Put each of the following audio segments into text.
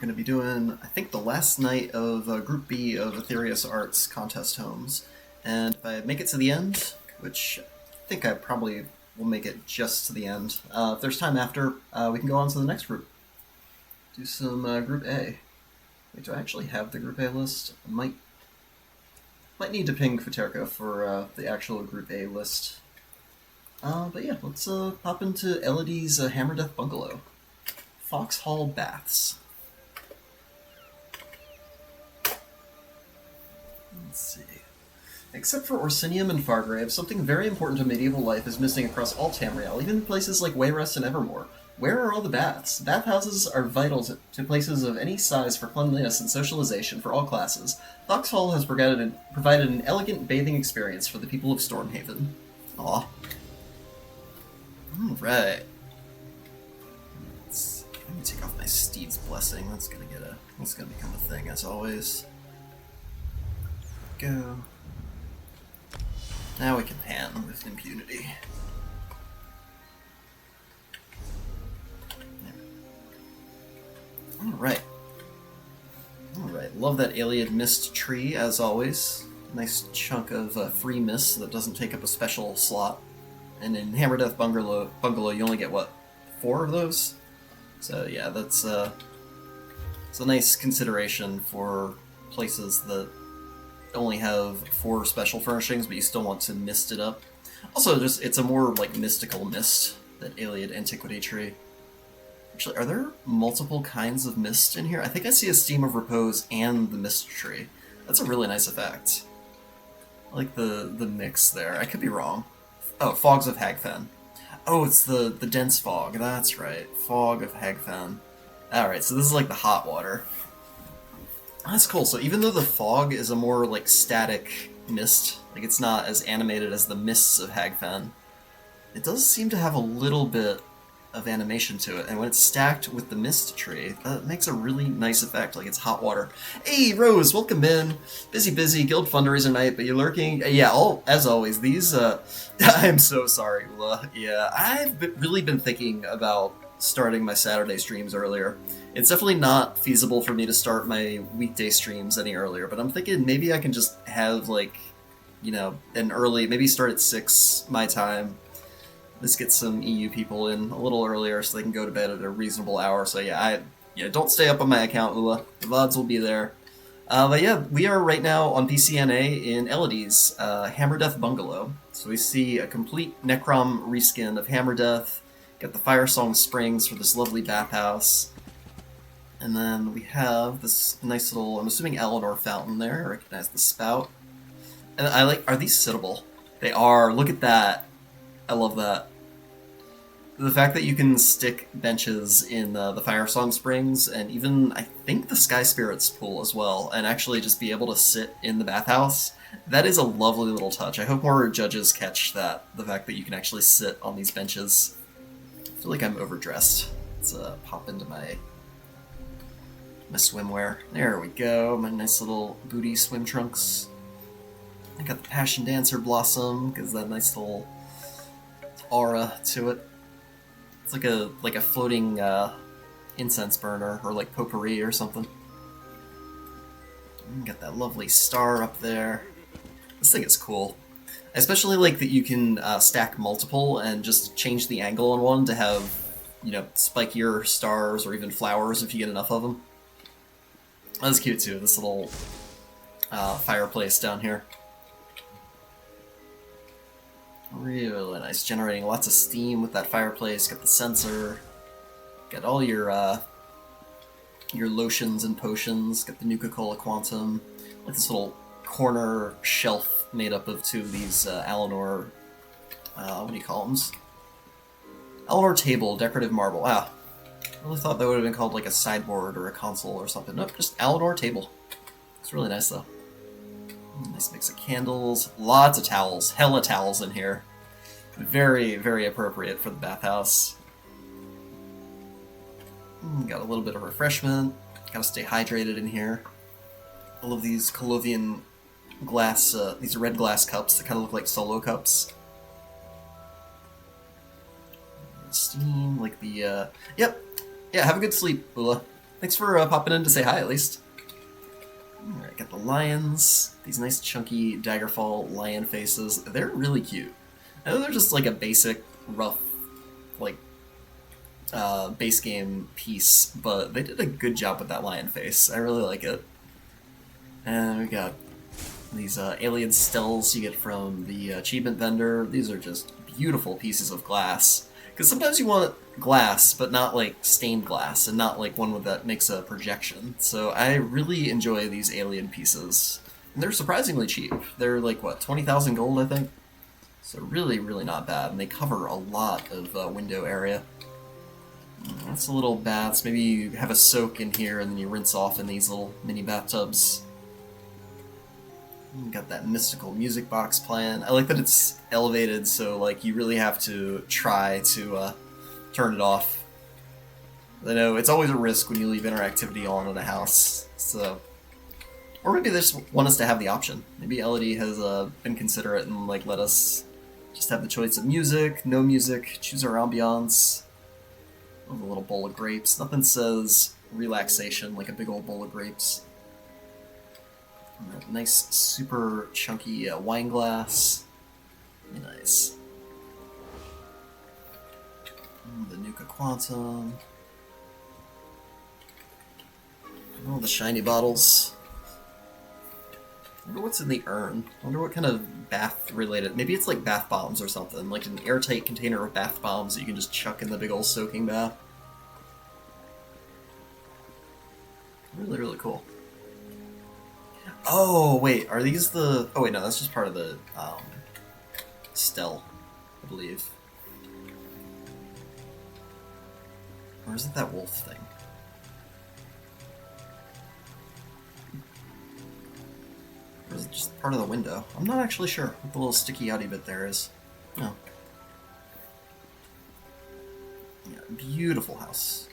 Going to be doing, I think, the last night of Group B of Aetherius Arts contest homes. And if I make it to the end, which I think I probably will make it just to the end, if there's time after, we can go on to the next group. Do some Group A. Wait, do I actually have the Group A list? I might need to ping Futerka for the actual Group A list. But yeah, let's pop into Elodie's Hammer Death Bungalow. Foxhall Baths. Let's see. Except for Orsinium and Fargrave, something very important to medieval life is missing across all Tamriel, even places like Wayrest and Evermore. Where are all the baths? Bathhouses are vital to places of any size for cleanliness and socialization for all classes. Foxhall has provided an elegant bathing experience for the people of Stormhaven. Aw. Alright. Let me take off my Steed's Blessing. That's gonna become a thing as always. Go. Now we can pan with impunity. Alright. Alright, love that Alien Mist tree, as always. Nice chunk of free mist that doesn't take up a special slot. And in Hammer Death Bungalow you only get, what, 4 of those? So yeah, that's it's a nice consideration for places that only have 4 special furnishings, but you still want to mist it up. Also, just it's a more like mystical mist, that Alien Antiquity tree. Actually, are there multiple kinds of mist in here? I think I see a Steam of Repose and the mist tree. That's a really nice effect. I like the mix there. I could be wrong. Oh, Fogs of Hagfen. Oh, it's the dense fog. That's right. Fog of Hagfen. Alright, so this is like the hot water. That's cool. So even though the fog is a more like static mist, like it's not as animated as the mists of Hagfen, it does seem to have a little bit of animation to it, and when it's stacked with the mist tree, that makes a really nice effect, like it's hot water. Hey, Rose, welcome in. Busy, guild fundraiser night, but you're lurking. Yeah, as always, these, I'm so sorry, Ula. Yeah, really been thinking about starting my Saturday streams earlier. It's definitely not feasible for me to start my weekday streams any earlier, but I'm thinking maybe I can just have, like, you know, an early, maybe start at 6 my time. Let's get some EU people in a little earlier so they can go to bed at a reasonable hour. So yeah, don't stay up on my account, Ula. The VODs will be there. But yeah, we are right now on PCNA in Elodie's Hammer Death Bungalow. So we see a complete Necrom reskin of Hammer Death. Got the Fire Song Springs for this lovely bathhouse. And then we have this nice little, I'm assuming Eleanor fountain there. I recognize the spout. And I like, are these sittable? They are. Look at that. I love that. The fact that you can stick benches in the Fire Song Springs, and even, I think, the Sky Spirits pool as well, and actually just be able to sit in the bathhouse, that is a lovely little touch. I hope more judges catch that, the fact that you can actually sit on these benches. I feel like I'm overdressed. Let's pop into my swimwear. There we go, my nice little booty swim trunks. I got the Passion Dancer Blossom, because that nice little aura to it. It's like a floating incense burner, or like potpourri or something. Got that lovely star up there. This thing is cool. I especially like that you can stack multiple and just change the angle on one to have, you know, spikier stars or even flowers if you get enough of them. That's cute too, this little fireplace down here. Really nice, generating lots of steam with that fireplace. Got the sensor, got all your lotions and potions. Got the Nuka-Cola Quantum, like this little corner shelf made up of 2 of these Alinor, what do you call them? Alinor table, decorative marble. I really thought that would have been called like a sideboard or a console or something. Nope, just Alinor table. It's really nice though. Nice mix of candles, lots of towels, hella towels in here. Very, very appropriate for the bathhouse. Got a little bit of refreshment, gotta stay hydrated in here. All of these Colovian glass, these red glass cups that kind of look like solo cups. Steam, like the, yep. Yeah, have a good sleep, Ula. Thanks for popping in to say hi, at least. Alright, got the lions. These nice chunky Daggerfall lion faces. They're really cute. I know they're just like a basic, rough, like, base game piece, but they did a good job with that lion face. I really like it. And we got these alien stills you get from the achievement vendor. These are just beautiful pieces of glass. Because sometimes you want glass, but not like stained glass, and not like one that makes a projection. So I really enjoy these alien pieces. And they're surprisingly cheap. They're like, what, 20,000 gold, I think? So really, really not bad. And they cover a lot of window area. That's a little baths. Maybe you have a soak in here and then you rinse off in these little mini bathtubs. Got that mystical music box playing. I like that it's elevated, so like you really have to try to turn it off. I know it's always a risk when you leave interactivity on in a house. So, or maybe they just want us to have the option. Maybe Elodie has been considerate and like let us just have the choice of music, no music, choose our ambiance. A little bowl of grapes. Nothing says relaxation like a big old bowl of grapes. Nice, super chunky wine glass. Very nice. The Nuka Quantum. All the shiny bottles. I wonder what's in the urn. I wonder what kind of bath related. Maybe it's like bath bombs or something. Like an airtight container of bath bombs that you can just chuck in the big old soaking bath. Really, really cool. Oh, wait, are these the... Oh, wait, no, that's just part of the, Stell, I believe. Or is it that wolf thing? Or is it just part of the window? I'm not actually sure what the little sticky outy bit there is. No. Yeah, beautiful house.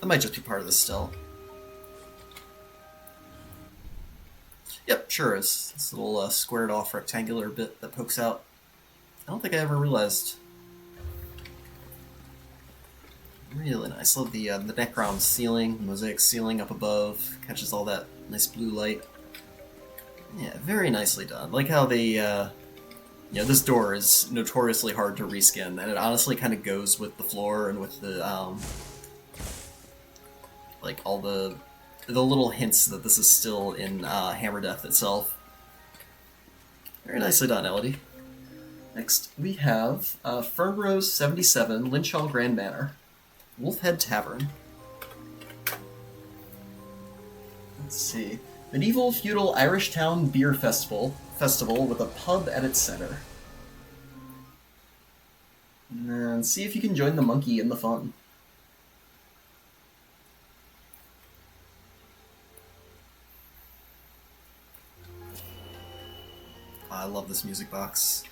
That might just be part of the Stell. Yep, sure is. This little squared off rectangular bit that pokes out. I don't think I ever realized. Really nice. Love the Necron ceiling, mosaic ceiling up above. Catches all that nice blue light. Yeah, very nicely done. Like how they, this door is notoriously hard to reskin, and it honestly kind of goes with the floor and with the, like all the little hints that this is still in Hammer Death itself. Very nicely done, Elodie. Next, we have Fernrose 77, Lynchall Grand Manor, Wolfhead Tavern. Let's see. Medieval feudal Irish town beer festival with a pub at its center. And see if you can join the monkey in the fun. I love this music box.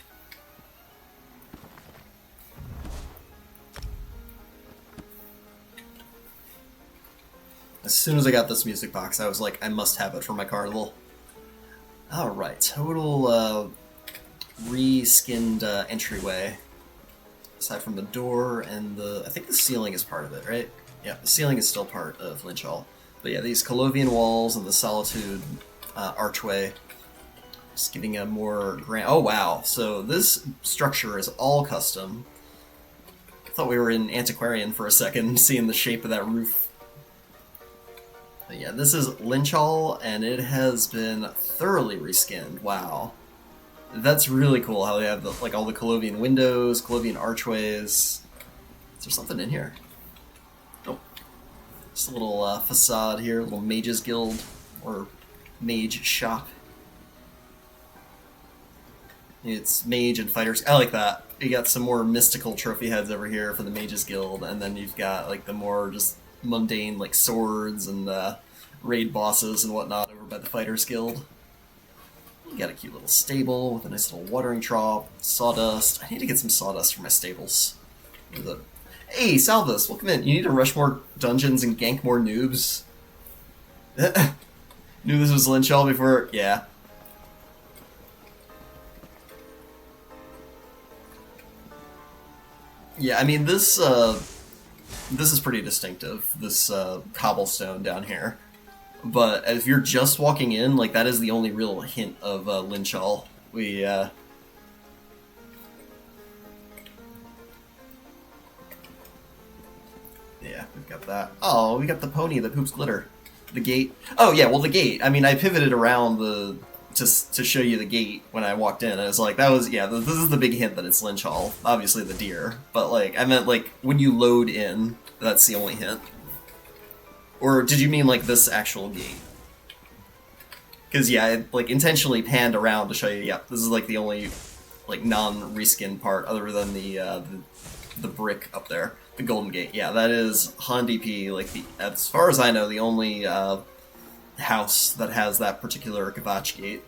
As soon as I got this music box, I was like, I must have it for my carnival. Alright, total re-skinned entryway. Aside from the door and I think the ceiling is part of it, right? Yeah, the ceiling is still part of Lynchall. But yeah, these Colovian walls and the Solitude archway. Just giving a more grand... Oh, wow. So this structure is all custom. I thought we were in Antiquarian for a second, seeing the shape of that roof. But yeah, this is Lynchall, and it has been thoroughly reskinned. Wow. That's really cool how they have all the Colovian windows, Colovian archways. Is there something in here? Nope. Just a little facade here, a little mage's guild, or mage shop. It's mage and fighters. I like that. You got some more mystical trophy heads over here for the Mages Guild, and then you've got like the more just mundane like swords and raid bosses and whatnot over by the Fighters Guild. You got a cute little stable with a nice little watering trough, sawdust. I need to get some sawdust for my stables. Hey, Salvus, welcome in. You need to rush more dungeons and gank more noobs. Knew this was Lynchall before. Yeah. Yeah, I mean, this this is pretty distinctive, this cobblestone down here. But if you're just walking in, like, that is the only real hint of Lynch Hall. Yeah, we've got that. Oh, we got the pony that poops glitter. The gate. Oh, yeah, well, the gate. I mean, I pivoted around to show you the gate when I walked in. And I was like, this is the big hint that it's Lynch Hall. Obviously the deer. But, like, I meant, like, when you load in, that's the only hint. Or did you mean, like, this actual gate? Because, yeah, I, like, intentionally panned around to show you, this is, like, the only, like, non-reskin part other than the brick up there. The Golden Gate. Yeah, that is Han DP, like, as far as I know, the only house that has that particular Kvatch gate.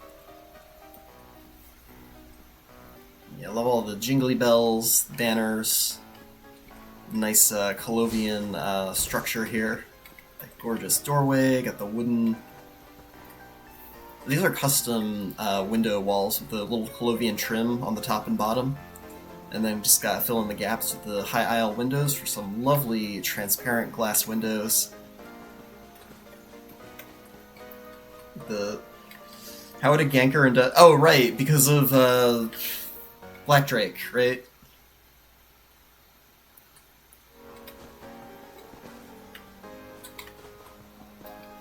Yeah, I love all the jingly bells, banners, nice Colovian structure here. That gorgeous doorway, got the wooden... These are custom window walls with the little Colovian trim on the top and bottom. And then just gotta fill in the gaps with the high aisle windows for some lovely transparent glass windows. How would a ganker into... Oh, right, because of Black Drake, right?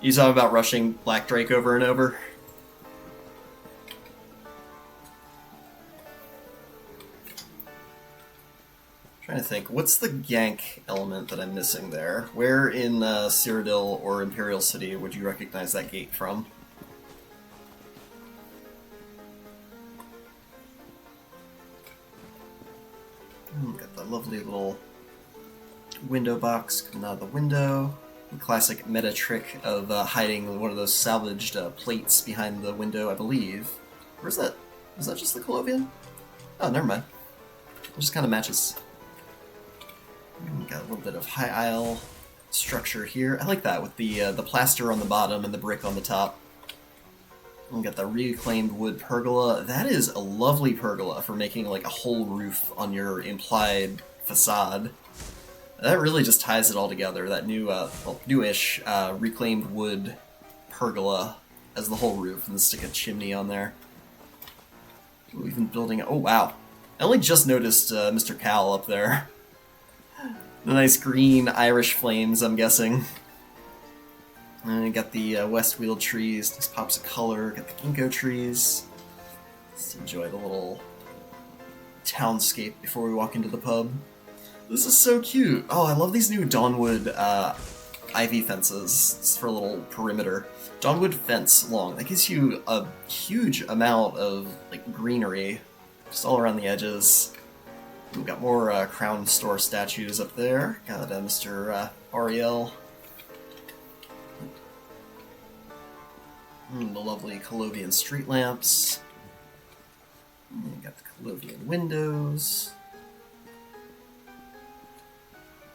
You talk about rushing Black Drake over and over? Trying to think, what's the gank element that I'm missing there? Where in Cyrodiil or Imperial City would you recognize that gate from? Got the lovely little window box coming out of the window. The classic meta trick of hiding one of those salvaged plates behind the window, I believe. Where's that? Is that just the Colovian? Oh, never mind. It just kind of matches. Got a little bit of high aisle structure here. I like that with the plaster on the bottom and the brick on the top. We got the reclaimed wood pergola. That is a lovely pergola for making like a whole roof on your implied facade. That really just ties it all together. That new, newish reclaimed wood pergola as the whole roof, and then stick a chimney on there. We've been building. Oh wow! I only just noticed Mr. Cal up there. The nice green Irish flames, I'm guessing. And we got the Westweald trees, just pops of color. Got the ginkgo trees. Let's enjoy the little townscape before we walk into the pub. This is so cute. Oh, I love these new Dawnwood ivy fences. It's for a little perimeter. Dawnwood fence long. That gives you a huge amount of like greenery just all around the edges. We've got more Crown Store statues up there. Got Mr. Ariel. The lovely Colovian street lamps. Got the Colovian windows.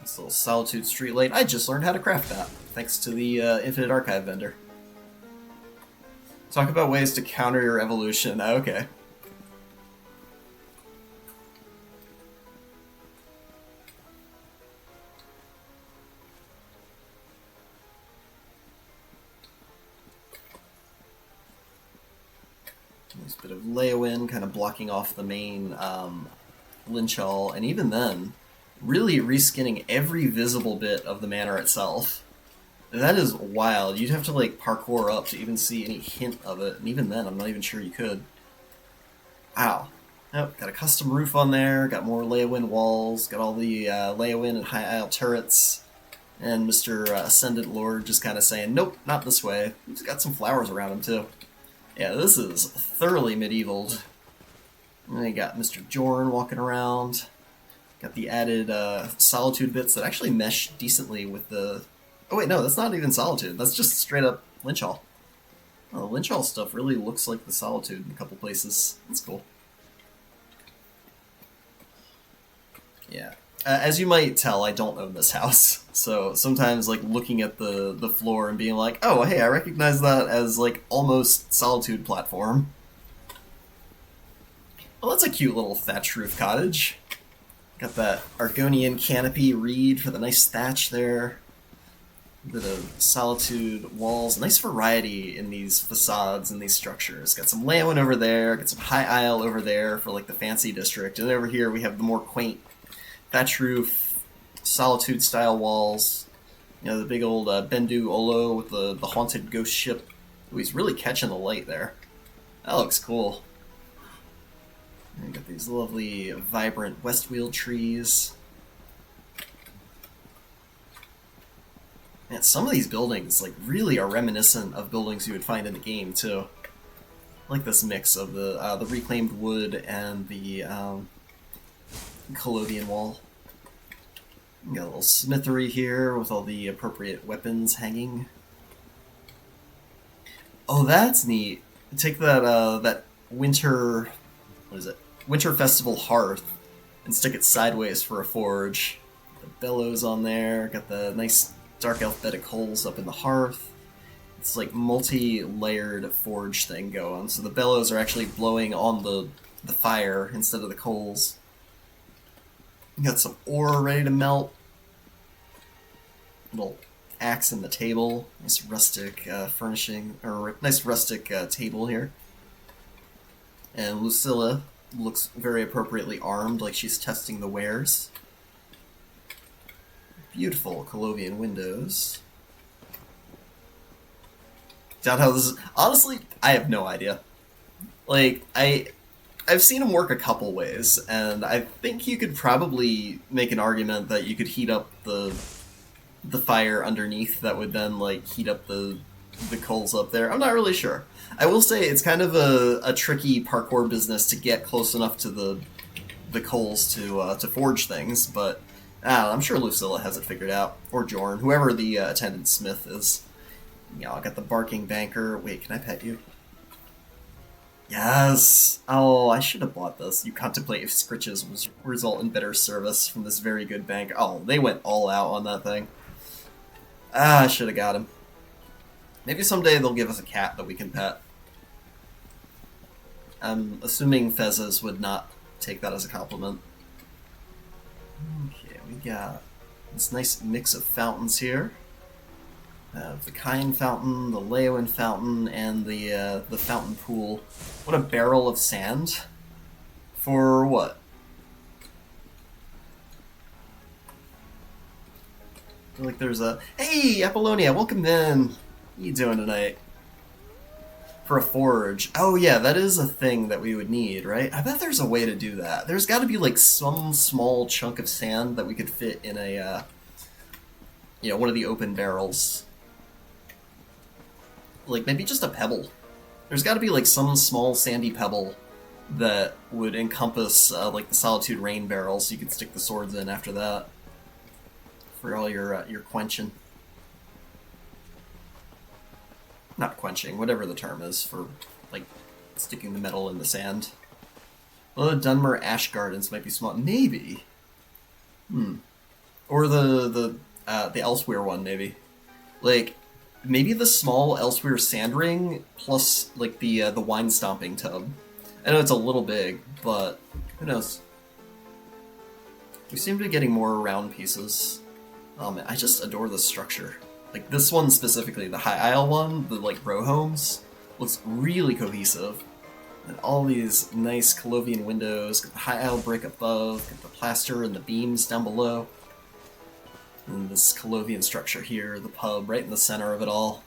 This little Solitude streetlight. I just learned how to craft that, thanks to the Infinite Archive vendor. Talk about ways to counter your evolution. Okay. Nice bit of Leowin kind of blocking off the main Lynch Hall, and even then, really reskinning every visible bit of the manor itself. That is wild. You'd have to like parkour up to even see any hint of it, and even then, I'm not even sure you could. Wow. Yep, got a custom roof on there, got more Leowin walls, got all the Leowin and high aisle turrets, and Mr. Ascendant Lord just kind of saying, nope, not this way. He's got some flowers around him too. Yeah, this is thoroughly medieval. And then you got Mr. Jorn walking around. Got the added Solitude bits that actually mesh decently with the... Oh wait, no, that's not even Solitude. That's just straight up Lynch Hall. Oh, the Lynch Hall stuff really looks like the Solitude in a couple places. That's cool. Yeah. As you might tell, I don't own this house. So sometimes like looking at the floor and being like, oh, hey, I recognize that as like almost Solitude platform. Well, that's a cute little thatch roof cottage. Got that Argonian canopy reed for the nice thatch there. A bit of solitude walls. Nice variety in these facades and these structures. Got some Leyawen over there. Got some high aisle over there for like the fancy district. And over here we have the more quaint thatch roof, solitude style walls. You know, the big old Bendu Olo with the haunted ghost ship. Ooh, he's really catching the light there. That looks cool. And we got these lovely, vibrant Westweald trees. Man, some of these buildings like really are reminiscent of buildings you would find in the game too. I like this mix of the reclaimed wood and the Colovian wall. We got a little smithery here with all the appropriate weapons hanging. Oh, that's neat. Take that winter, what is it? Winter Festival hearth and stick it sideways for a forge. The bellows on there. Got the nice dark elf bed of coals up in the hearth. It's like multi-layered forge thing going. So the bellows are actually blowing on the fire instead of the coals. We got some ore ready to melt. Little axe in the table. Nice rustic furnishing, or nice rustic table here. And Lucilla looks very appropriately armed, like she's testing the wares. Beautiful Colovian windows. Doubt how this is. Honestly, I have no idea. Like, I've seen him work a couple ways, and I think you could probably make an argument that you could heat up the fire underneath that would then like heat up the coals up there. I'm not really sure. I will say it's kind of a tricky parkour business to get close enough to the coals to forge things, but I'm sure Lucilla has it figured out, or Jorn, whoever the attendant smith is. You know, I got the barking banker. Wait, can I pet you? Yes! Oh, I should have bought this. You contemplate if scritches will result in better service from this very good bank. Oh, they went all out on that thing. I should have got him. Maybe someday they'll give us a cat that we can pet. I'm assuming Fezes would not take that as a compliment. Okay, we got this nice mix of fountains here. The Kine Fountain, the Leyawen Fountain, and the Fountain Pool. What a barrel of sand. For what? I feel like there's a... Hey, Apollonia, welcome in! What are you doing tonight? For a forge. Oh yeah, that is a thing that we would need, right? I bet there's a way to do that. There's got to be like some small chunk of sand that we could fit in a, one of the open barrels. Like maybe just a pebble. There's got to be like some small sandy pebble that would encompass like the Solitude Rain barrel, so you could stick the swords in after that for all your quenching. Not quenching, whatever the term is for like sticking the metal in the sand. Well, the Dunmer Ash Gardens might be small. Maybe. Or the Elsewhere one, maybe. Like, maybe the small Elsewhere sand ring plus like the wine stomping tub. I know it's a little big, but who knows? We seem to be getting more round pieces. Oh man, I just adore this structure. Like this one specifically, the High Isle one, the like row homes, looks really cohesive. And all these nice Colovian windows, got the High Isle brick above, got the plaster and the beams down below. And this Colovian structure here, the pub right in the center of it all.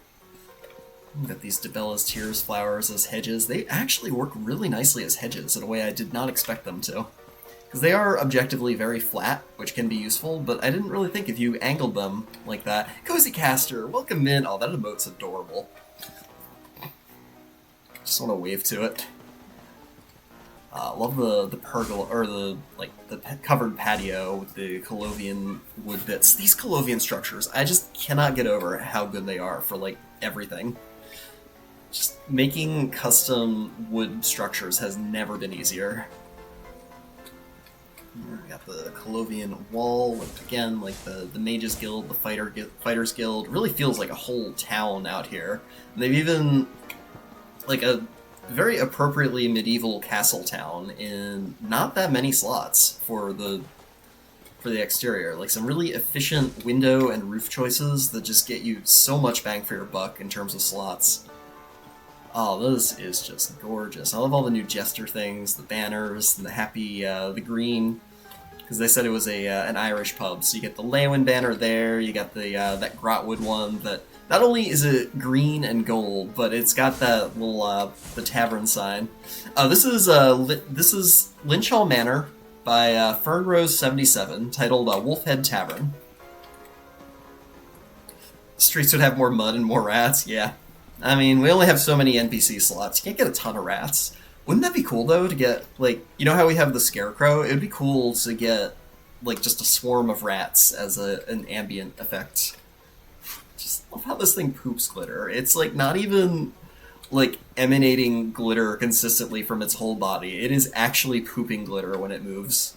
We've got these Debella's Tears flowers as hedges. They actually work really nicely as hedges in a way I did not expect them to. Because they are objectively very flat, which can be useful, but I didn't really think if you angled them like that. Cozy Caster, welcome in! Oh, that emote's adorable. Just want to wave to it. Love the pergola, or the covered patio with the Colovian wood bits. These Colovian structures, I just cannot get over how good they are for, like, everything. Just making custom wood structures has never been easier. We got the Colovian wall, with, again, like the Mages Guild, the Fighters Guild. It really feels like a whole town out here. And they've even, like, a very appropriately medieval castle town in not that many slots for the for the exterior. Like some really efficient window and roof choices that just get you so much bang for your buck in terms of slots. Oh, this is just gorgeous. I love all the new Jester things, the banners, and the happy, the green, because they said it was an Irish pub. So you get the Lewin banner there, you got the that Grotwood one that not only is it green and gold, but it's got that little the tavern sign. This is Lynch Hall Manor by Fernrose77, titled Wolfhead Tavern. Streets would have more mud and more rats, yeah. I mean, we only have so many NPC slots. You can't get a ton of rats. Wouldn't that be cool, though, to get, like, you know how we have the Scarecrow? It would be cool to get, like, just a swarm of rats as an ambient effect. Just love how this thing poops glitter. It's, like, not even, like, emanating glitter consistently from its whole body. It is actually pooping glitter when it moves.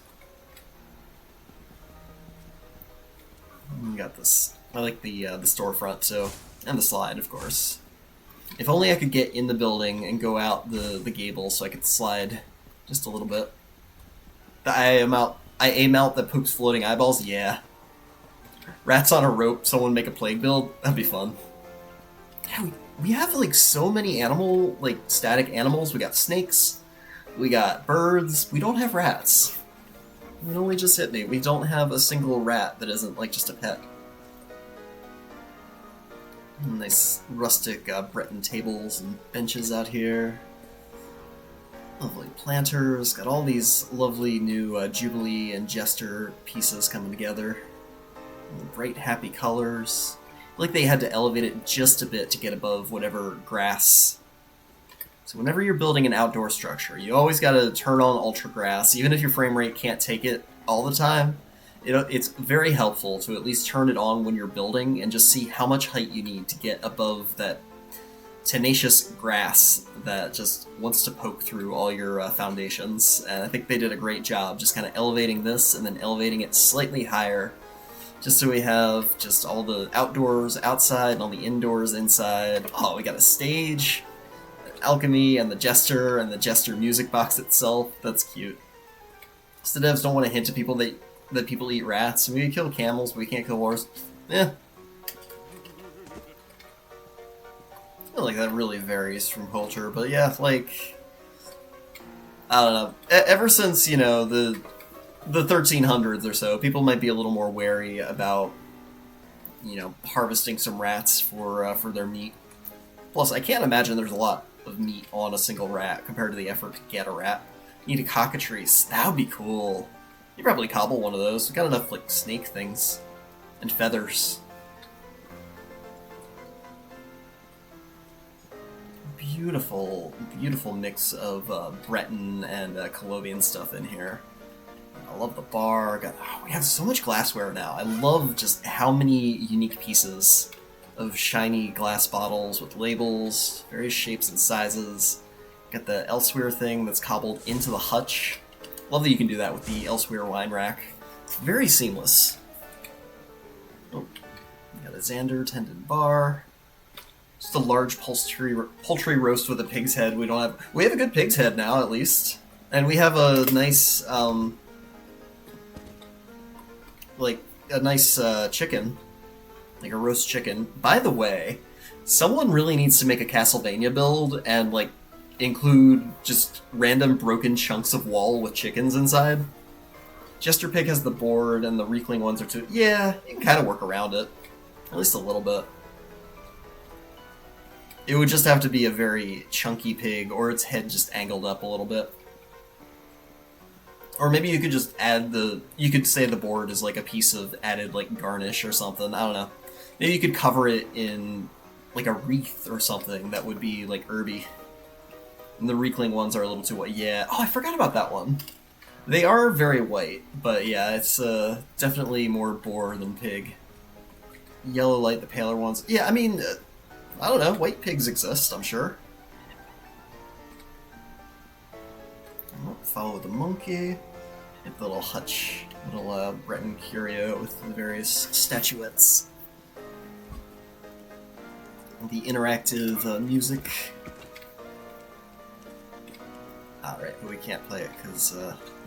You got this. I like the storefront, so, and the slide, of course. If only I could get in the building and go out the gable so I could slide just a little bit. I aim out that poops floating eyeballs? Yeah. Rats on a rope, someone make a plague build? That'd be fun. Yeah, we have like so many static animals. We got snakes, we got birds, we don't have rats. It only just hit me. We don't have a single rat that isn't like just a pet. Nice rustic Breton tables and benches out here. Lovely planters. Got all these lovely new Jubilee and Jester pieces coming together. Bright, happy colors. Like they had to elevate it just a bit to get above whatever grass. So whenever you're building an outdoor structure, you always got to turn on ultra grass, even if your frame rate can't take it all the time. It's very helpful to at least turn it on when you're building and just see how much height you need to get above that tenacious grass that just wants to poke through all your foundations. And I think they did a great job just kind of elevating this and then elevating it slightly higher, just so we have just all the outdoors outside and all the indoors inside. Oh, we got a stage, alchemy, and the Jester music box itself. That's cute. So the devs don't want to hint to people that people eat rats. We can kill camels, but we can't kill horses. Yeah. I feel like that really varies from culture, but yeah, like, I don't know. Ever since, you know, the 1300s or so, people might be a little more wary about, you know, harvesting some rats for their meat. Plus, I can't imagine there's a lot of meat on a single rat compared to the effort to get a rat. You need a cockatrice. That would be cool. You probably cobble one of those. We got enough like snake things and feathers. Beautiful, beautiful mix of Breton and Colobian stuff in here. I love the bar. We have so much glassware now. I love just how many unique pieces of shiny glass bottles with labels, various shapes and sizes. Got the Elsewhere thing that's cobbled into the hutch. Love that you can do that with the Elsewhere wine rack. It's very seamless. Oh, we got a Xander tendon bar. Just a large poultry roast with a pig's head. We have a good pig's head now, at least, and we have a nice chicken, like a roast chicken. By the way, someone really needs to make a Castlevania build and like include just random broken chunks of wall with chickens inside. Jester Pig has the board, and the Reekling ones are too. Yeah, you can kind of work around it, at least a little bit. It would just have to be a very chunky pig, or its head just angled up a little bit. Or maybe you could just add you could say the board is like a piece of added like garnish or something, I don't know. Maybe you could cover it in like a wreath or something that would be like herby. And the Reekling ones are a little too white. Yeah, oh, I forgot about that one. They are very white, but yeah, it's definitely more boar than pig. Yellow light, the paler ones. Yeah, I mean, I don't know, white pigs exist, I'm sure. Follow the monkey. Get the little hutch, little Breton curio with the various statuettes. And the interactive music. Alright, but we can't play it because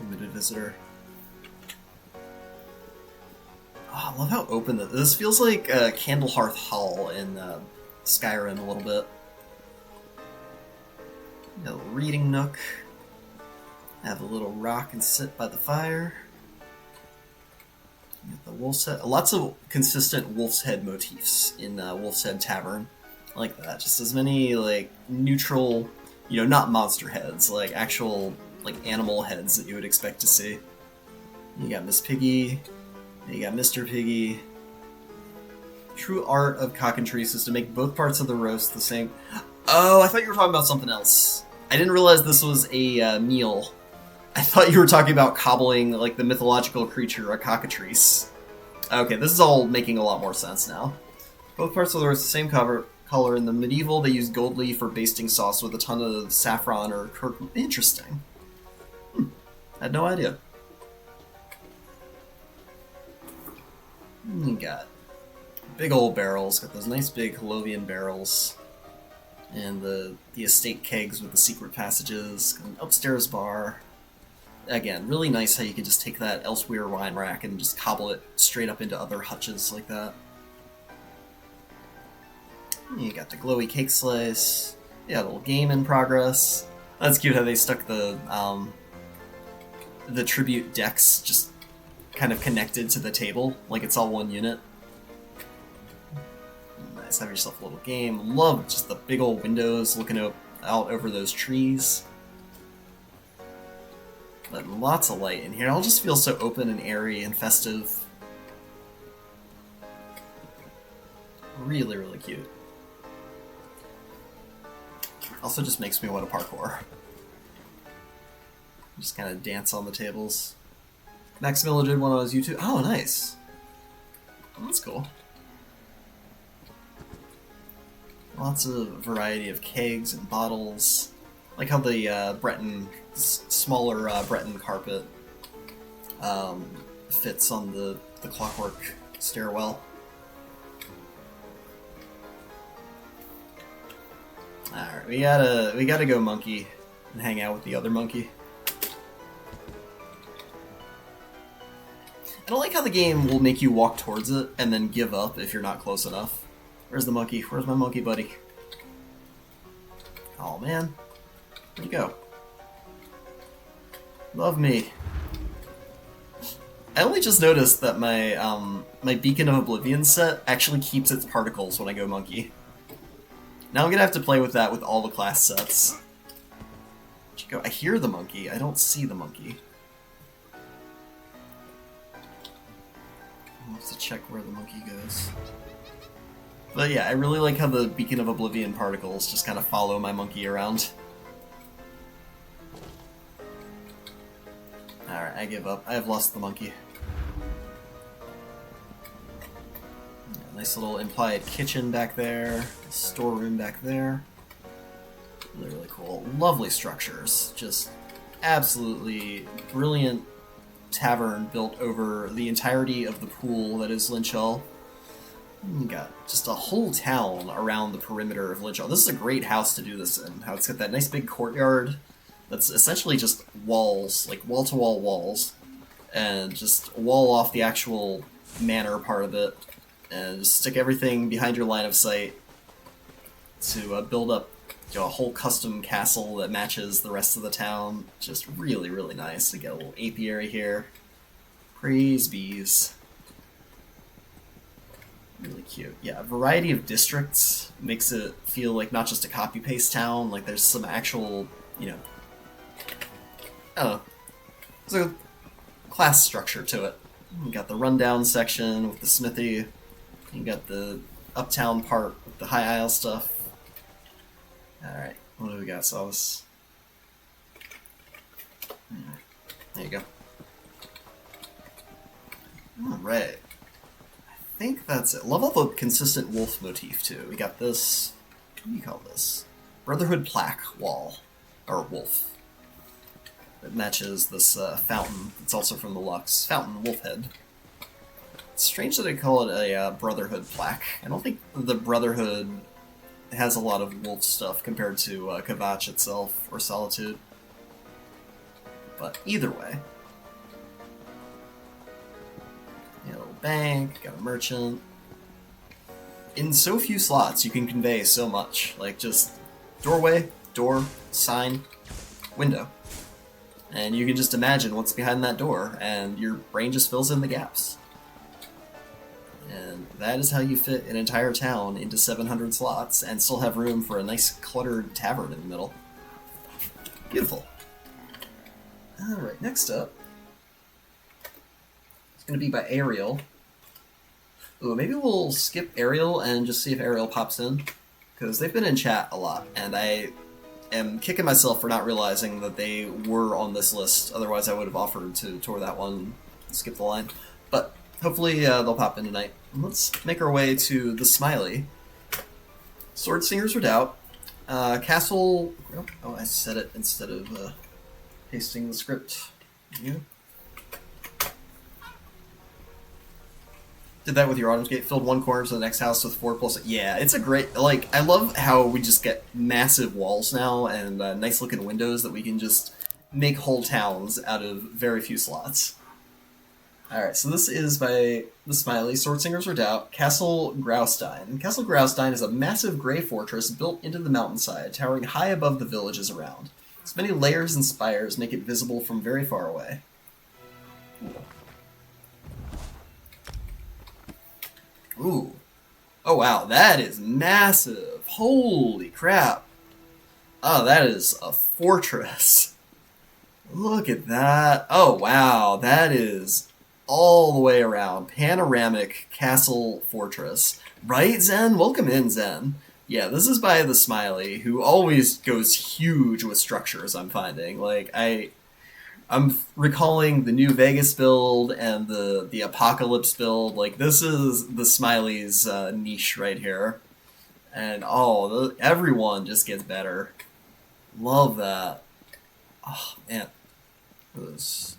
limited visitor. I love how open this feels like Candlehearth Hall in Skyrim a little bit. A little reading nook. Have a little rock and sit by the fire. Get the wolf's head. Lots of consistent wolf's head motifs in Wolf's Head Tavern. I like that. Just as many like neutral, not monster heads, like actual like animal heads that you would expect to see. You got Miss Piggy. You got Mr. Piggy. True art of cockatrice is to make both parts of the roast the same. Oh, I thought you were talking about something else. I didn't realize this was a meal. I thought you were talking about cobbling like the mythological creature, a cockatrice. Okay, this is all making a lot more sense now. Both parts of the roast the same color. In the medieval, they used gold leaf for basting sauce with a ton of saffron or curcuma. Interesting. I had no idea. You got big old barrels. Got those nice big Colovian barrels. And the estate kegs with the secret passages. An upstairs bar. Again, really nice how you can just take that Elsewhere wine rack and just cobble it straight up into other hutches like that. You got the glowy cake slice. Yeah, a little game in progress. That's cute how they stuck the tribute decks just kind of connected to the table, like it's all one unit. Nice, have yourself a little game. Love just the big old windows looking out over those trees. But lots of light in here. It all just feels so open and airy and festive. Really, really cute. Also just makes me want to parkour. Just kind of dance on the tables. Max Miller did one on his YouTube. Oh, nice. Well, that's cool. Lots of variety of kegs and bottles. Like how the smaller Breton carpet fits on the clockwork stairwell. Alright, we gotta go monkey and hang out with the other monkey. I don't like how the game will make you walk towards it and then give up if you're not close enough. Where's the monkey? Where's my monkey buddy? Oh man. Where'd you go? Love me. I only just noticed that my my Beacon of Oblivion set actually keeps its particles when I go monkey. Now I'm gonna have to play with that with all the class sets. Where'd you go? I hear the monkey. I don't see the monkey. I'll have to check where the monkey goes. But yeah, I really like how the Beacon of Oblivion particles just kind of follow my monkey around. Alright, I give up. I have lost the monkey. Yeah, nice little implied kitchen back there. Storeroom back there. Really, really cool. Lovely structures. Just absolutely brilliant tavern built over the entirety of the pool that is Lynch Hall. You got just a whole town around the perimeter of Lynch Hall. This is a great house to do this in. How it's got that nice big courtyard that's essentially just walls, like wall-to-wall walls, and just wall off the actual manor part of it, and just stick everything behind your line of sight to build up a whole custom castle that matches the rest of the town. Just really, really nice. To get a little apiary here. Praise bees. Really cute. Yeah, a variety of districts makes it feel like not just a copy-paste town, like there's some actual, there's a class structure to it. You got the rundown section with the smithy, you got the uptown part with the high isle stuff. Alright, what do we got, Salvis? There you go. Alright. I think that's it. Love all the consistent wolf motif, too. We got this, what do you call this? Brotherhood plaque wall. Or wolf. It matches this fountain. It's also from the Lux. Fountain wolf head. It's strange that they call it a Brotherhood plaque. I don't think the Brotherhood has a lot of wolf stuff compared to Kvatch itself, or Solitude. But either way. Yeah, a little bank, got a merchant. In so few slots, you can convey so much. Like, just doorway, door, sign, window. And you can just imagine what's behind that door, and your brain just fills in the gaps. And that is how you fit an entire town into 700 slots and still have room for a nice cluttered tavern in the middle. Beautiful. Alright, next up, it's going to be by Ariel. Ooh, maybe we'll skip Ariel and just see if Ariel pops in, because they've been in chat a lot, and I am kicking myself for not realizing that they were on this list. Otherwise, I would have offered to tour that one and skip the line. But hopefully they'll pop in tonight. Let's make our way to the Smiley. Sword Singer's Redoubt. Castle... Oh, I said it instead of pasting the script. Yeah. Did that with your Autumn's Gate. Filled one corner to the next house with 4 plus... Yeah, it's a great... Like, I love how we just get massive walls now and nice looking windows that we can just make whole towns out of very few slots. Alright, so this is by the Smiley, Swordsinger's Redoubt, Castle Graustein. Castle Graustein is a massive grey fortress built into the mountainside, towering high above the villages around. Its many layers and spires make it visible from very far away. Ooh. Oh wow, that is massive! Holy crap! Oh, that is a fortress. Look at that. Oh wow, that is... all the way around. Panoramic castle fortress. Right, Zen? Welcome in, Zen. Yeah, this is by the Smiley, who always goes huge with structures, I'm finding. Like, I'm recalling the New Vegas build and the Apocalypse build. Like, this is the Smiley's niche right here. And, oh, everyone just gets better. Love that. Oh, man. What are those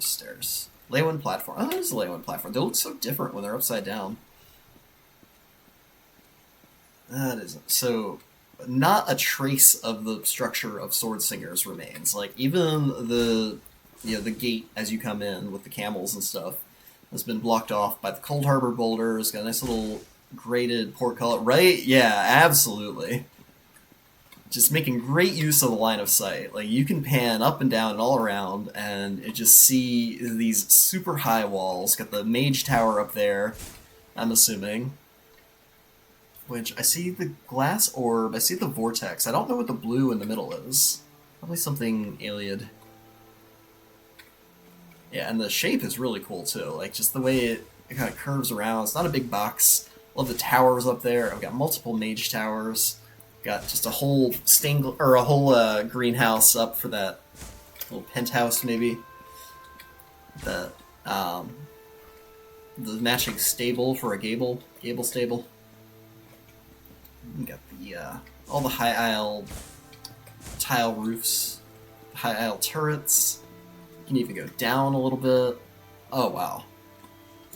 stairs? Leyland platform. Oh, there's a Leyland platform. They look so different when they're upside down. That is so... Not a trace of the structure of Sword Singers remains. Like, even the gate as you come in with the camels and stuff has been blocked off by the Cold Harbor boulders. Got a nice little graded portcullis. Right? Yeah, absolutely. Just making great use of the line of sight. Like, you can pan up and down and all around, and it just see these super high walls. Got the Mage Tower up there, I'm assuming. Which, I see the glass orb, I see the vortex. I don't know what the blue in the middle is. Probably something Iliad. Yeah, and the shape is really cool, too. Like, just the way it kind of curves around. It's not a big box. Love the towers up there. I've got multiple Mage Towers. Got just a whole greenhouse up for that little penthouse, maybe. The matching stable for a gable stable. We got the all the high aisle tile roofs, high aisle turrets. You can even go down a little bit. Oh wow,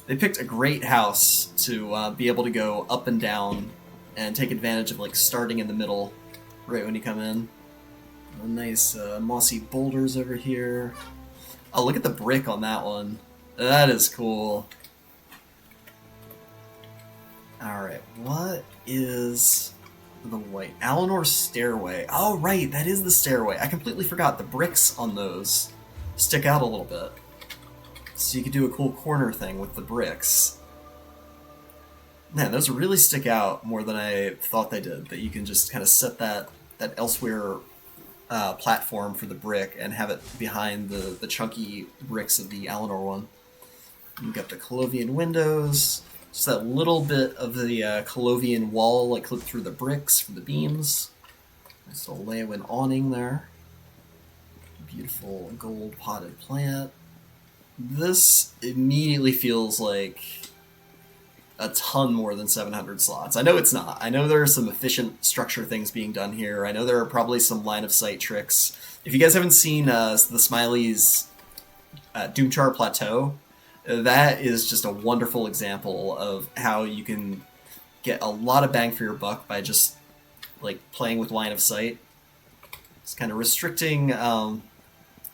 they picked a great house to be able to go up and down and take advantage of, like, starting in the middle right when you come in. A nice mossy boulders over here. Oh, look at the brick on that one. That is cool. Alright, what is the white? Alinor's Stairway. Oh, right, that is the stairway. I completely forgot. The bricks on those stick out a little bit. So you could do a cool corner thing with the bricks. Man, those really stick out more than I thought they did. That you can just kind of set that elsewhere platform for the brick and have it behind the chunky bricks of the Alinor one. You've got the Colovian windows. Just that little bit of the Colovian wall, like, clipped through the bricks for the beams. Nice little Leowin awning there. Beautiful gold potted plant. This immediately feels like a ton more than 700 slots. I know it's not. I know there are some efficient structure things being done here. I know there are probably some line of sight tricks. If you guys haven't seen the Smiley's Doomchar Plateau, that is just a wonderful example of how you can get a lot of bang for your buck by just, like, playing with line of sight. It's kind of restricting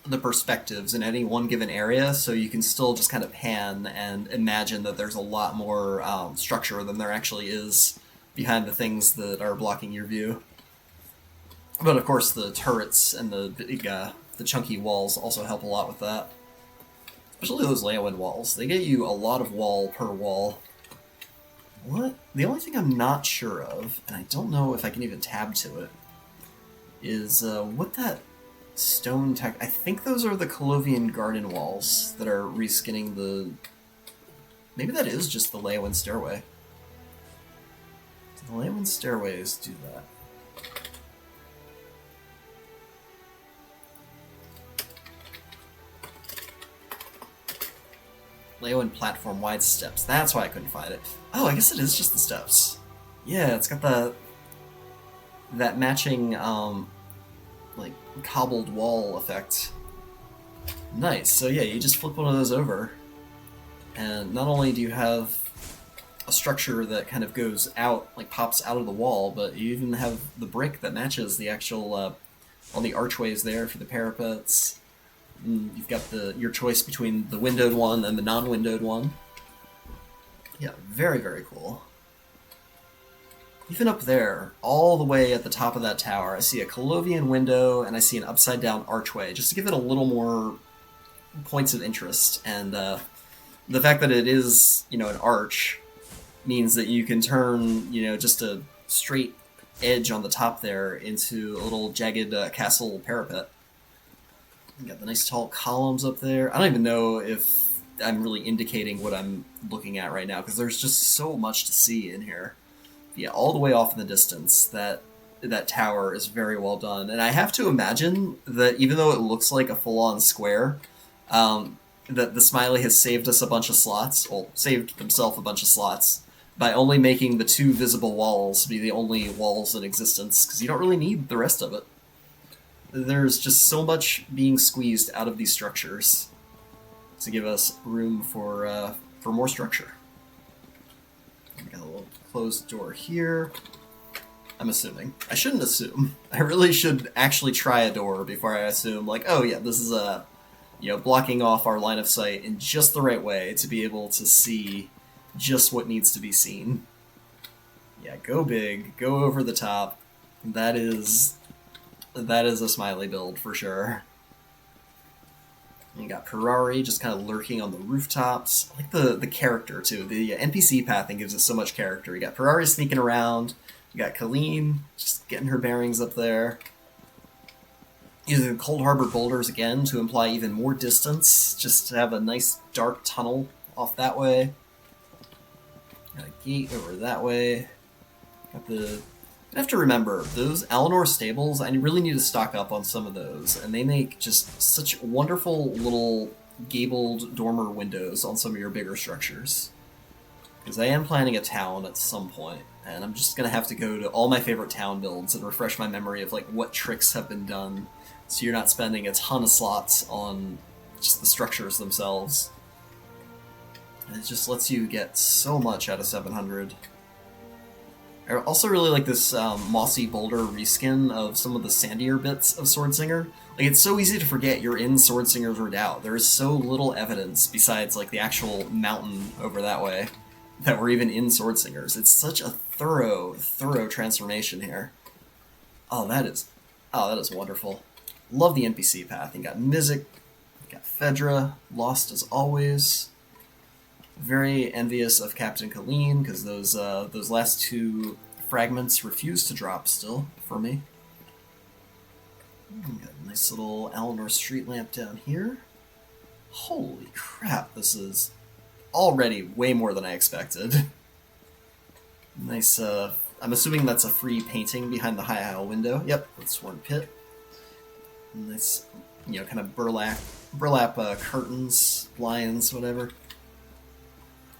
the perspectives in any one given area, so you can still just kind of pan and imagine that there's a lot more structure than there actually is behind the things that are blocking your view. But of course, the turrets and the big, the chunky walls also help a lot with that. Especially those Leowen walls. They get you a lot of wall per wall. What? The only thing I'm not sure of, and I don't know if I can even tab to it, is what that stone tech... I think those are the Colovian garden walls that are reskinning the... Maybe that is just the Leowen stairway. The Leowen stairways do that. Leowen platform wide steps. That's why I couldn't find it. Oh, I guess it is just the steps. Yeah, it's got that matching like cobbled wall effect. Nice. So yeah, you just flip one of those over, and not only do you have a structure that kind of goes out, like pops out of the wall, but you even have the brick that matches the actual on the archways there for the parapets. You've got your choice between the windowed one and the non-windowed one. Yeah, very, very cool. Even up there, all the way at the top of that tower, I see a Colovian window and I see an upside-down archway, just to give it a little more points of interest. And the fact that it is, an arch means that you can turn, just a straight edge on the top there into a little jagged castle parapet. You got the nice tall columns up there. I don't even know if I'm really indicating what I'm looking at right now, because there's just so much to see in here. Yeah, all the way off in the distance, that tower is very well done. And I have to imagine that even though it looks like a full-on square, that the Smiley has saved us a bunch of slots, well, saved himself a bunch of slots, by only making the two visible walls be the only walls in existence, because you don't really need the rest of it. There's just so much being squeezed out of these structures to give us room for more structure. We got a little closed door here. I'm assuming. I shouldn't assume. I really should actually try a door before I assume, like, oh yeah, this is blocking off our line of sight in just the right way to be able to see just what needs to be seen. Yeah, go big, go over the top. That is a Smiley build for sure. And you got Ferrari just kind of lurking on the rooftops. I like the character too. The NPC pathing gives it so much character. You got Ferrari sneaking around. You got Colleen just getting her bearings up there. Using the Cold Harbor boulders again to imply even more distance, just to have a nice dark tunnel off that way. Got a gate over that way. Got the... I have to remember, those Alinor stables, I really need to stock up on some of those, and they make just such wonderful little gabled dormer windows on some of your bigger structures. Because I am planning a town at some point, and I'm just going to have to go to all my favorite town builds and refresh my memory of like what tricks have been done, so you're not spending a ton of slots on just the structures themselves. And it just lets you get so much out of 700. I also really like this mossy boulder reskin of some of the sandier bits of Swordslinger. Like, it's so easy to forget you're in Swordslinger's Redoubt. There is so little evidence besides like the actual mountain over that way that we're even in Swordslingers. It's such a thorough transformation here. Oh, that is wonderful. Love the NPC path. You got Mizik, you got Fedra, lost as always. Very envious of Captain Colleen, because those last two fragments refuse to drop still for me. Got a nice little Alinor street lamp down here. Holy crap, this is already way more than I expected. Nice, I'm assuming that's a free painting behind the high aisle window. Yep, that's one pit. Nice, kind of burlap curtains, blinds, whatever.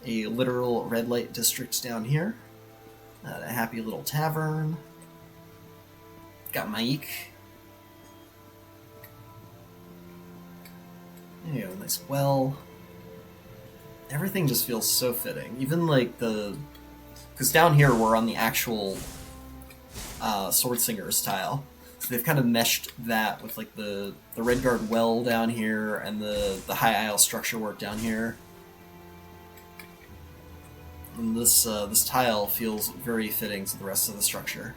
A literal red light district down here. A happy little tavern. Got Maik. There you go, nice well. Everything just feels so fitting. Even like because down here we're on the actual Swordslinger's tile. they've kind of meshed that with like the Redguard well down here and the High Isle structure work down here. And this tile feels very fitting to the rest of the structure.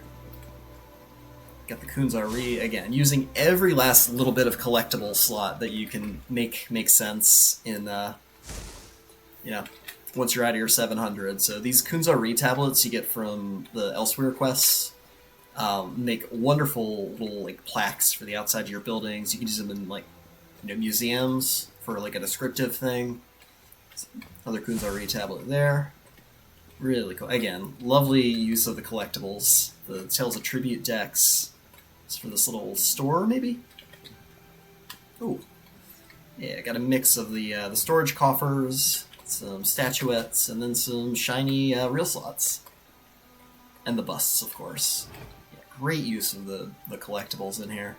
Got the Kunzari, again, using every last little bit of collectible slot that you can make sense in, once you're out of your 700. So these Kunzari tablets you get from the Elsewhere quests make wonderful little like plaques for the outside of your buildings. You can use them in like museums for like a descriptive thing. Another Kunzari tablet there. Really cool. Again, lovely use of the collectibles. The Tales of Tribute decks. It's for this little store, maybe? Ooh. Yeah, got a mix of the storage coffers, some statuettes, and then some shiny real slots. And the busts, of course. Yeah, great use of the collectibles in here.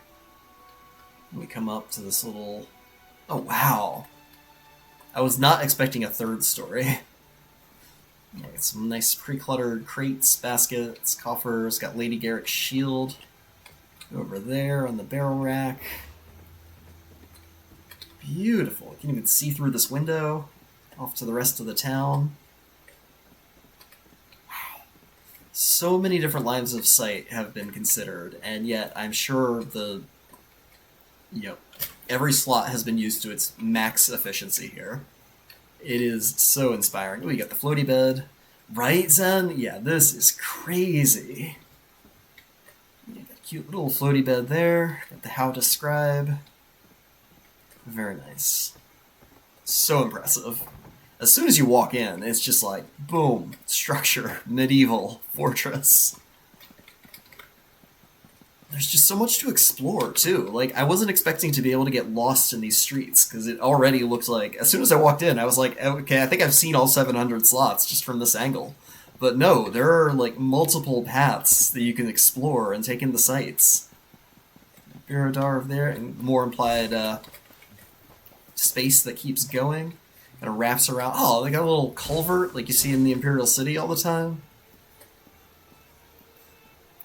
We come up to this little... Oh, wow. I was not expecting a third story. Yeah, got some nice pre-cluttered crates, baskets, coffers. Got Lady Garrick's shield over there on the barrel rack. Beautiful. You can even see through this window off to the rest of the town. Wow. So many different lines of sight have been considered, and yet I'm sure every slot has been used to its max efficiency here. It is so inspiring. Oh, you got the floaty bed. Right, Zen? Yeah, this is crazy. You got a cute little floaty bed there. Got the How to Scribe. Very nice. So impressive. As soon as you walk in, it's just like, boom, structure, medieval, fortress. There's just so much to explore, too. Like, I wasn't expecting to be able to get lost in these streets, because it already looked like... As soon as I walked in, I was like, okay, I think I've seen all 700 slots just from this angle. But no, there are, like, multiple paths that you can explore and take in the sights. Biradar there, and more implied space that keeps going. Kind of wraps around... Oh, they got a little culvert, like you see in the Imperial City all the time.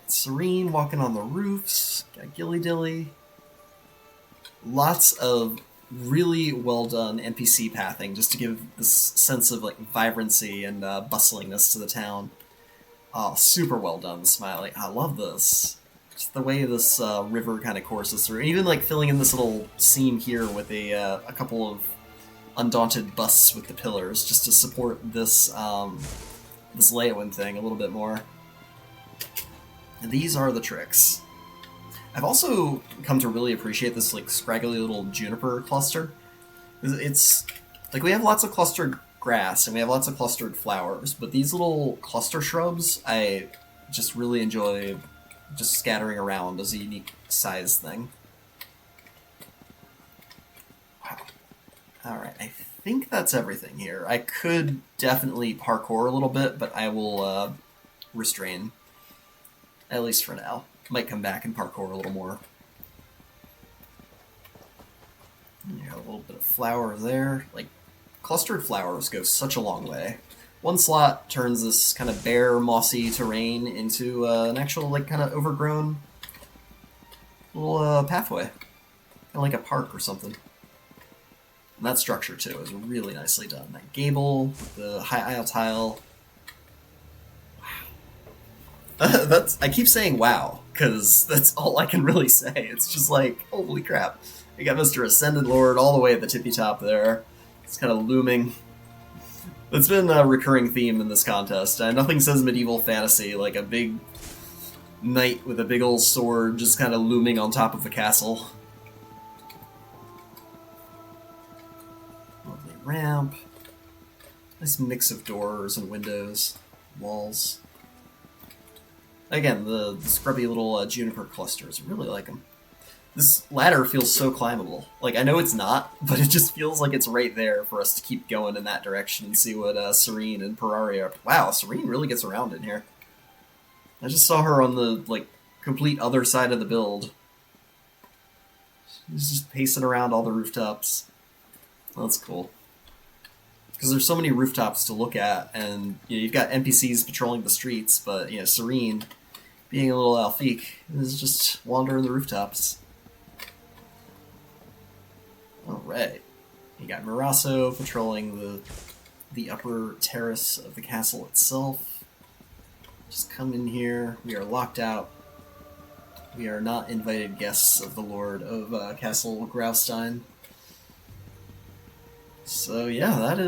Serene walking on the roofs. Got Gilly Dilly. Lots of really well done NPC pathing just to give this sense of like vibrancy and bustlingness to the town. Oh, super well done, Smiley. I love this. Just the way this river kind of courses through. Even like filling in this little seam here with a couple of undaunted busts with the pillars just to support this this Leowin thing a little bit more. And these are the tricks. I've also come to really appreciate this like scraggly little juniper cluster. It's like we have lots of clustered grass and we have lots of clustered flowers, but these little cluster shrubs I just really enjoy just scattering around as a unique size thing. Wow. Alright, I think that's everything here. I could definitely parkour a little bit, but I will restrain. At least for now. Might come back and parkour a little more. And you got a little bit of flower there. Like, clustered flowers go such a long way. One slot turns this kind of bare, mossy terrain into an actual, like, kind of overgrown little pathway. Kind of like a park or something. And that structure, too, is really nicely done. That gable, with the high aisle tile. I keep saying wow, because that's all I can really say. It's just like, holy crap. We got Mr. Ascended Lord all the way at the tippy top there. It's kind of looming. It's been a recurring theme in this contest. Nothing says medieval fantasy like a big knight with a big old sword just kind of looming on top of a castle. Lovely ramp. Nice mix of doors and windows, walls. Again, the scrubby little juniper clusters. I really like them. This ladder feels so climbable. Like, I know it's not, but it just feels like it's right there for us to keep going in that direction and see what Serene and Ferrari are. Wow, Serene really gets around in here. I just saw her on the, like, complete other side of the build. She's just pacing around all the rooftops. That's cool. Because there's so many rooftops to look at, and you've got NPCs patrolling the streets, but Serene, being a little Alfique, is just wandering the rooftops. Alright. You got Mirasso patrolling the upper terrace of the castle itself. Just come in here. We are locked out. We are not invited guests of the Lord of Castle Graustein. So yeah, that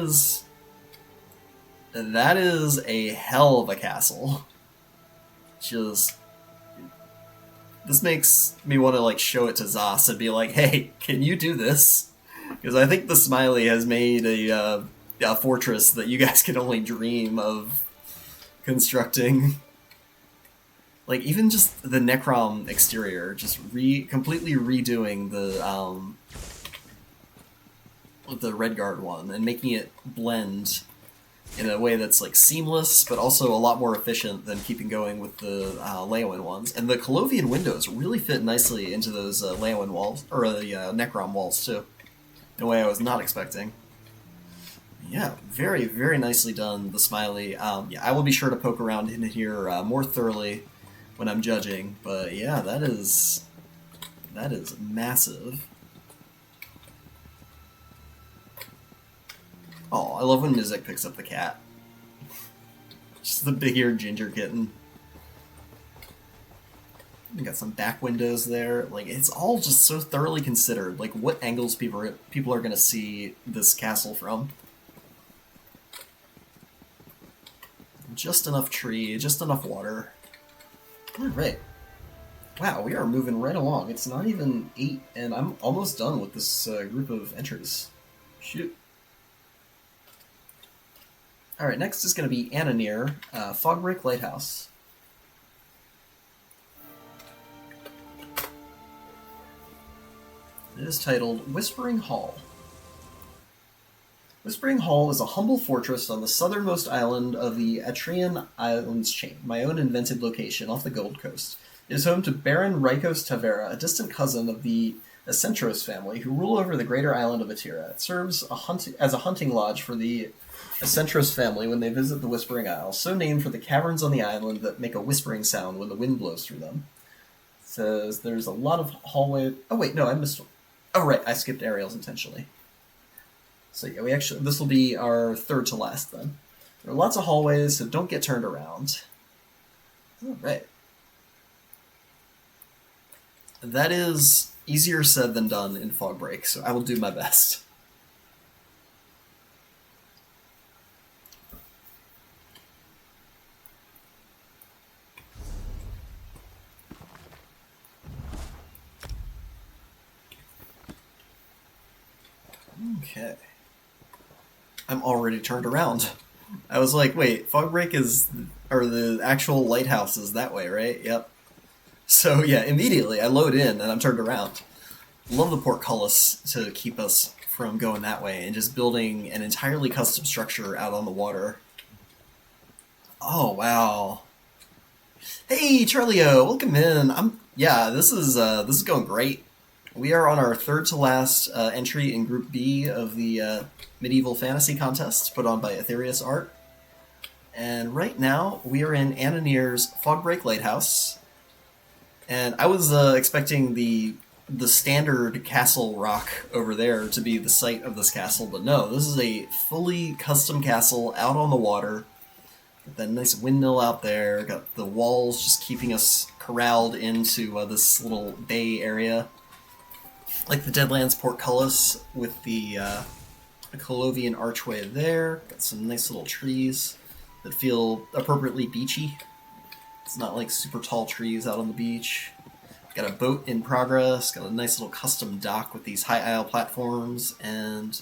is a hell of a castle. Just this makes me want to like show it to Zos and be like, "Hey, can you do this?" Because I think the Smiley has made a fortress that you guys can only dream of constructing. Like even just the Necrom exterior, just completely redoing the Redguard one and making it blend in a way that's like seamless, but also a lot more efficient than keeping going with the Leyawiin ones. And the Colovian windows really fit nicely into those Leyawiin walls, or the Necrom walls too, in a way I was not expecting. Yeah, very, very nicely done, the Smiley. Yeah, I will be sure to poke around in here more thoroughly when I'm judging, but yeah, that is massive. Oh, I love when Mizik picks up the cat. Just the big-eared ginger kitten. We got some back windows there. Like, it's all just so thoroughly considered. Like, what angles people are going to see this castle from. Just enough tree, just enough water. Alright. Wow, we are moving right along. It's not even 8, and I'm almost done with this group of entries. Shoot. Alright, next is going to be Ananir, Fogbreak Lighthouse. It is titled Whispering Hall. Whispering Hall is a humble fortress on the southernmost island of the Atrian Islands chain, my own invented location off the Gold Coast. It is home to Baron Rykos Tavera, a distant cousin of the Acentros family, who rule over the greater island of Atira. It serves as a hunting lodge for the Acentros family when they visit the Whispering Isles, so named for the caverns on the island that make a whispering sound when the wind blows through them. It says there's a lot of hallway... Oh wait, no, I missed one. Oh right, I skipped aerials intentionally. So yeah, this will be our third to last then. There are lots of hallways, so don't get turned around. Alright. That is easier said than done in Fogbreak, so I will do my best. Okay. I'm already turned around. I was like, wait, Fogbreak or the actual lighthouse is that way, right? Yep. So yeah, immediately I load in and I'm turned around. Love the portcullis to keep us from going that way and just building an entirely custom structure out on the water. Oh wow. Hey Charlio, welcome in. This is going great. We are on our third to last entry in Group B of the Medieval Fantasy Contest put on by Aetherius Art. And right now we are in Ananir's Fogbreak Lighthouse. And I was expecting the standard castle rock over there to be the site of this castle, but no, this is a fully custom castle out on the water. Got that nice windmill out there, got the walls just keeping us corralled into this little bay area. Like the Deadlands portcullis with the Colovian archway there. Got some nice little trees that feel appropriately beachy. It's not like super tall trees out on the beach. Got a boat in progress, got a nice little custom dock with these high aisle platforms, and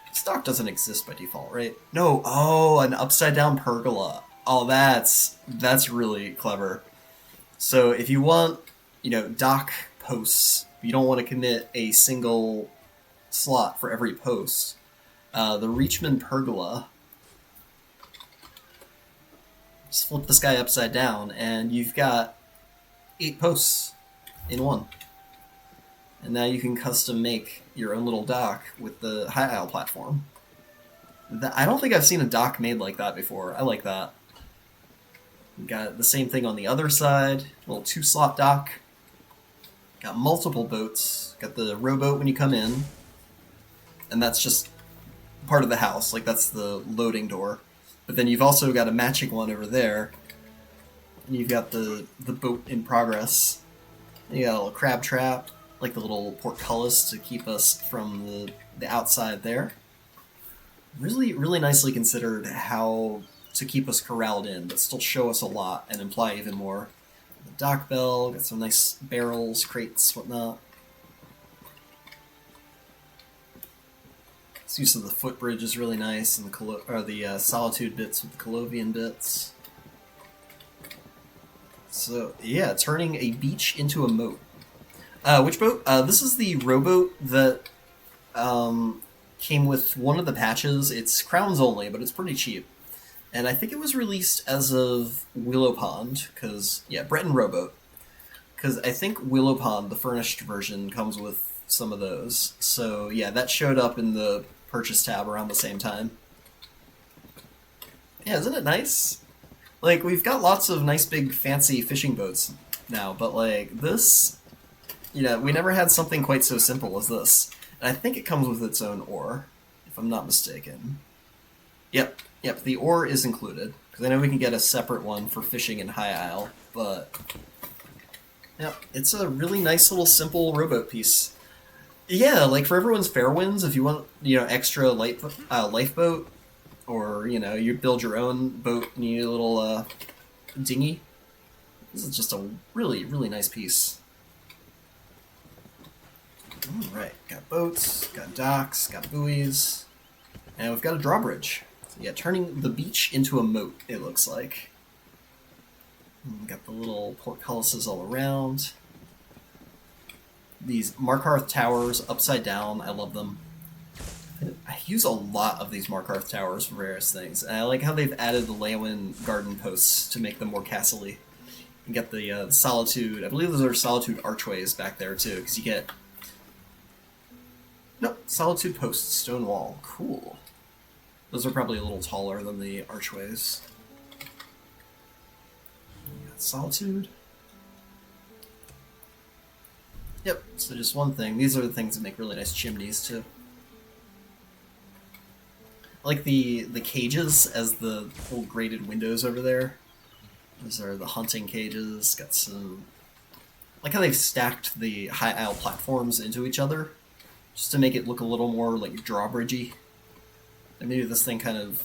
this dock doesn't exist by default, right? No, oh, an upside down pergola. Oh, that's really clever. So if you want, dock posts, you don't want to commit a single slot for every post. The Reachman Pergola. Just flip this guy upside down, and you've got 8 posts in one. And now you can custom make your own little dock with the high aisle platform. I don't think I've seen a dock made like that before. I like that. We got the same thing on the other side, little 2-slot dock. Got multiple boats. Got the rowboat when you come in, and that's just part of the house, like that's the loading door. But then you've also got a matching one over there, and you've got the boat in progress. You got a little crab trap, like the little portcullis to keep us from the outside there. Really, really nicely considered how to keep us corralled in, but still show us a lot and imply even more. The dock bell, got some nice barrels, crates, whatnot. This use of the footbridge is really nice, and the Solitude bits with the Colovian bits. So, yeah, turning a beach into a moat. Which boat? This is the rowboat that came with one of the patches. It's crowns only, but it's pretty cheap. And I think it was released as of Willow Pond, because, yeah, Breton rowboat. Because I think Willow Pond, the furnished version, comes with some of those. So, yeah, that showed up in the purchase tab around the same time. Yeah, isn't it nice? Like, we've got lots of nice big fancy fishing boats now, but like this, you know, we never had something quite so simple as this. And I think it comes with its own oar, if I'm not mistaken. Yep, the oar is included, because I know we can get a separate one for fishing in High Isle, but yep, it's a really nice little simple rowboat piece. Yeah, like for everyone's fair winds, if you want, you know, extra lifeboat, or, you know, you build your own boat and you need a little dinghy. This is just a really, really nice piece. Alright, got boats, got docks, got buoys, and we've got a drawbridge. So yeah, turning the beach into a moat, it looks like. And got the little portcullises all around. These Markarth towers upside down, I love them. I use a lot of these Markarth towers for various things, and I like how they've added the Leywin garden posts to make them more castle-y. You get the Solitude, I believe those are Solitude archways back there too, because you get... Nope, Solitude posts, stone wall, cool. Those are probably a little taller than the archways. You got Solitude. Yep, so just one thing. These are the things that make really nice chimneys too. I like the cages as the little grated windows over there. Those are the hunting cages. Got some... I like how they've stacked the High Isle platforms into each other, just to make it look a little more like drawbridgey. And maybe this thing kind of,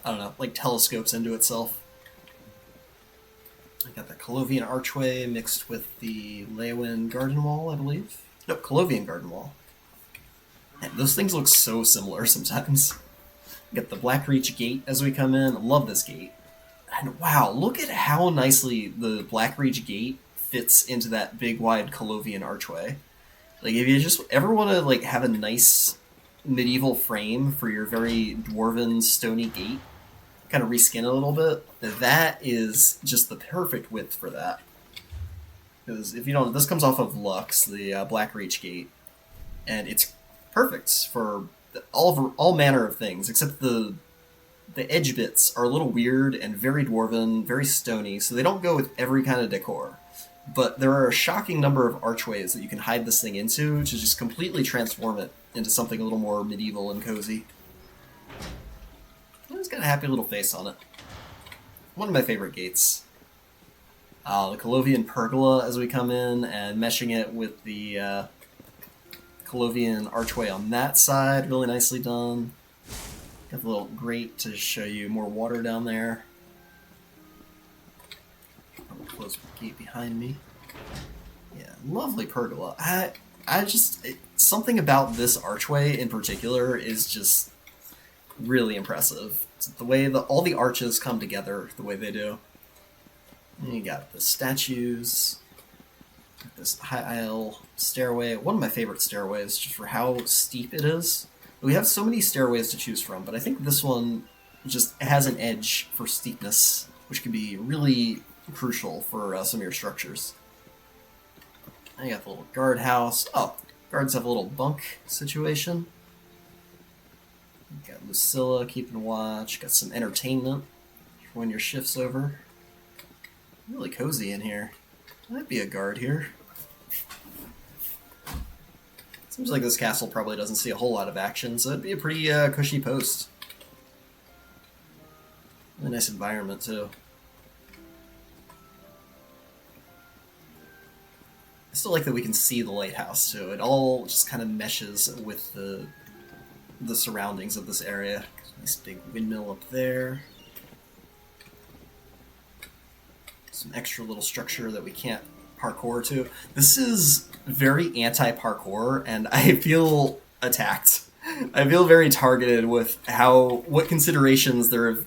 I don't know, like telescopes into itself. I got the Colovian archway mixed with the Leywin garden wall, I believe. Nope, Colovian garden wall. Man, those things look so similar sometimes. Got the Blackreach gate as we come in. I love this gate. And wow, look at how nicely the Blackreach gate fits into that big wide Colovian archway. Like, if you just ever want to like have a nice medieval frame for your very dwarven stony gate, kind of reskin it a little bit, that is just the perfect width for that. Because if you don't, this comes off of Lux, the Blackreach gate, and it's perfect for all manner of things, except the edge bits are a little weird and very dwarven, very stony, so they don't go with every kind of decor. But there are a shocking number of archways that you can hide this thing into to just completely transform it into something a little more medieval and cozy. It's got a happy little face on it. One of my favorite gates. The Colovian pergola as we come in, and meshing it with the Colovian archway on that side, really nicely done. Got the little grate to show you more water down there. I'll close the gate behind me. Yeah, lovely pergola. Something about this archway in particular is just really impressive. It's the way all the arches come together the way they do. And you got the statues, this High Isle stairway, one of my favorite stairways just for how steep it is. We have so many stairways to choose from, but I think this one just has an edge for steepness, which can be really crucial for some of your structures. And you got the little guardhouse. Oh, guards have a little bunk situation. You got Lucilla keeping watch. Got some entertainment for when your shift's over. Really cozy in here. Might be a guard here. Seems like this castle probably doesn't see a whole lot of action, so it'd be a pretty cushy post. Really nice environment, too. I still like that we can see the lighthouse, so it all just kind of meshes with the surroundings of this area. Nice big windmill up there. Some extra little structure that we can't parkour to. This is very anti-parkour, and I feel attacked. I feel very targeted with what considerations there have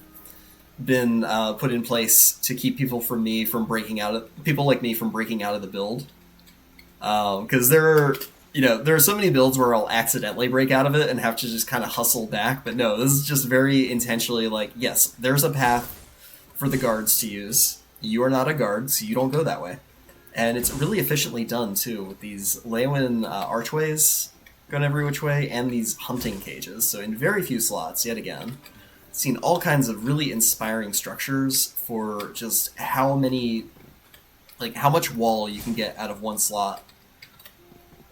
been put in place to keep people like me from breaking out of the build. Because there are so many builds where I'll accidentally break out of it and have to just kind of hustle back. But no, this is just very intentionally like, yes, there's a path for the guards to use. You are not a guard, so you don't go that way. And it's really efficiently done, too, with these Leeuwin archways going every which way, and these hunting cages. So in very few slots, yet again, seen all kinds of really inspiring structures for just how much wall you can get out of one slot.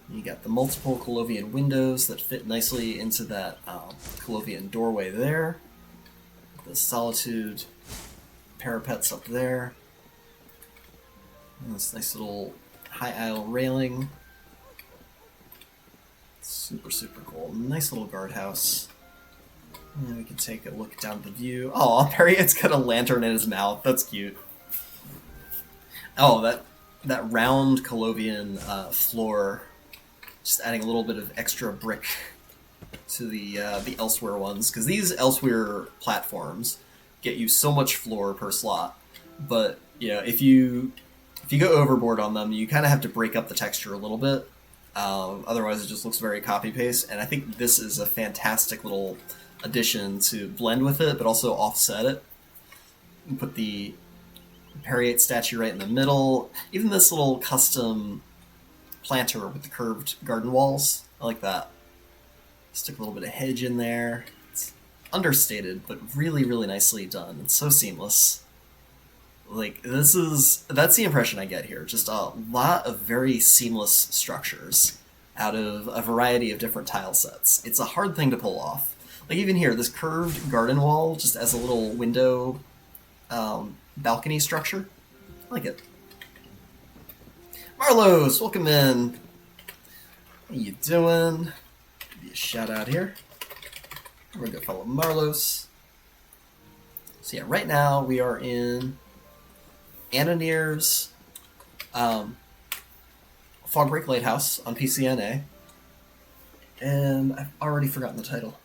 You got the multiple Colovian windows that fit nicely into that Colovian doorway there. The Solitude parapets up there. And this nice little high aisle railing. Super, super cool. Nice little guardhouse. And we can take a look down the view. Oh, Perriot's got a lantern in his mouth. That's cute. Oh, that round Colovian floor. Just adding a little bit of extra brick to the Elsewhere ones. Because these Elsewhere platforms get you so much floor per slot. But, if you go overboard on them, you kind of have to break up the texture a little bit. Otherwise, it just looks very copy-paste. And I think this is a fantastic little addition to blend with it, but also offset it. And put the Perriot statue right in the middle. Even this little custom planter with the curved garden walls. I like that. Stick a little bit of hedge in there. It's understated, but really, really nicely done. It's so seamless. That's the impression I get here. Just a lot of very seamless structures out of a variety of different tile sets. It's a hard thing to pull off. Like even here, this curved garden wall just as a little window balcony structure. I like it. Marlos, welcome in. How you doing? Give you a shout out here. We're gonna go follow Marlos. So yeah, right now we are in Anonir's Fogbreak Lighthouse on PCNA. And I've already forgotten the title.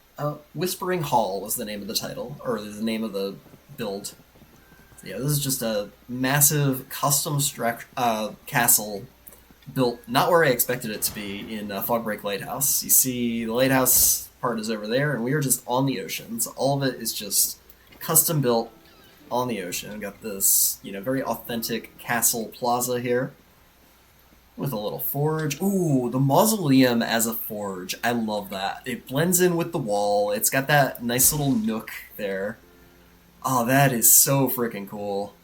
Whispering Hall was the name of the title, or the name of the build. So yeah, this is just a massive custom castle built not where I expected it to be in Fogbreak Lighthouse. You see the lighthouse part is over there, and we are just on the ocean. So all of it is just custom built on the ocean. We've got this, very authentic castle plaza here with a little forge. Ooh, the mausoleum as a forge. I love that. It blends in with the wall. It's got that nice little nook there. Oh, that is so freaking cool.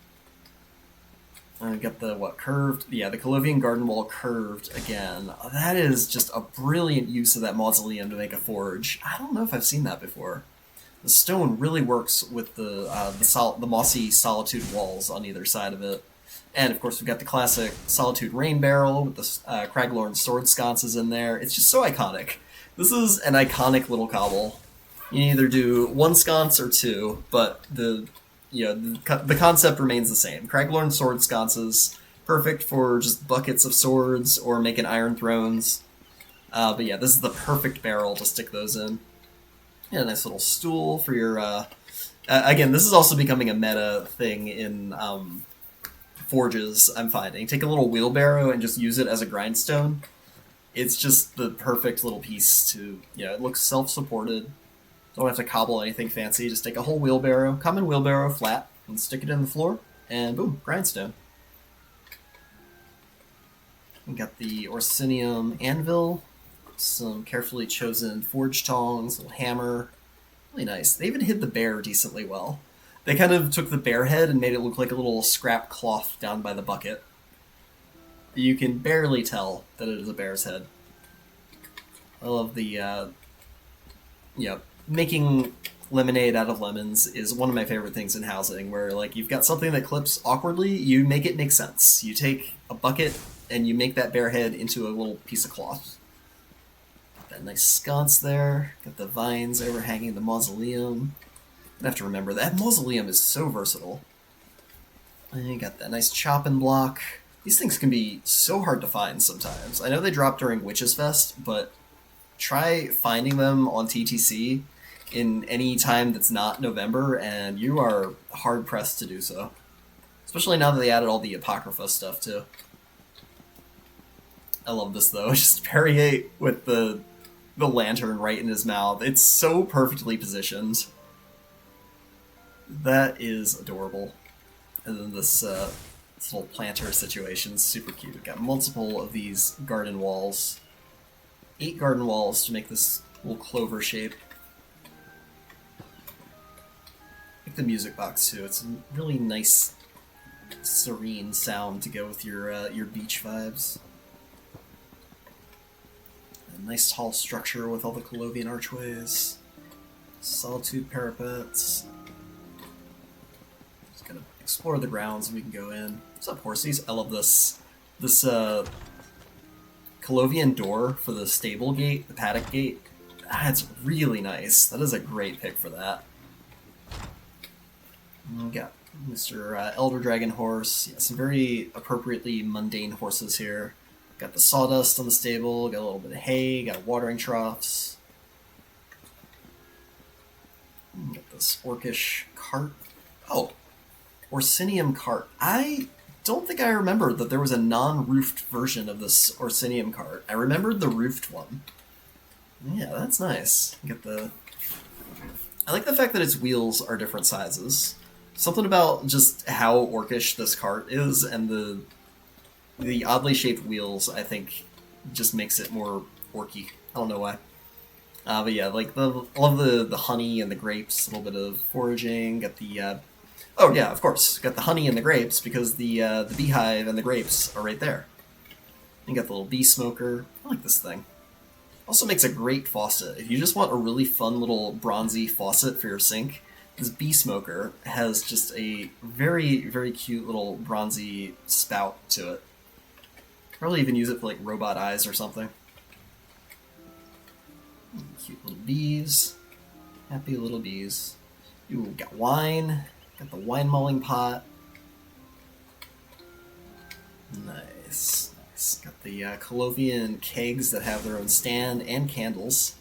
And we've got the, curved? Yeah, the Colovian garden wall curved again. Oh, that is just a brilliant use of that mausoleum to make a forge. I don't know if I've seen that before. The stone really works with the mossy Solitude walls on either side of it. And, of course, we've got the classic Solitude rain barrel with the Craglorn sword sconces in there. It's just so iconic. This is an iconic little cobble. You either do one sconce or two, but the concept remains the same. Craglorn sword sconces, perfect for just buckets of swords or making iron thrones. But yeah, this is the perfect barrel to stick those in. Yeah, a nice little stool for your... again, this is also becoming a meta thing in forges, I'm finding. Take a little wheelbarrow and just use it as a grindstone. It's just the perfect little piece to... it looks self-supported. Don't have to cobble anything fancy. Just take a whole wheelbarrow, common wheelbarrow, flat, and stick it in the floor, and boom, grindstone. We got the Orsinium anvil, some carefully chosen forge tongs, little hammer. Really nice. They even hid the bear decently well. They kind of took the bear head and made it look like a little scrap cloth down by the bucket. You can barely tell that it is a bear's head. I love the, making lemonade out of lemons is one of my favorite things in housing, where, like, you've got something that clips awkwardly, you make it make sense. You take a bucket and you make that bear head into a little piece of cloth. That nice sconce there. Got the vines overhanging the mausoleum. I have to remember that mausoleum is so versatile. And you got that nice chopping block. These things can be so hard to find sometimes. I know they drop during Witches Fest, but try finding them on TTC in any time that's not November, and you are hard pressed to do so. Especially now that they added all the Apocrypha stuff too. I love this though. Just Perrier with the lantern right in his mouth. It's so perfectly positioned. That is adorable. And then this little planter situation is super cute. Got multiple of these garden walls. 8 garden walls to make this little clover shape. I like the music box too. It's a really nice, serene sound to go with your beach vibes. A nice tall structure with all the Colovian archways. Solitude parapets. Just gonna explore the grounds and we can go in. What's up, horsies? I love this Colovian door for the stable gate, the paddock gate. That's really nice. That is a great pick for that. And we got Mr. Elder Dragon horse. Yeah, some very appropriately mundane horses here. Got the sawdust on the stable, got a little bit of hay, got watering troughs. Got this orcish cart. Oh, Orsinium cart. I don't think I remembered that there was a non-roofed version of this Orsinium cart. I remembered the roofed one. Yeah, that's nice. I like the fact that its wheels are different sizes. Something about just how orcish this cart is, and the oddly shaped wheels, I think, just makes it more orky. I don't know why. But yeah, like I love the honey and the grapes, a little bit of foraging. Got the oh yeah, of course, got the honey and the grapes because the beehive and the grapes are right there. You got the little bee smoker. I like this thing. Also makes a great faucet. If you just want a really fun little bronzy faucet for your sink, this bee smoker has just a very, very cute little bronzy spout to it. Probably even use it for like robot eyes or something. Cute little bees. Happy little bees. Ooh, got wine. Got the wine mulling pot. Nice. Got the Colovian kegs that have their own stand and candles.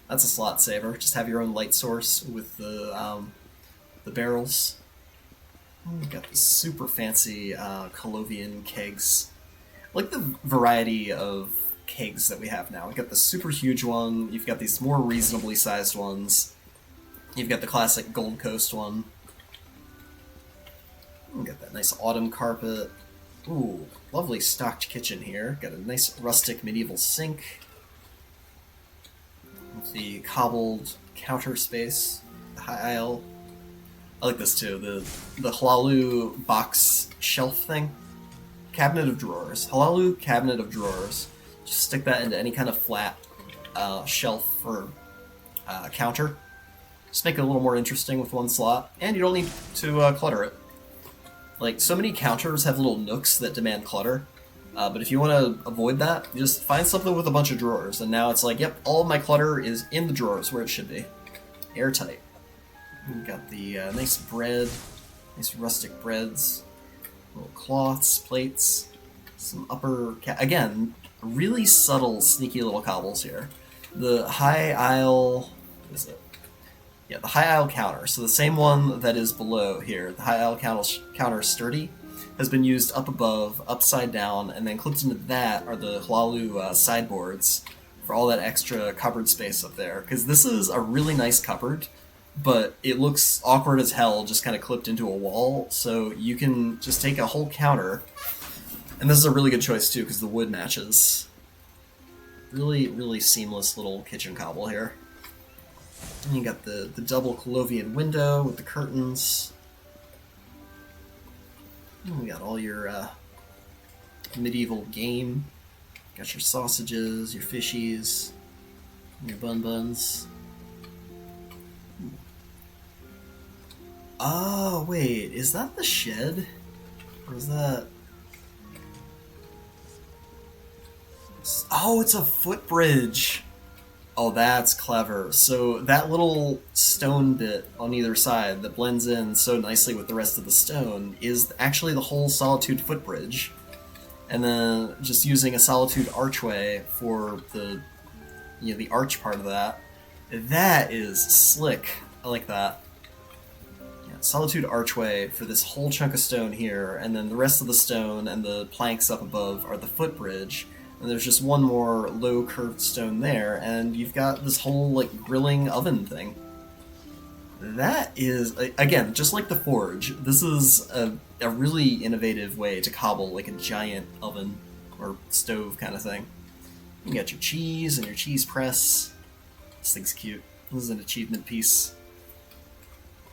That's a slot saver. Just have your own light source with the barrels. Got the super fancy Colovian kegs. I like the variety of kegs that we have now. We've got the super huge one. You've got these more reasonably sized ones. You've got the classic Gold Coast one. Got that nice autumn carpet. Ooh, lovely stocked kitchen here. Got a nice rustic medieval sink. With the cobbled counter space. The high aisle. I like this too. The Halalu box shelf thing. Cabinet of drawers. Halalu cabinet of drawers. Just stick that into any kind of flat shelf or counter. Just make it a little more interesting with one slot. And you don't need to clutter it. Like, so many counters have little nooks that demand clutter, but if you want to avoid that, you just find something with a bunch of drawers, and now it's like, yep, all of my clutter is in the drawers where it should be. Airtight. We've got the nice bread, nice rustic breads, little cloths, plates, some upper... again, really subtle, sneaky little cobbles here. The high aisle... what is it? Yeah, the high aisle counter. So the same one that is below here, the high aisle counter sturdy, has been used up above, upside down, and then clipped into that are the Halalu sideboards for all that extra cupboard space up there. Because this is a really nice cupboard, but it looks awkward as hell just kind of clipped into a wall, so you can just take a whole counter, and this is a really good choice too because the wood matches. Really, really seamless little kitchen cobble here. And you got the double Colovian window with the curtains. We got all your medieval game. Got your sausages, your fishies, your buns. Oh, wait, is that the shed? Or is that... Oh, it's a footbridge! Oh, that's clever. So that little stone bit on either side that blends in so nicely with the rest of the stone is actually the whole Solitude footbridge. And then just using a Solitude archway for the, you know, the arch part of that. That is slick. I like that. Solitude archway for this whole chunk of stone here, and then the rest of the stone and the planks up above are the footbridge, and there's just one more low curved stone there, and you've got this whole like grilling oven thing. That is, again, just like the forge, this is a really innovative way to cobble like a giant oven or stove kind of thing. You got your cheese and your cheese press. This thing's cute. This is an achievement piece.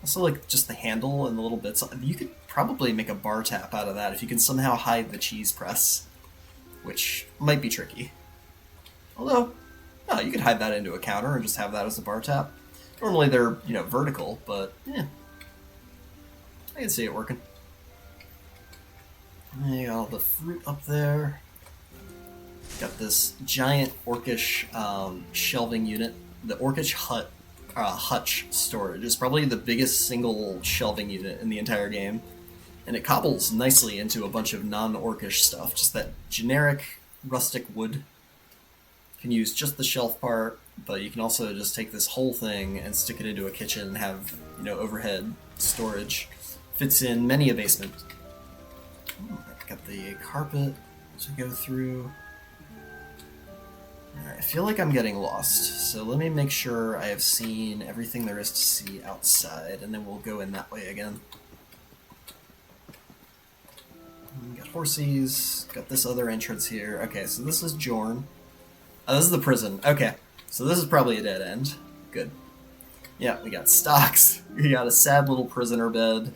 Also, like, just the handle and the little bits. You could probably make a bar tap out of that if you can somehow hide the cheese press, which might be tricky. Although, no, you could hide that into a counter and just have that as a bar tap. Normally they're, you know, vertical, but, yeah. I can see it working. And you got all the fruit up there. Got this giant orcish shelving unit. The orcish hutch storage is probably the biggest single shelving unit in the entire game, and it cobbles nicely into a bunch of non-orcish stuff, just that generic rustic wood. You can use just the shelf part, but you can also just take this whole thing and stick it into a kitchen and have, you know, overhead storage. Fits in many a basement. Got the carpet to go through. Alright, I feel like I'm getting lost, so let me make sure I have seen everything there is to see outside, and then we'll go in that way again. Got horsies, got this other entrance here. Okay, so this is Jorn. Oh, this is the prison. Okay, so this is probably a dead end. Good. Yeah, we got stocks. We got a sad little prisoner bed.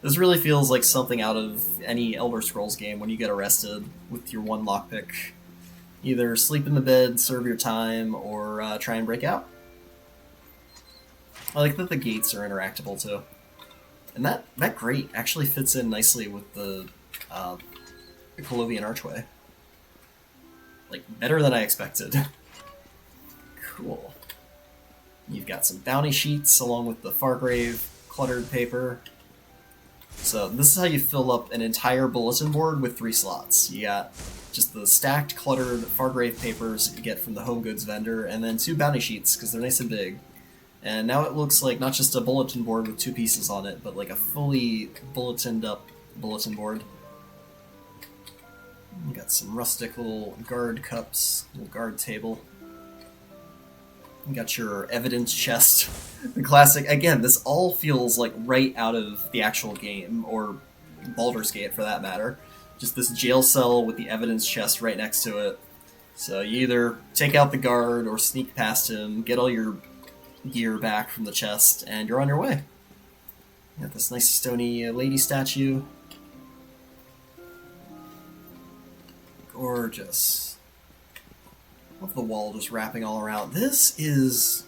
This really feels like something out of any Elder Scrolls game when you get arrested with your one lockpick. Either sleep in the bed, serve your time, or try and break out. I like that the gates are interactable too. And that grate actually fits in nicely with the Colovian archway. Like, better than I expected. Cool. You've got some bounty sheets along with the Fargrave cluttered paper. So this is how you fill up an entire bulletin board with 3 slots. You got just the stacked, cluttered Fargrave papers that you get from the home goods vendor, and then 2 bounty sheets, because they're nice and big. And now it looks like not just a bulletin board with 2 pieces on it, but like a fully bulletined up bulletin board. You got some rustic little guard cups, little guard table. You got your evidence chest. The classic, again, this all feels like right out of the actual game, or Baldur's Gate for that matter. Just this jail cell with the evidence chest right next to it. So you either take out the guard or sneak past him, get all your gear back from the chest, and you're on your way. You got this nice stony lady statue. Gorgeous. Love the wall just wrapping all around. It is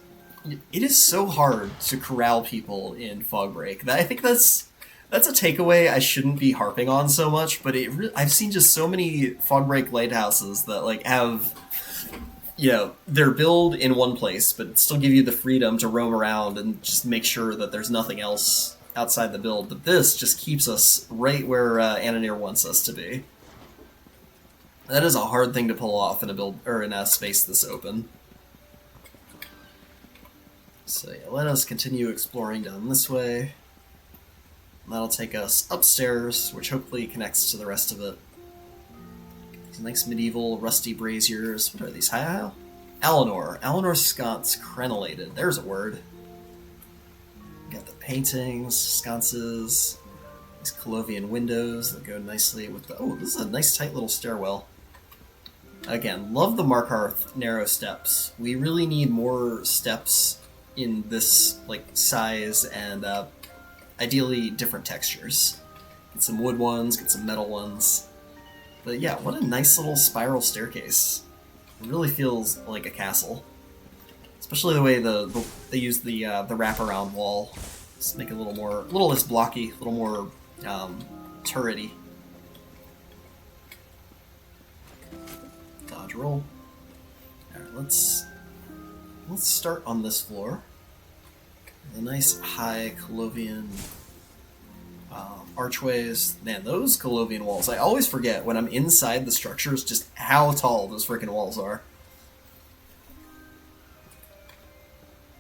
so hard to corral people in Fogbreak. I think that's a takeaway I shouldn't be harping on so much, but I've seen just so many Fogbreak lighthouses that like have, you know, their build in one place, but still give you the freedom to roam around and just make sure that there's nothing else outside the build. But this just keeps us right where Ananir wants us to be. That is a hard thing to pull off in a build or in a space this open. So yeah, let us continue exploring down this way. And that'll take us upstairs, which hopefully connects to the rest of it. Some nice medieval rusty braziers. What are these? Hi, Alinor. Alinor sconce crenellated. There's a word. Got the paintings, sconces, these Colovian windows that go nicely with the... Oh, this is a nice tight little stairwell. Again, love the Markarth narrow steps. We really need more steps in this like size and ideally different textures. Get some wood ones, get some metal ones. But yeah, what a nice little spiral staircase. It really feels like a castle. Especially the way they use the wraparound wall. Just make it a little less blocky, a little more turrety. Dodge roll. Alright, let's start on this floor. The nice high Colovian archways. Man, those Colovian walls, I always forget when I'm inside the structures just how tall those freaking walls are.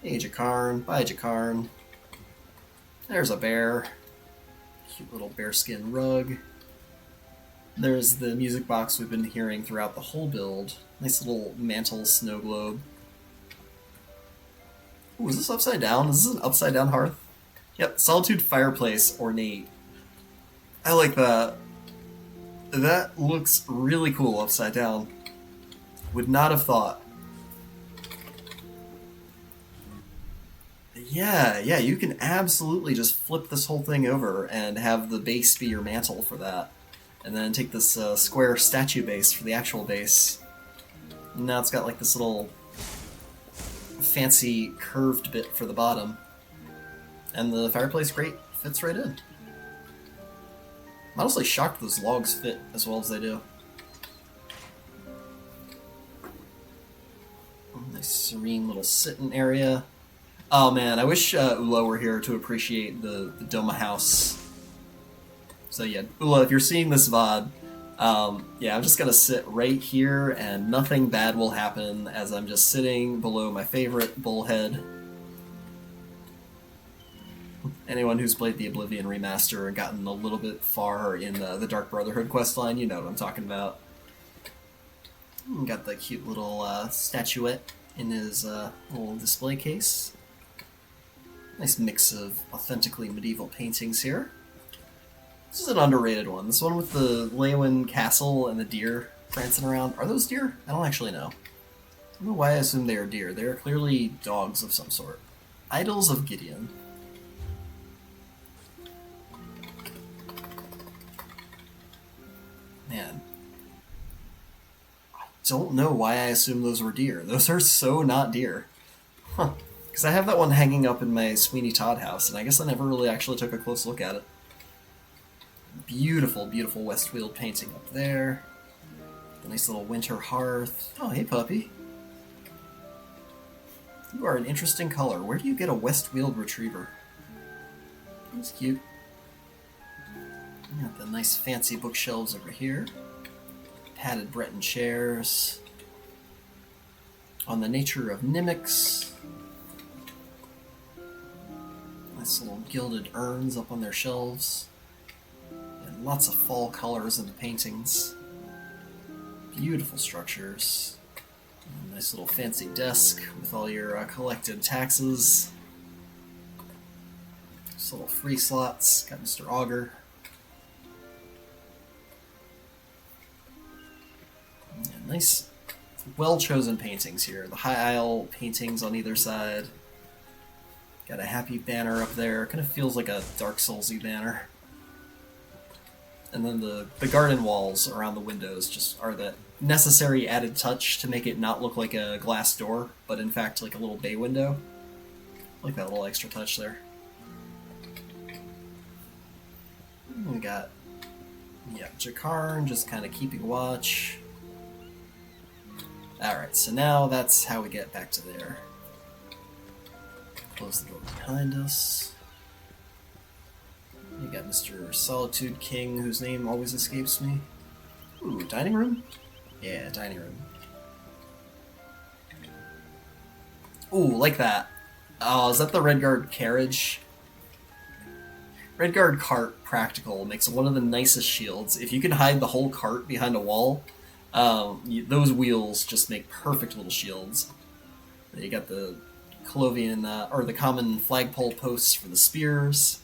Hey, Jakarn. Bye, Jakarn. There's a bear. Cute little bearskin rug. There's the music box we've been hearing throughout the whole build. Nice little mantle snow globe. Ooh, is this upside down? Is this an upside down hearth? Yep, Solitude fireplace, ornate. I like that. That looks really cool upside down. Would not have thought. Yeah, you can absolutely just flip this whole thing over and have the base be your mantle for that. And then take this square statue base for the actual base. And now it's got like this little fancy curved bit for the bottom. And the fireplace grate fits right in. I'm honestly shocked those logs fit as well as they do. Nice serene little sitting area. Oh man, I wish Ula were here to appreciate the Doma house. So yeah, Ula, if you're seeing this VOD, yeah, I'm just gonna sit right here and nothing bad will happen as I'm just sitting below my favorite bullhead. Anyone who's played the Oblivion remaster and gotten a little bit far in the Dark Brotherhood questline, you know what I'm talking about. Got the cute little statuette in his little display case. Nice mix of authentically medieval paintings here. This is an underrated one. This one with the Leywin castle and the deer prancing around. Are those deer? I don't actually know. I don't know why I assume they are deer. They are clearly dogs of some sort. Idols of Gideon. Man. I don't know why I assume those were deer. Those are so not deer. Huh. Because I have that one hanging up in my Sweeney Todd house, and I guess I never really actually took a close look at it. Beautiful, beautiful Westfield painting up there. The nice little winter hearth. Oh, hey, puppy. You are an interesting color. Where do you get a Westfield retriever? That's cute. Got the nice fancy bookshelves over here. Padded Breton chairs. On the nature of mimics. Nice little gilded urns up on their shelves. And lots of fall colors in the paintings. Beautiful structures. A nice little fancy desk with all your collected taxes. Just little free slots. Got Mr. Augur. Yeah, nice, well-chosen paintings here. The High Isle paintings on either side. Got a happy banner up there. Kind of feels like a Dark Souls-y banner. And then the garden walls around the windows just are that necessary added touch to make it not look like a glass door, but in fact like a little bay window. I like that little extra touch there. And we got, yeah, Jakarn just kind of keeping watch. Alright, so now that's how we get back to there. Close the door behind us. You got Mr. Solitude King, whose name always escapes me. Ooh, dining room? Yeah, dining room. Ooh, like that. Oh, is that the Redguard carriage? Redguard cart practical makes one of the nicest shields. If you can hide the whole cart behind a wall, those wheels just make perfect little shields. Then you got the Colovian, or the common flagpole posts for the spears.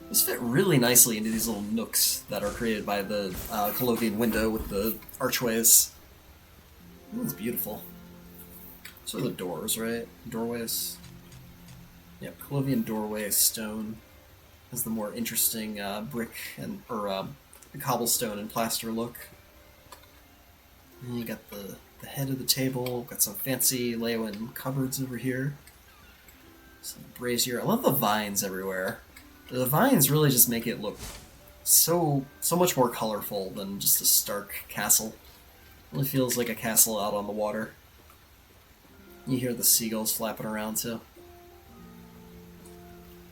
These fit really nicely into these little nooks that are created by the Colovian window with the archways. It's beautiful. So are the doors, right? Doorways. Yep, Colovian doorway, stone. Has the more interesting brick and or cobblestone and plaster look. And you got the head of the table. Got some fancy Leeuwin cupboards over here. Some brazier. I love the vines everywhere. The vines really just make it look so much more colorful than just a stark castle. It really feels like a castle out on the water. You hear the seagulls flapping around too.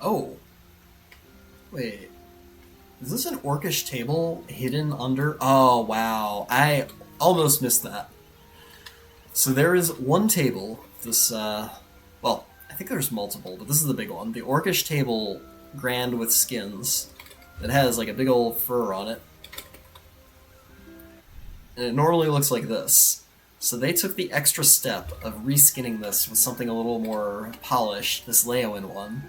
Oh, wait. Is this an orcish table hidden under? Oh, wow. I almost missed that. So there is one table. This, well, I think there's multiple, but this is the big one. The orcish table, grand with skins, that has like a big old fur on it. And it normally looks like this. So they took the extra step of reskinning this with something a little more polished, this Leeuwin one.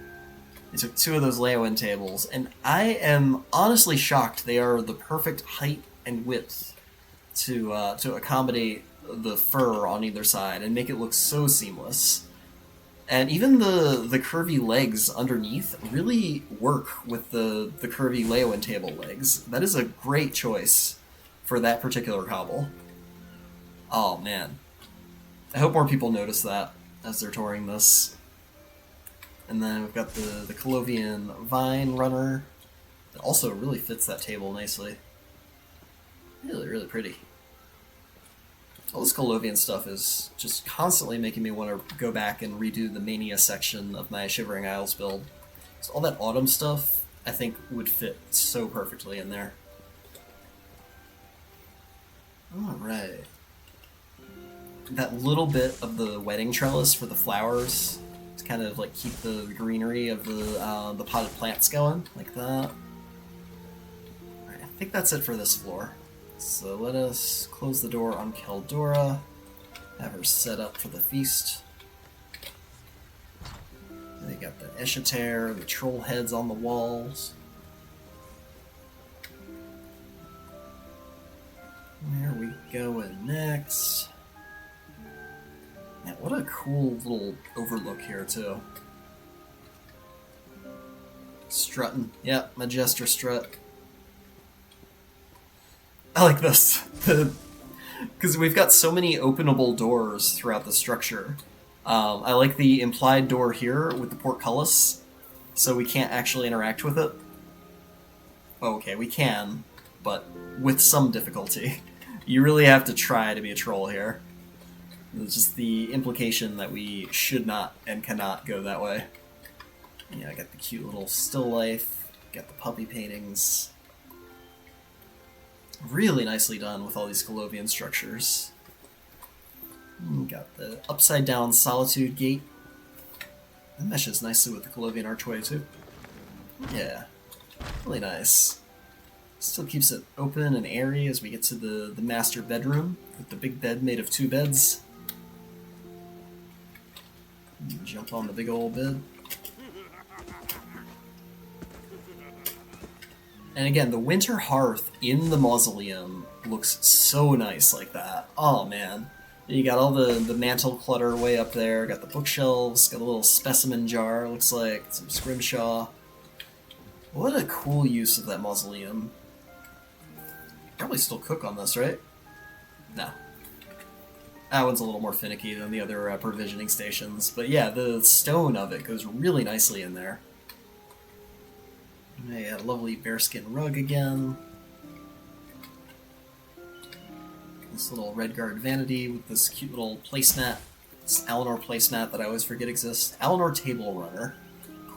They took two of those Leeuwin tables, and I am honestly shocked they are the perfect height and width to accommodate the fur on either side and make it look so seamless. And even the curvy legs underneath really work with the curvy Leeuwin table legs. That is a great choice for that particular cobble. Oh man. I hope more people notice that as they're touring this. And then we've got the Colovian Vine Runner. It also really fits that table nicely. Really, really pretty. All this Colovian stuff is just constantly making me want to go back and redo the Mania section of my Shivering Isles build. So all that autumn stuff, I think, would fit so perfectly in there. Alright. That little bit of the wedding trellis for the flowers to kind of like keep the greenery of the potted plants going, like that. Alright, I think that's it for this floor. So let us close the door on Keldora, have her set up for the feast. They got the Eschater, the troll heads on the walls. Where are we going next? Man, what a cool little overlook here, too. Strutting. Yep, Majester strut. I like this. Because we've got so many openable doors throughout the structure. I like the implied door here with the portcullis, so we can't actually interact with it. Okay, we can, but with some difficulty. You really have to try to be a troll here. It's just the implication that we should not and cannot go that way. Yeah, I got the cute little still life, got the puppy paintings. Really nicely done with all these Colovian structures. Got the upside down Solitude Gate. That meshes nicely with the Colovian archway too. Yeah, really nice. Still keeps it open and airy as we get to the master bedroom with the big bed made of two beds. Jump on the big old bed. And again, the winter hearth in the mausoleum looks so nice like that. Oh man. You got all the mantle clutter way up there, got the bookshelves, got a little specimen jar, looks like, some scrimshaw. What a cool use of that mausoleum. Probably still cook on this, right? No. That one's a little more finicky than the other provisioning stations, but yeah, the stone of it goes really nicely in there. Yeah, lovely bearskin rug again. This little Redguard vanity with this cute little placemat. This Alinor placemat that I always forget exists. Alinor Table Runner.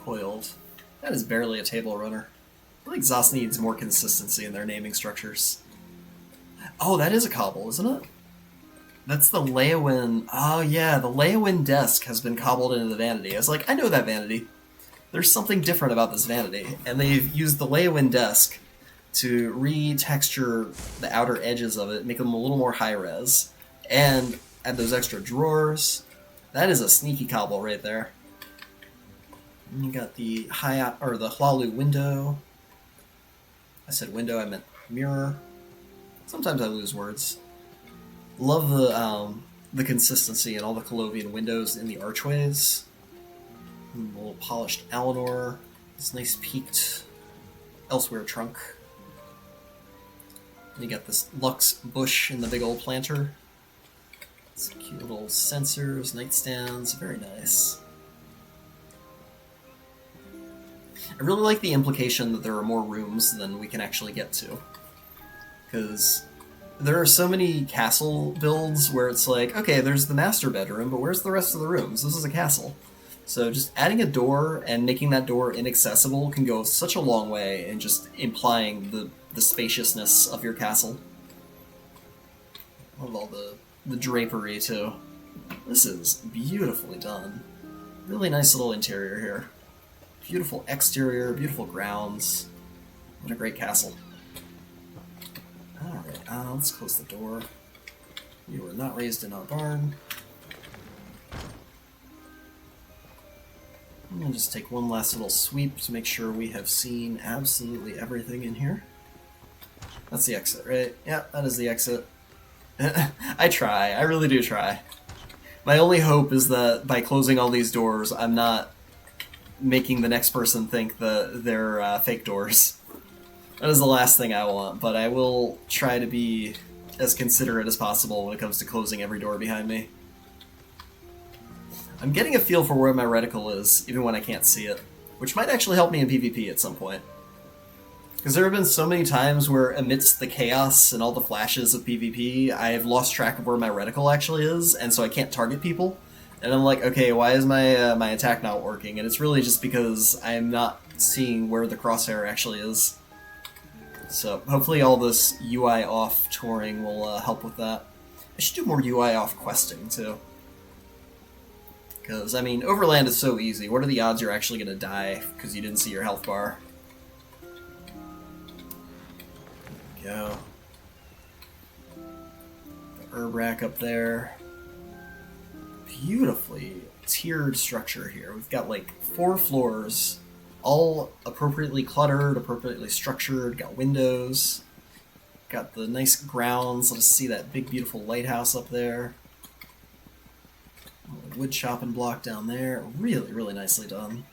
Coiled. That is barely a table runner. I feel like Zos needs more consistency in their naming structures. Oh, that is a cobble, isn't it? That's the Leeuwin... Oh yeah, the Leeuwin desk has been cobbled into the vanity. I was like, I know that vanity. There's something different about this vanity. And they've used the Leeuwin desk to re-texture the outer edges of it, make them a little more high-res, and add those extra drawers. That is a sneaky cobble right there. And you got the the Hlalu window. I said window, I meant mirror. Sometimes I lose words. Love the consistency and all the Colovian windows in the archways. And a little polished Alinor. This nice peaked elsewhere trunk. You got this Lux bush in the big old planter. Some cute little sensors, nightstands, very nice. I really like the implication that there are more rooms than we can actually get to. Because there are so many castle builds where it's like, okay, there's the master bedroom, but where's the rest of the rooms? This is a castle. So just adding a door and making that door inaccessible can go such a long way in just implying the spaciousness of your castle. I love all the drapery, too. This is beautifully done. Really nice little interior here. Beautiful exterior, beautiful grounds. What a great castle. Alright, let's close the door. You were not raised in our barn. I'm going to just take one last little sweep to make sure we have seen absolutely everything in here. That's the exit, right? Yeah, that is the exit. I try. I really do try. My only hope is that by closing all these doors, I'm not making the next person think that they're fake doors. That is the last thing I want, but I will try to be as considerate as possible when it comes to closing every door behind me. I'm getting a feel for where my reticle is, even when I can't see it, which might actually help me in PvP at some point. Because there have been so many times where, amidst the chaos and all the flashes of PvP, I have lost track of where my reticle actually is, and so I can't target people. And I'm like, okay, why is my my attack not working? And it's really just because I'm not seeing where the crosshair actually is. So hopefully all this UI off touring will help with that. I should do more UI off questing, too. Because, I mean, Overland is so easy. What are the odds you're actually going to die because you didn't see your health bar? There we go. The herb rack up there. Beautifully tiered structure here. We've got like 4 floors, all appropriately cluttered, appropriately structured, got windows, got the nice grounds. Let us see that big beautiful lighthouse up there. Wood chopping block down there. Really, really nicely done.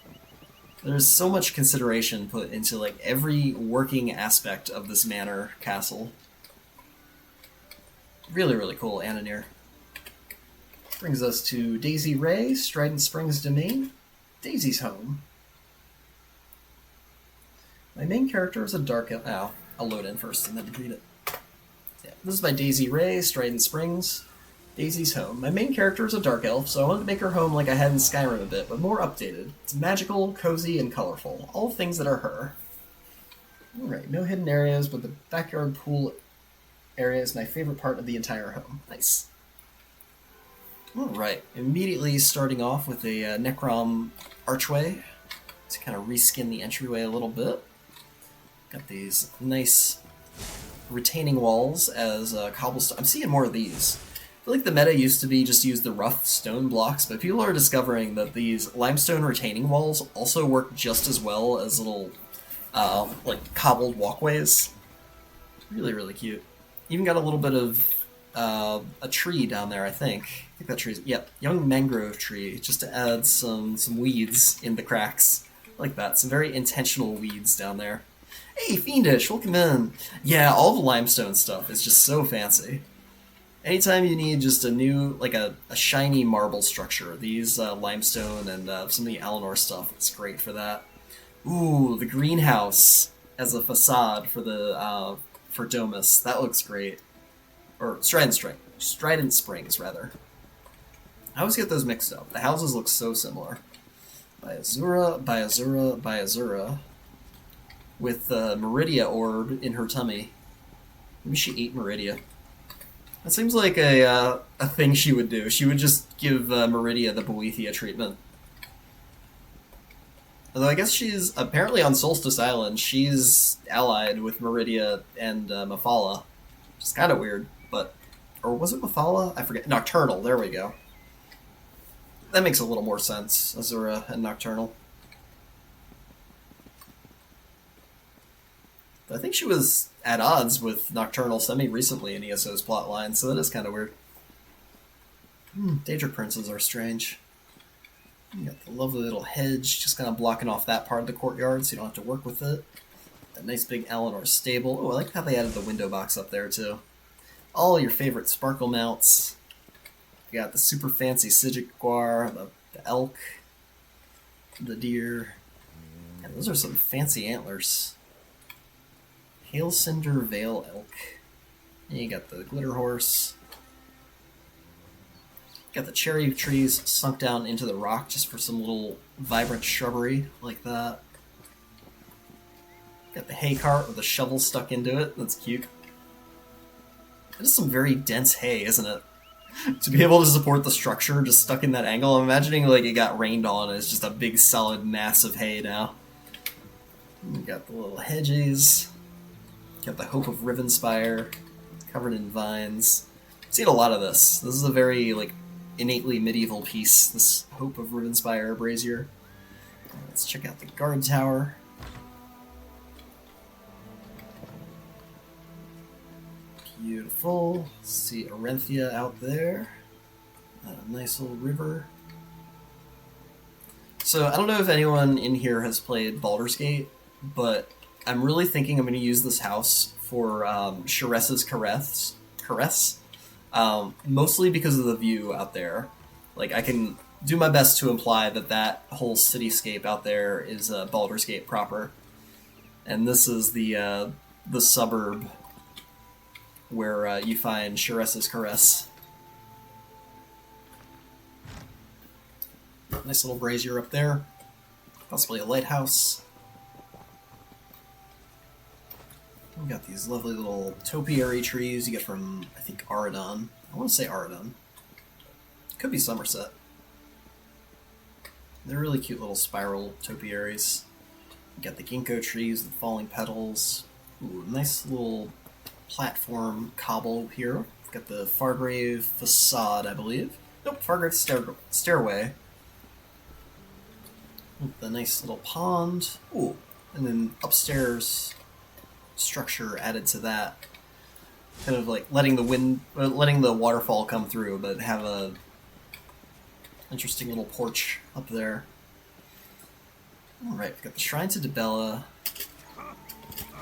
There's so much consideration put into like every working aspect of this manor castle. Really, really cool, Ananir. Brings us to Daisy Ray, Strident Springs Domain. Daisy's home. My main character is a dark elf. Oh, I'll load in first and then read it. Yeah, this is by Daisy Ray, Strident Springs. Daisy's home. My main character is a dark elf, so I wanted to make her home like I had in Skyrim a bit, but more updated. It's magical, cozy, and colorful. All things that are her. Alright, no hidden areas, but the backyard pool area is my favorite part of the entire home. Nice. Alright, immediately starting off with a Necrom archway to kind of reskin the entryway a little bit. Got these nice retaining walls as cobblestone. I'm seeing more of these. I feel like the meta used to be just use the rough stone blocks, but people are discovering that these limestone retaining walls also work just as well as little, like, cobbled walkways. Really, really cute. Even got a little bit of a tree down there, I think. I think that tree's, yep, young mangrove tree, just to add some weeds in the cracks. I like that, some very intentional weeds down there. Hey, Fiendish, welcome in. Yeah, all the limestone stuff is just so fancy. Anytime you need just a new, like a shiny marble structure, these limestone and some of the Alinor stuff, it's great for that. Ooh, the greenhouse as a facade for the for Domus, that looks great. Or Strident Springs, rather. I always get those mixed up. The houses look so similar. By Azura, with Meridia orb in her tummy. Maybe she ate Meridia. That seems like a thing she would do. She would just give Meridia the Boethia treatment. Although I guess she's apparently on Solstice Island. She's allied with Meridia and Mephala, which is kind of weird. But, or was it Mephala? I forget. Nocturnal. There we go. That makes a little more sense. Azura and Nocturnal. I think she was at odds with Nocturnal semi-recently in ESO's plotline, so that is kind of weird. Daedric princes are strange. You got the lovely little hedge just kind of blocking off that part of the courtyard so you don't have to work with it. That nice big Eleanor stable. Oh, I like how they added the window box up there too. All your favorite sparkle mounts. You got the super fancy Sigiguar, the elk, the deer. And those are some fancy antlers. Hail Cinder Vale Elk. And you got the glitter horse. Got the cherry trees sunk down into the rock just for some little vibrant shrubbery like that. Got the hay cart with a shovel stuck into it. That's cute. It is some very dense hay, isn't it? To be able to support the structure just stuck in that angle, I'm imagining like it got rained on and it's just a big solid mass of hay now. We got the little hedges. Got the Hope of Rivenspire covered in vines. I've seen a lot of this. This is a very like innately medieval piece, this Hope of Rivenspire brazier. Let's check out the guard tower. Beautiful. See Arenthia out there. A nice little river. So I don't know if anyone in here has played Baldur's Gate, but I'm really thinking I'm going to use this house for Sharessa's Caress. Mostly because of the view out there. Like, I can do my best to imply that that whole cityscape out there is Baldur's Gate proper. And this is the suburb where you find Sharessa's Caress. Nice little brazier up there. Possibly a lighthouse. We got these lovely little topiary trees you get from, I think, Aradon. I want to say Aradon. Could be Somerset. They're really cute little spiral topiaries. You got the ginkgo trees, the falling petals. Ooh, nice little platform cobble here. We've got the Fargrave facade, I believe. Nope, Fargrave stairway. With the nice little pond. Ooh, and then upstairs structure added to that. Kind of like letting the waterfall come through, but have a interesting little porch up there. All right, we've got the Shrine to Dibella.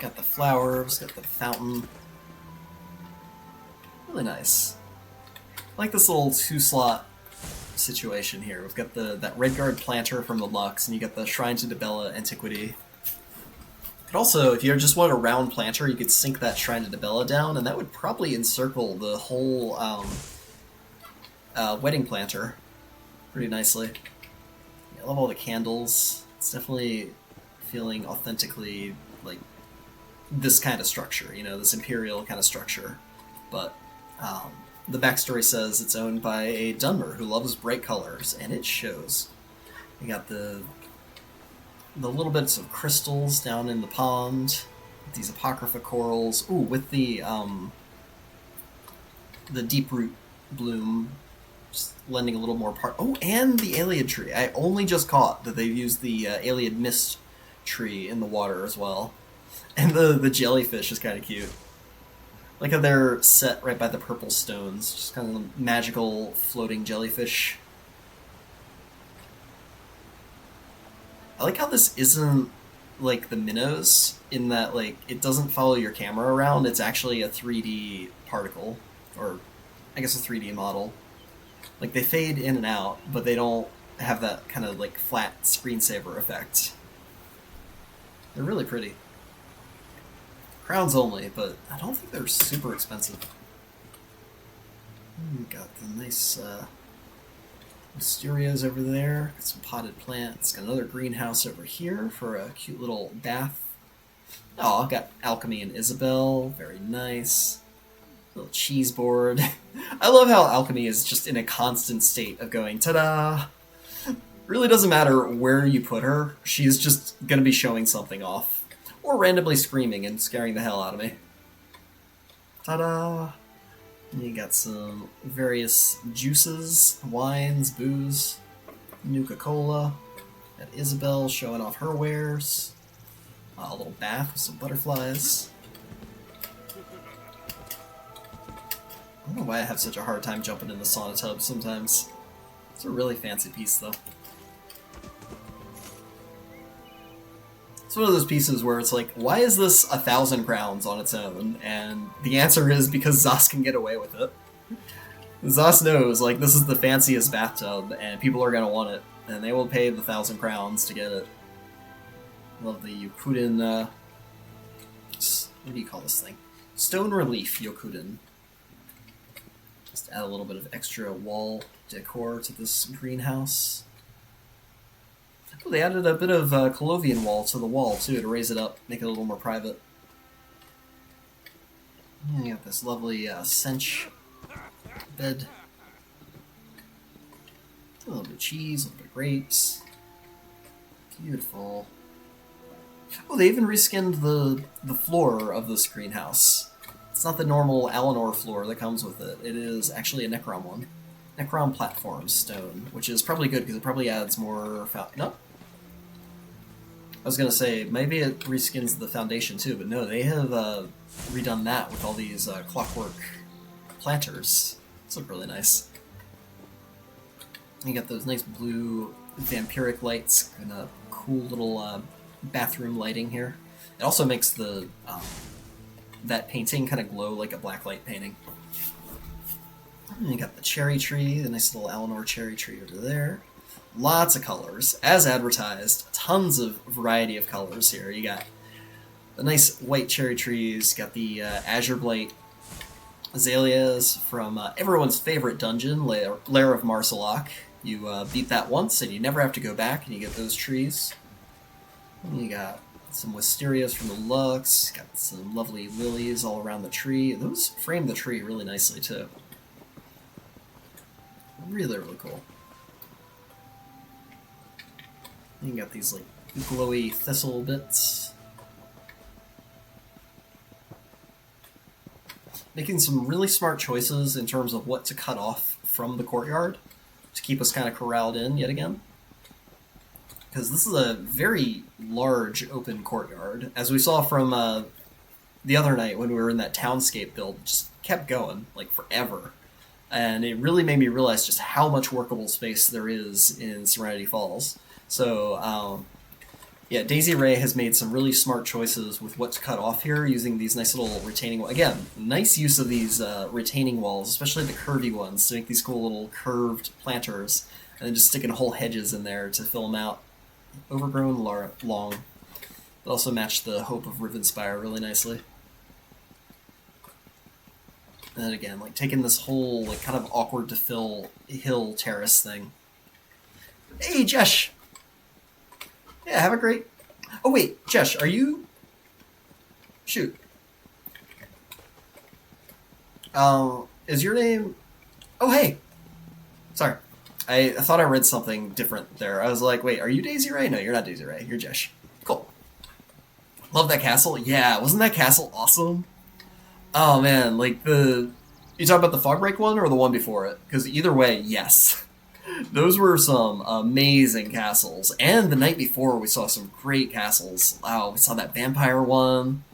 Got the flowers, got the fountain. Really nice. I like this little two-slot situation here. We've got that Redguard planter from the Lux, and you got the Shrine to Dibella antiquity. But also, if you just want a round planter, you could sink that Shrine to Dibella down, and that would probably encircle the whole wedding planter pretty nicely. I love all the candles. It's definitely feeling authentically like this kind of structure, you know, this imperial kind of structure. But the backstory says it's owned by a Dunmer who loves bright colors, and it shows. You got the little bits of crystals down in the pond, these apocrypha corals. Ooh, with the deep root bloom, just lending a little more part. Oh, and the Ayleid tree. I only just caught that they've used the Ayleid mist tree in the water as well. And the jellyfish is kind of cute. Like how they're set right by the purple stones, just kind of magical floating jellyfish. I like how this isn't like the minnows, in that like it doesn't follow your camera around. It's actually a 3D particle, or I guess a 3D model. Like they fade in and out, but they don't have that kind of like flat screensaver effect. They're really pretty. Crowns only, but I don't think they're super expensive. Got the nice Mysterios over there. Got some potted plants. Got another greenhouse over here for a cute little bath. Oh, I've got Alchemy and Isabel. Very nice. Little cheese board. I love how Alchemy is just in a constant state of going, ta-da! Really doesn't matter where you put her. She's just going to be showing something off. Or randomly screaming and scaring the hell out of me. Ta-da! You got some various juices, wines, booze, Nuka-Cola. Got Isabel showing off her wares. A little bath with some butterflies. I don't know why I have such a hard time jumping in the sauna tub sometimes. It's a really fancy piece, though. It's one of those pieces where it's like, why is this 1,000 crowns on its own? And the answer is because Zos can get away with it. Zos knows, like, this is the fanciest bathtub, and people are gonna want it, and they will pay the 1,000 crowns to get it. Love the Yokuden, what do you call this thing? Stone relief Yokuden. Just add a little bit of extra wall decor to this greenhouse. Oh, they added a bit of Colovian wall to the wall, too, to raise it up, make it a little more private. And you got this lovely cinch bed. A little bit of cheese, a little bit of grapes. Beautiful. Oh, they even reskinned the floor of this greenhouse. It's not the normal Alinor floor that comes with it. It is actually a Necrom one. Necrom platform stone, which is probably good because it probably adds more... No? I was going to say, maybe it reskins the foundation too, but no, they have redone that with all these clockwork planters. These look really nice. You got those nice blue vampiric lights and a cool little bathroom lighting here. It also makes the that painting kind of glow like a blacklight painting. And you got the cherry tree, the nice little Alinor cherry tree over there. Lots of colors, as advertised. Tons of variety of colors here. You got the nice white cherry trees, got the Azure Blight azaleas from everyone's favorite dungeon, Lair of Marsalok. You beat that once, and you never have to go back, and you get those trees. And you got some wisterias from the Lux, got some lovely lilies all around the tree. Those frame the tree really nicely, too. Really, really cool. You got these like glowy thistle bits. Making some really smart choices in terms of what to cut off from the courtyard to keep us kind of corralled in yet again. Because this is a very large open courtyard. As we saw from the other night when we were in that townscape build, just kept going, like forever. And it really made me realize just how much workable space there is in Serenity Falls. So, yeah, Daisy Ray has made some really smart choices with what to cut off here, using these nice little retaining walls. Again, nice use of these retaining walls, especially the curvy ones, to make these cool little curved planters, and then just sticking whole hedges in there to fill them out. Overgrown, long, but also match the Hope of Rivenspire really nicely. And then again, like taking this whole like kind of awkward to fill hill terrace thing. Hey, Jesh! Yeah, have a great... Oh, wait, Jesh, are you... Shoot. Is your name... Oh, hey! Sorry. I thought I read something different there. I was like, wait, are you Daisy Ray? No, you're not Daisy Ray. You're Jesh. Cool. Love that castle. Yeah, wasn't that castle awesome? Oh, man, like the... You talking about the Fogbreak one or the one before it? Because either way, yes. Those were some amazing castles. And the night before, we saw some great castles. Wow, we saw that vampire one.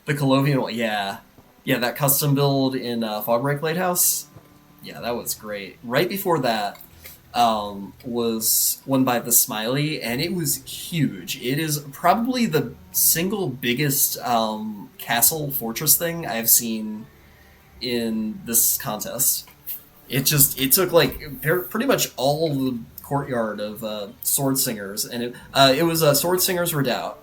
The Colovian one, yeah. Yeah, that custom build in Fogbreak Lighthouse. Yeah, that was great. Right before that was one by the Smiley, and it was huge. It is probably the single biggest castle fortress thing I've seen in this contest. It took like pretty much all the courtyard of Sword Singers, and it was Sword Singers Redoubt,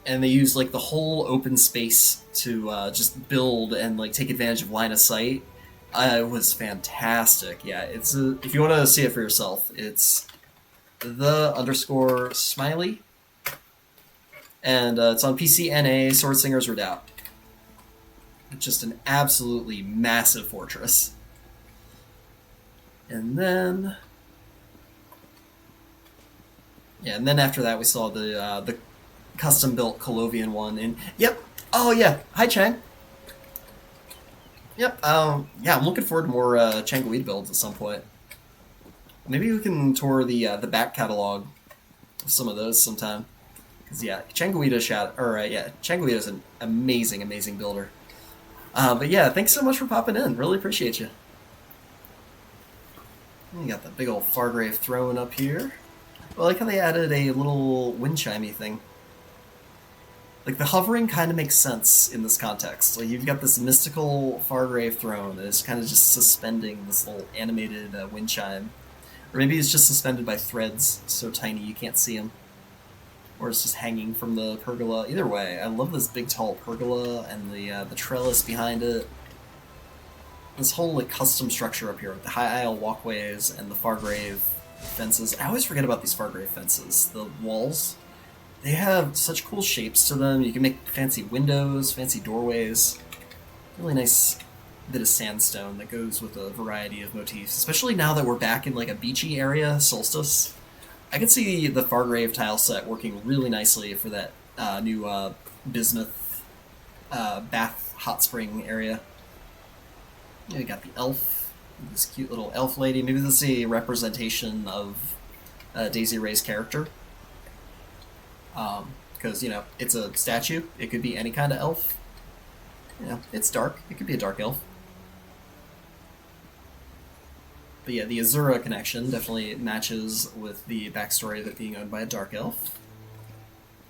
and they used like the whole open space to just build and like take advantage of line of sight. It was fantastic. Yeah, it's if you want to see it for yourself, it's _Smiley, and it's on PC NA Sword Singers Redoubt. It's just an absolutely massive fortress. And then, yeah, and then after that we saw the custom built Colovian one. And yep, oh yeah, hi Chang. Yep, yeah, I'm looking forward to more Changuid builds at some point. Maybe we can tour the back catalog of some of those sometime. Because yeah, Changuid is an amazing builder. But yeah, thanks so much for popping in. Really appreciate you. You got the big old Fargrave throne up here. Well, I like how they added a little wind chimey thing. Like, the hovering kind of makes sense in this context. Like, you've got this mystical Fargrave throne that is kind of just suspending this little animated wind chime. Or maybe it's just suspended by threads so tiny you can't see them. Or it's just hanging from the pergola. Either way, I love this big tall pergola and the trellis behind it. This whole like custom structure up here with the high aisle walkways and the Fargrave fences. I always forget about these Fargrave fences. The walls, they have such cool shapes to them. You can make fancy windows, fancy doorways. Really nice bit of sandstone that goes with a variety of motifs, especially now that we're back in like a beachy area, Solstice. I could see the Fargrave tile set working really nicely for that new bismuth bath hot spring area. Yeah, we got the elf, this cute little elf lady. Maybe this is a representation of Daisy Ray's character. Because, you know, it's a statue. It could be any kind of elf. Yeah, it's dark. It could be a dark elf. But yeah, the Azura connection definitely matches with the backstory of it being owned by a dark elf.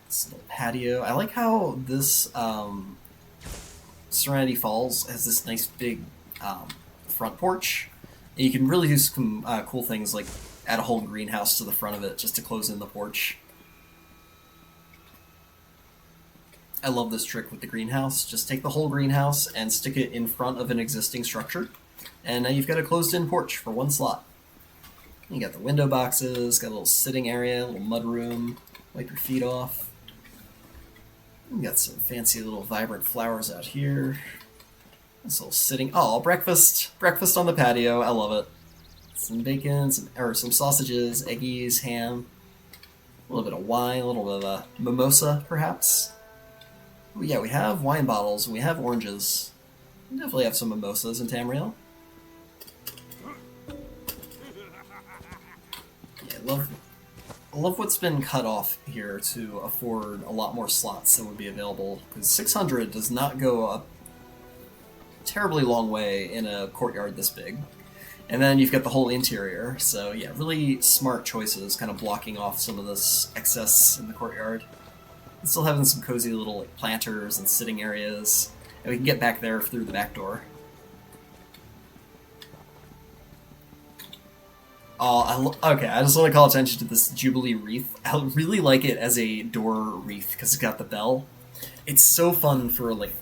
This little patio. I like how this Serenity Falls has this nice big front porch. And you can really do some cool things like add a whole greenhouse to the front of it just to close in the porch. I love this trick with the greenhouse. Just take the whole greenhouse and stick it in front of an existing structure. And now you've got a closed-in porch for one slot. You got the window boxes, got a little sitting area, a little mud room, wipe your feet off. You got some fancy little vibrant flowers out here. This little sitting... Oh, breakfast! Breakfast on the patio, I love it. Some bacon, some sausages, eggies, ham, a little bit of wine, a little bit of mimosa, perhaps. Ooh, yeah, we have wine bottles, and we have oranges. We definitely have some mimosas in Tamriel. Yeah, I love what's been cut off here to afford a lot more slots than would be available, because 600 does not go a terribly long way in a courtyard this big. And then you've got the whole interior, so yeah, really smart choices, kind of blocking off some of this excess in the courtyard. And still having some cozy little like, planters and sitting areas, and we can get back there through the back door. Oh, okay, I just want to call attention to this Jubilee wreath. I really like it as a door wreath, because it's got the bell. It's so fun for, like,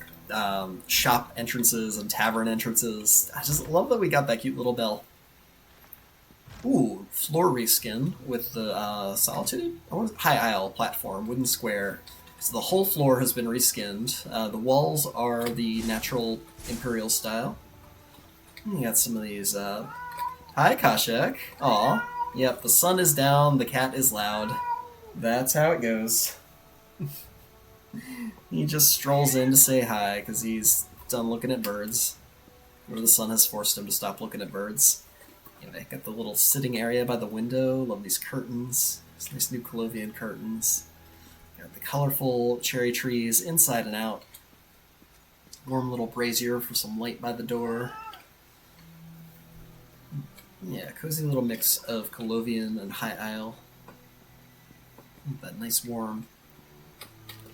shop entrances and tavern entrances. I just love that we got that cute little bell. Ooh, floor reskin with the Solitude? High aisle platform, wooden square. So the whole floor has been reskinned. The walls are the natural Imperial style. And you got some of these... Hi, Kashek. Aw. Yep, the sun is down, the cat is loud. That's how it goes. He just strolls in to say hi, because he's done looking at birds. Or the sun has forced him to stop looking at birds. Anyway, got the little sitting area by the window. Love these curtains. These nice new Colovian curtains. Got the colorful cherry trees inside and out. Warm little brazier for some light by the door. Yeah, cozy little mix of Colovian and High Isle. That nice warm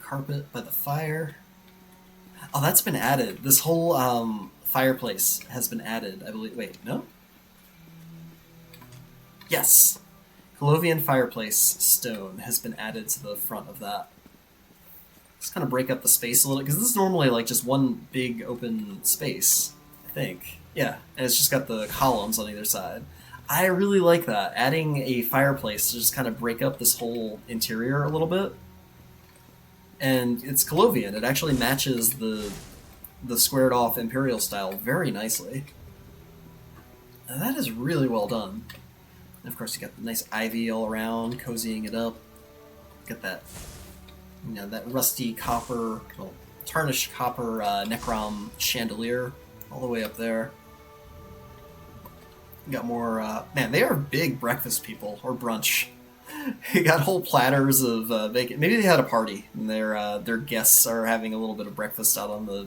carpet by the fire. Oh, that's been added. This whole fireplace has been added, I believe. Wait, no? Yes. Colovian fireplace stone has been added to the front of that. Just kind of break up the space a little, because this is normally like just one big open space, I think. Yeah, and it's just got the columns on either side. I really like that. Adding a fireplace to just kind of break up this whole interior a little bit. And it's Colovian. It actually matches the squared off Imperial style very nicely. And that is really well done. And of course you got the nice ivy all around, cozying it up. Got that, you know, that rusty copper, well, tarnished copper Necrom chandelier all the way up there. You got more, man, they are big breakfast people, or brunch. You got whole platters of bacon. Maybe they had a party, and their guests are having a little bit of breakfast out on the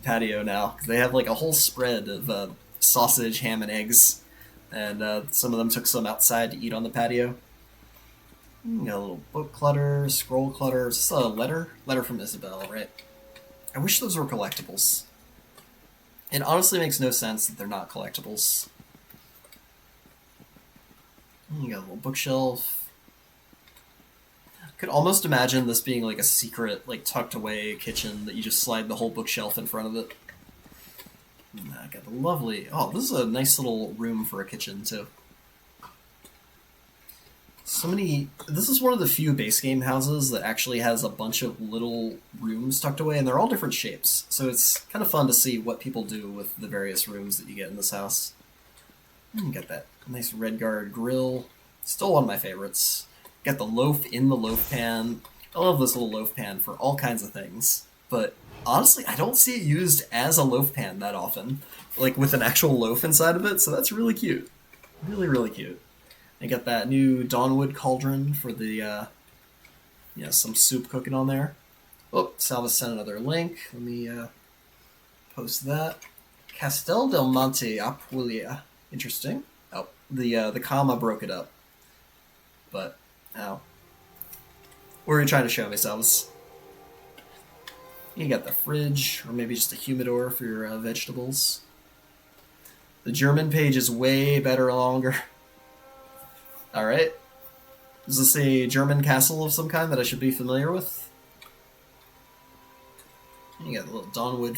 patio now. 'Cause they have like a whole spread of sausage, ham, and eggs, and some of them took some outside to eat on the patio. Got a little book clutter, scroll clutter. Is this a letter? Letter from Isabel, right? I wish those were collectibles. It honestly makes no sense that they're not collectibles. You got a little bookshelf. I could almost imagine this being like a secret, like tucked away kitchen that you just slide the whole bookshelf in front of it. And I got the lovely... Oh, this is a nice little room for a kitchen, too. So many... This is one of the few base game houses that actually has a bunch of little rooms tucked away, and they're all different shapes. So it's kind of fun to see what people do with the various rooms that you get in this house. You got that nice red guard grill. Still one of my favorites. Got the loaf in the loaf pan. I love this little loaf pan for all kinds of things. But honestly, I don't see it used as a loaf pan that often. Like with an actual loaf inside of it, so that's really cute. Really, really cute. I got that new Dawnwood cauldron for the, some soup cooking on there. Oh, Salva sent another link. Let me post that. Castel del Monte, Apulia. Interesting. Oh, the comma broke it up. But, ow. What are you trying to show me, Salvas? You got the fridge, or maybe just a humidor for your vegetables. The German page is way better and longer. Alright. Is this a German castle of some kind that I should be familiar with? You got the little Dawnwood,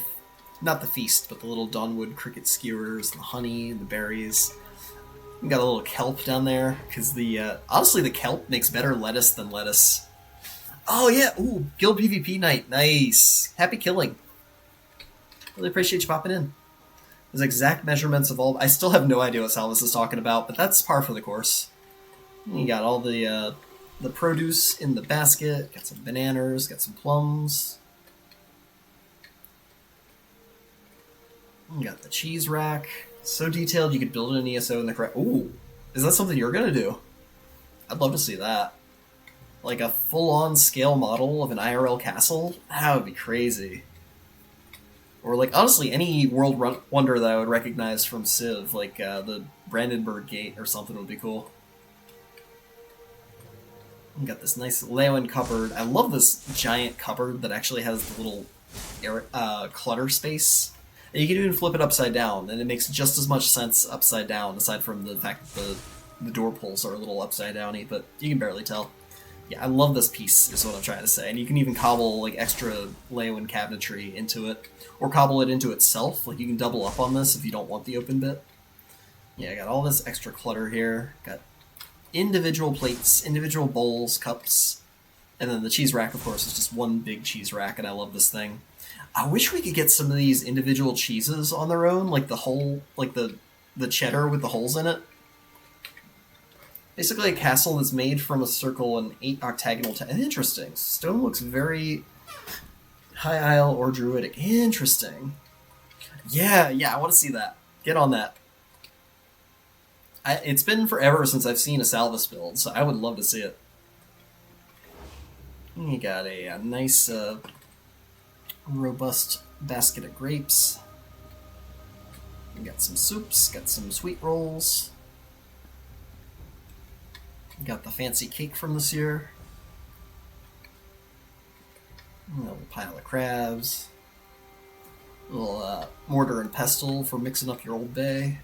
not the feast, but the little Dawnwood cricket skewers, the honey, and the berries. You got a little kelp down there, because honestly the kelp makes better lettuce than lettuce. Oh yeah, ooh, guild PvP night, nice. Happy killing. Really appreciate you popping in. There's exact measurements of all, I still have no idea what Salvas is talking about, but that's par for the course. You got all the produce in the basket, got some bananas, got some plums. You got the cheese rack. So detailed you could build an ESO in the correct... Ooh, is that something you're going to do? I'd love to see that. Like a full-on scale model of an IRL castle? That would be crazy. Or like, honestly, any world wonder that I would recognize from Civ, like the Brandenburg Gate or something would be cool. You got this nice Lewin cupboard. I love this giant cupboard that actually has the little clutter space. And you can even flip it upside down, and it makes just as much sense upside down, aside from the fact that the door pulls are a little upside downy, but you can barely tell. Yeah, I love this piece, is what I'm trying to say. And you can even cobble like extra Lewin cabinetry into it, or cobble it into itself. Like you can double up on this if you don't want the open bit. Yeah, I got all this extra clutter here. Got individual plates, individual bowls, cups, and then the cheese rack, of course, is just one big cheese rack, and I love this thing. I wish we could get some of these individual cheeses on their own, like the whole, like the cheddar with the holes in it. Basically a castle that's made from a circle and 8 octagonal Interesting. Stone looks very high isle or druidic. Interesting. Yeah, I want to see that. Get on that. It's been forever since I've seen a Salvas build, so I would love to see it. You got a nice, robust basket of grapes. You got some soups, got some sweet rolls. You got the fancy cake from this year. A little pile of crabs. A little mortar and pestle for mixing up your Old Bay.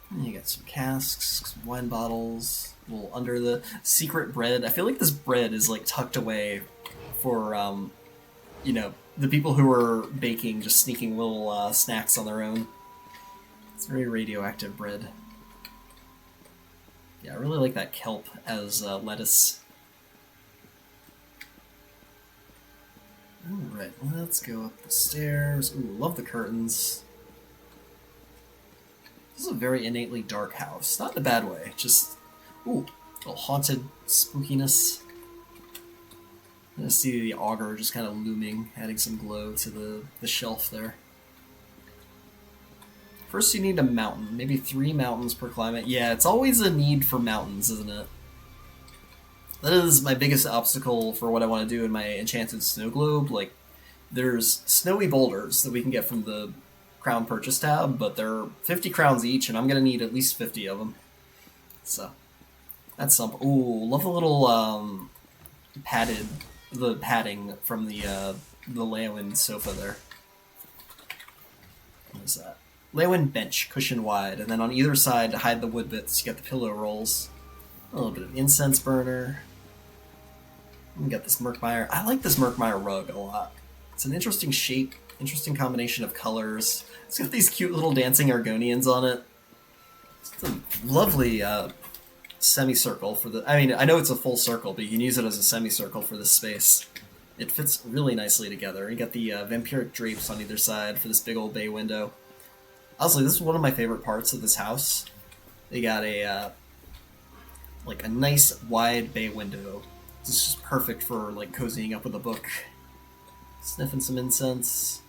And you got some casks, some wine bottles, a little under the secret bread. I feel like this bread is like tucked away for, the people who are baking, just sneaking little snacks on their own. It's very radioactive bread. Yeah, I really like that kelp as lettuce. Alright, let's go up the stairs. Ooh, love the curtains. This is a very innately dark house. Not in a bad way, just, ooh, a little haunted spookiness. I see the auger just kind of looming, adding some glow to the shelf there. First you need a mountain, maybe 3 mountains per climate. Yeah, it's always a need for mountains, isn't it? That is my biggest obstacle for what I want to do in my enchanted snow globe. Like, there's snowy boulders that we can get from the crown purchase tab, but they're 50 crowns each, and I'm going to need at least 50 of them. So, That's some. Ooh, love the little padded, the padding from the Leowin sofa there. What is that? Leowin bench, cushion wide, and then on either side to hide the wood bits, you got the pillow rolls. A little bit of incense burner. We got this Merkmeyer. I like this Merkmeyer rug a lot. It's an interesting shape, interesting combination of colors. It's got these cute little dancing Argonians on it. It's a lovely semicircle for the. I mean, I know it's a full circle, but you can use it as a semicircle for this space. It fits really nicely together. You got the vampiric drapes on either side for this big old bay window. Honestly, this is one of my favorite parts of this house. They got a like a nice wide bay window. This is just perfect for like cozying up with a book, sniffing some incense,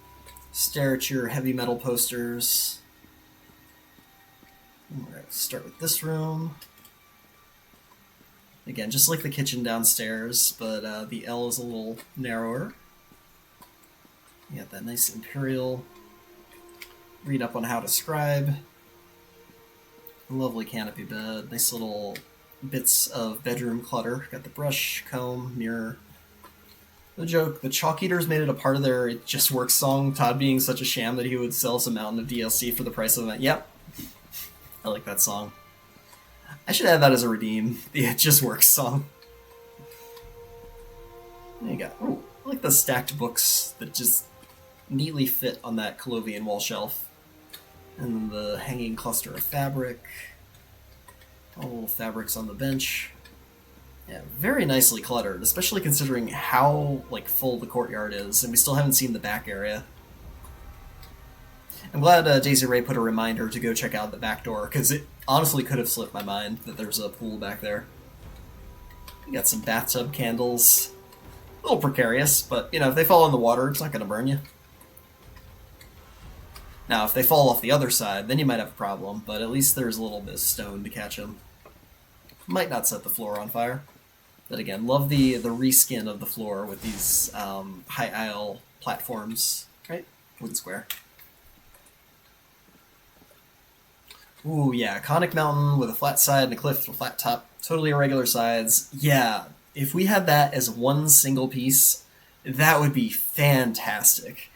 stare at your heavy metal posters. Alright, start with this room. Again, just like the kitchen downstairs, but the L is a little narrower. You got that nice Imperial. Read up on how to scribe. Lovely canopy bed. Nice little bits of bedroom clutter. Got the brush, comb, mirror. No joke, the Chalk Eaters made it a part of their It Just Works song, Todd being such a sham that he would sell us a mountain of DLC for the price of it. Yep. I like that song. I should add that as a redeem. The It Just Works song. There you go. Ooh, I like the stacked books that just neatly fit on that Colovian wall shelf. And then the hanging cluster of fabric. All the little fabrics on the bench. Yeah, very nicely cluttered, especially considering how like full the courtyard is, and we still haven't seen the back area. I'm glad Daisy Ray put a reminder to go check out the back door, because it honestly could have slipped my mind that there's a pool back there. We got some bathtub candles. A little precarious, but, you know, if they fall in the water, it's not going to burn you. Now, if they fall off the other side, then you might have a problem, but at least there's a little bit of stone to catch them. Might not set the floor on fire. But again, love the reskin of the floor with these high aisle platforms, right? Wooden square. Ooh, yeah, conic mountain with a flat side and a cliff with a flat top. Totally irregular sides. Yeah, if we had that as one single piece, that would be fantastic.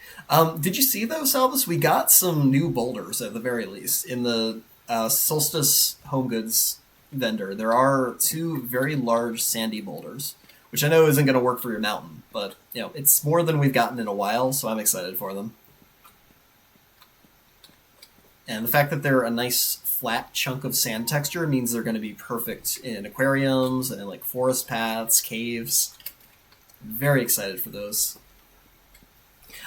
Did you see, though, Salvis? We got some new boulders, at the very least. In the Solstice Home Goods vendor, there are two very large sandy boulders, which I know isn't going to work for your mountain, but, you know, it's more than we've gotten in a while, so I'm excited for them. And the fact that they're a nice flat chunk of sand texture means they're going to be perfect in aquariums and like forest paths, caves. Very excited for those.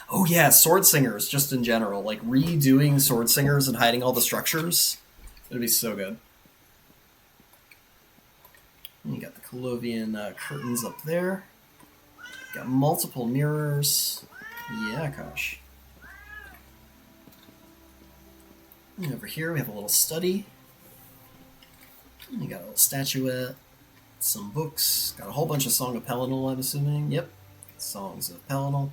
Oh yeah, sword singers, just in general. Like redoing sword singers and hiding all the structures. It'd be so good. And you got the Colovian curtains up there. Got multiple mirrors. Yeah, gosh. And over here we have a little study. And you got a little statuette, some books, got a whole bunch of Song of Pelennor, I'm assuming. Yep, Songs of Pelennor.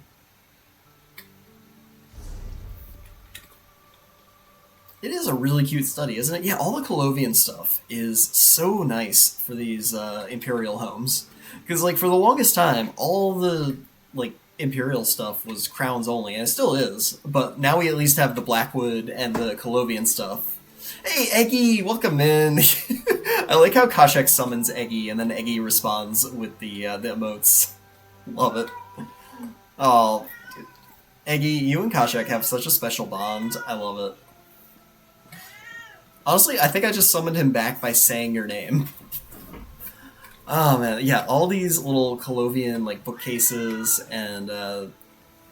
It is a really cute study, isn't it? Yeah, all the Colovian stuff is so nice for these Imperial homes. Because, like, for the longest time, all the, like, Imperial stuff was crowns only, and it still is. But now we at least have the Blackwood and the Colovian stuff. Hey, Eggy, welcome in. I like how Koshek summons Eggy, and then Eggy responds with the emotes. Love it. Oh, dude. Eggy, you and Koshek have such a special bond. I love it. Honestly, I think I just summoned him back by saying your name. Oh man, yeah, all these little Colovian like bookcases and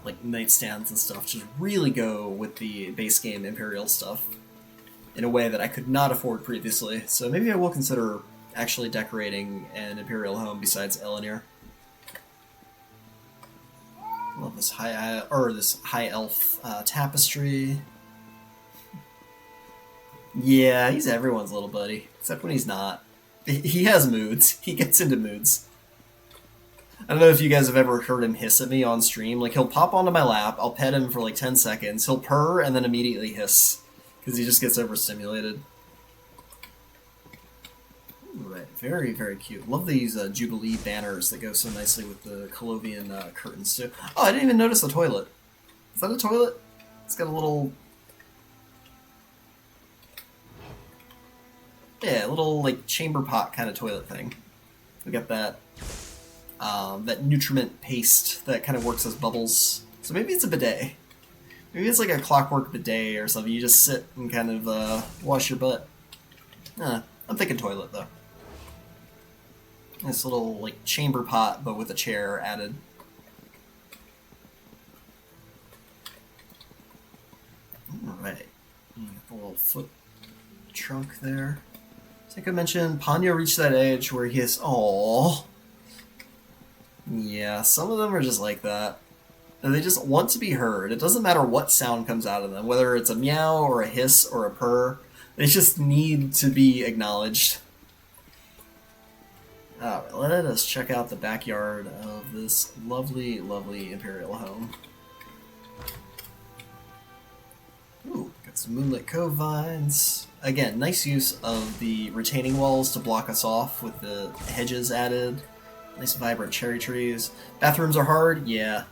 like nightstands and stuff just really go with the base game Imperial stuff in a way that I could not afford previously. So maybe I will consider actually decorating an Imperial home besides Elenir. Love this high elf tapestry. Yeah, he's everyone's little buddy, except when he's not. He has moods. He gets into moods. I don't know if you guys have ever heard him hiss at me on stream. Like, he'll pop onto my lap, I'll pet him for like 10 seconds, he'll purr, and then immediately hiss. Because he just gets overstimulated. Right, very, very cute. Love these Jubilee banners that go so nicely with the Colovian curtains, too. Oh, I didn't even notice the toilet. Is that a toilet? It's got a little... Yeah, a little, like, chamber pot kind of toilet thing. We got that, that nutriment paste that kind of works as bubbles. So maybe it's a bidet. Maybe it's like a clockwork bidet or something. You just sit and kind of wash your butt. I'm thinking toilet, though. This little, like, chamber pot, but with a chair added. Alright. A little foot trunk there. I think I mentioned Ponyo reached that age where he is... Aww. Yeah, some of them are just like that. And they just want to be heard. It doesn't matter what sound comes out of them, whether it's a meow or a hiss or a purr. They just need to be acknowledged. Alright, let us check out the backyard of this lovely, lovely Imperial home. Ooh, got some Moonlit Cove vines. Again, nice use of the retaining walls to block us off with the hedges added. Nice vibrant cherry trees. Bathrooms are hard? Yeah.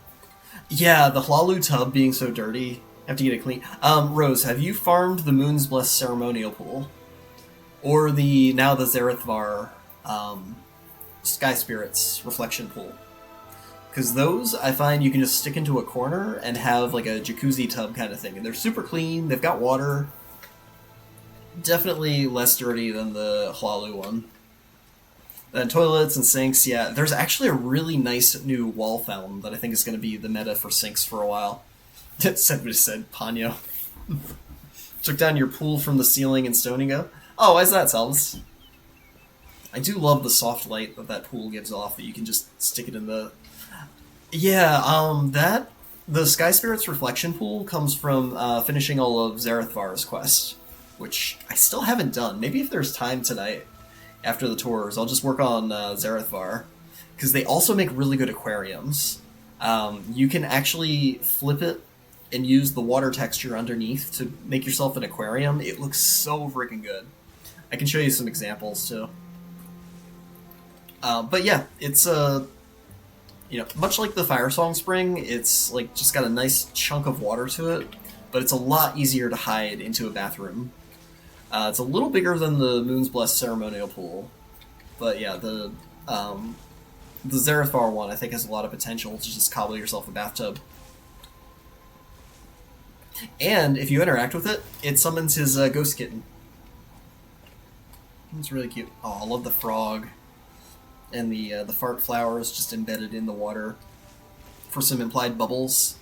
Yeah, the Hlalu tub being so dirty. Have to get it clean. Rose, have you farmed the Moon's Blessed Ceremonial Pool? Or now the Zarethvar, Sky Spirits Reflection Pool? Because those, I find you can just stick into a corner and have like a jacuzzi tub kind of thing. And they're super clean, they've got water. Definitely less dirty than the Hlalu one. Then toilets and sinks, yeah. There's actually a really nice new wall fountain that I think is going to be the meta for sinks for a while. Somebody said, Ponyo. Took down your pool from the ceiling in Stoningo. Oh, why is that, Salvus? I do love the soft light that pool gives off, that you can just stick it in the... Yeah, the Sky Spirits Reflection Pool comes from finishing all of Zarethvar's quest, which I still haven't done. Maybe if there's time tonight, after the tours, I'll just work on Zarethvar, because they also make really good aquariums. You can actually flip it and use the water texture underneath to make yourself an aquarium. It looks so freaking good. I can show you some examples, too. But yeah, it's much like the Firesong Spring, it's like just got a nice chunk of water to it, but it's a lot easier to hide into a bathroom. It's a little bigger than the Moon's Blessed Ceremonial Pool, but yeah, the Zarethvar one I think has a lot of potential to just cobble yourself a bathtub. And if you interact with it, it summons his ghost kitten. It's really cute. Oh, I love the frog. And the fart flowers just embedded in the water for some implied bubbles.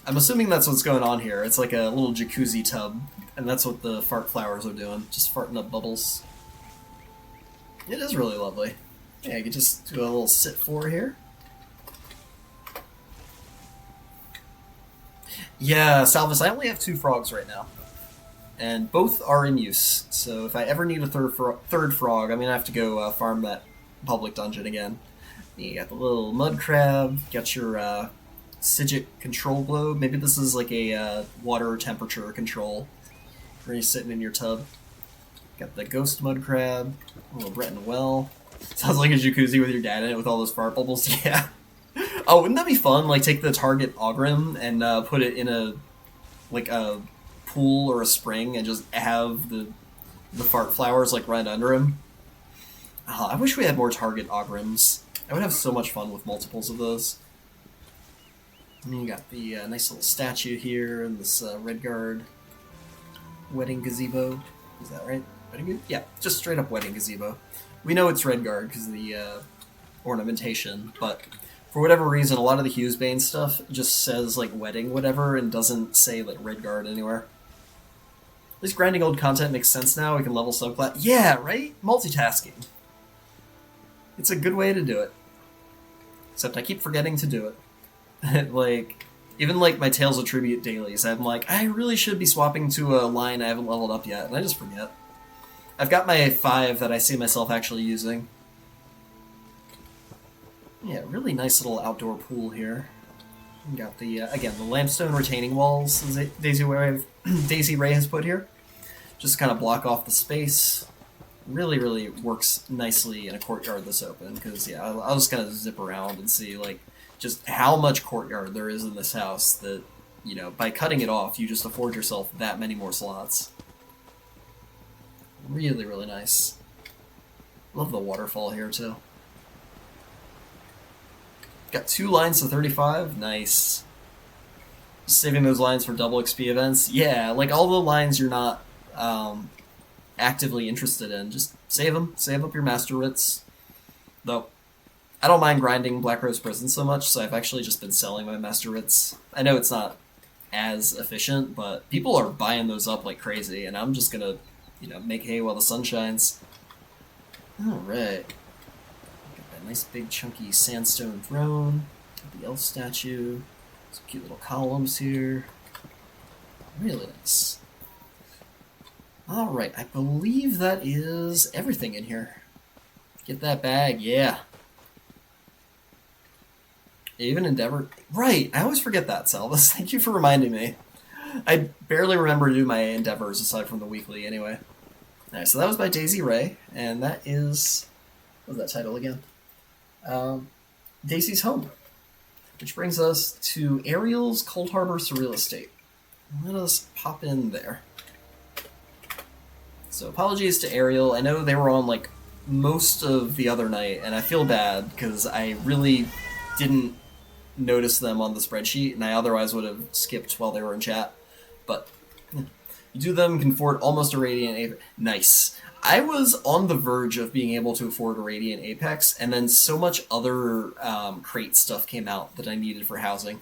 I'm assuming that's what's going on here. It's like a little jacuzzi tub, and that's what the fart flowers are doing, just farting up bubbles. It is really lovely. Yeah, I could just do a little sit for here. Yeah, Salvus, I only have 2 frogs right now. And both are in use, so if I ever need a third frog, I'm going to have to go farm that public dungeon again. You got the little mud crab, got your Sigil control globe. Maybe this is like a water temperature control where you're sitting in your tub. Got the ghost mud crab, a little Breton well. Sounds like a jacuzzi with your dad in it with all those fart bubbles. Yeah. Oh, wouldn't that be fun? Like take the target Ogrim and put it in a pool or a spring and just have the fart flowers like right under him. Oh, I wish we had more target Ogrims. I would have so much fun with multiples of those. And you got the nice little statue here and this Redguard wedding gazebo. Is that right? Wedding gazebo? Yeah, just straight up wedding gazebo. We know it's Redguard because of the ornamentation, but for whatever reason, a lot of the Hughesbane stuff just says like wedding whatever and doesn't say like Redguard anywhere. At least grinding old content makes sense now. We can level subclass. Yeah, right? Multitasking. It's a good way to do it. Except I keep forgetting to do it. Like, even like my Tales of Tribute dailies, I'm like, I really should be swapping to a line I haven't leveled up yet, and I just forget. I've got my 5 that I see myself actually using. Yeah, really nice little outdoor pool here. We got the, again, the limestone retaining walls Daisy Ray has put here. Just kind of block off the space. Really, really works nicely in a courtyard this open, because, yeah, I'll just kind of zip around and see, like, just how much courtyard there is in this house that, by cutting it off, you just afford yourself that many more slots. Really, really nice. Love the waterfall here, too. Got 2 lines to 35. Nice. Saving those lines for double XP events. Yeah, like all the lines you're not actively interested in, just save them. Save up your master writs. Though, I don't mind grinding Black Rose Prison so much, so I've actually just been selling my master writs. I know it's not as efficient, but people are buying those up like crazy, and I'm just gonna, make hay while the sun shines. Alright. Got that nice big chunky sandstone throne. Got the elf statue. Some cute little columns here. Really nice. Alright, I believe that is everything in here. Get that bag, yeah. Even Endeavor... Right, I always forget that, Salvis. Thank you for reminding me. I barely remember to do my Endeavors aside from the weekly anyway. Alright, so that was by Daisy Ray, and that is... What was that title again? Daisy's Home. Which brings us to Ariel's Cold Harbor Surreal Estate. Let us pop in there. So apologies to Ariel. I know they were on like most of the other night, and I feel bad because I really didn't notice them on the spreadsheet, and I otherwise would have skipped while they were in chat. But you do them, can afford almost a Radiant Apex. Nice. I was on the verge of being able to afford a Radiant Apex, and then so much other crate stuff came out that I needed for housing.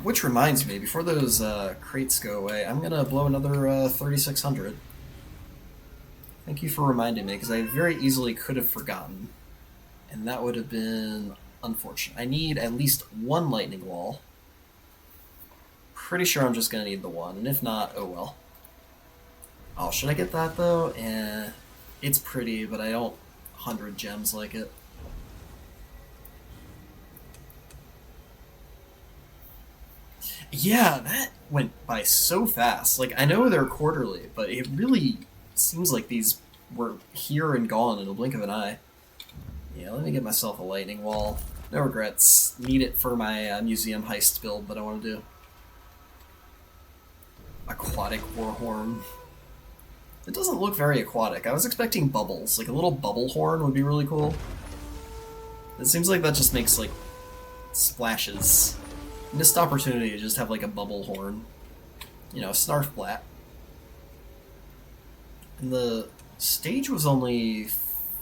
Which reminds me, before those crates go away, I'm going to blow another 3,600. Thank you for reminding me, because I very easily could have forgotten. And that would have been unfortunate. I need at least 1 lightning wall. Pretty sure I'm just going to need the 1, and if not, oh well. Oh, should I get that, though? It's pretty, but I don't 100 gems like it. Yeah, that went by so fast. Like, I know they're quarterly, but it really seems like these were here and gone in a blink of an eye. Yeah, let me get myself a lightning wall. No regrets. Need it for my museum heist build that I want to do. Aquatic Warhorn. It doesn't look very aquatic. I was expecting bubbles. Like, a little bubble horn would be really cool. It seems like that just makes, like, splashes. Missed opportunity to just have, like, a bubble horn. Snarf Blat. And the stage was only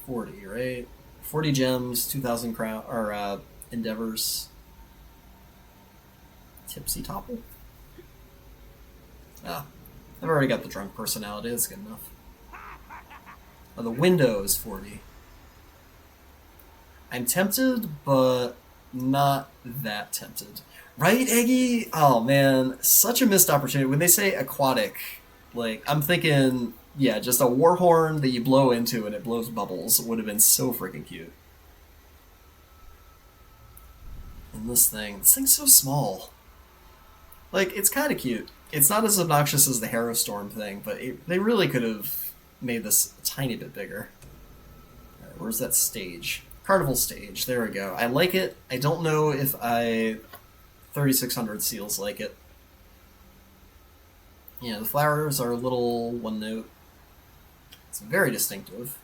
40, right? 40 gems, 2,000 crown, or, endeavors. Tipsy Topple? Ah. I've already got the drunk personality, that's good enough. Oh, the window is 40. I'm tempted, but not that tempted. Right, Eggy? Oh, man, such a missed opportunity. When they say aquatic, like, I'm thinking, yeah, just a war horn that you blow into and it blows bubbles would have been so freaking cute. And this thing's so small. Like, it's kind of cute. It's not as obnoxious as the Harrowstorm thing, but they really could have made this a tiny bit bigger. Right, where's that stage? Carnival stage. There we go. I like it. I don't know if 3,600 seals like it. Yeah, the flowers are a little one note. It's very distinctive.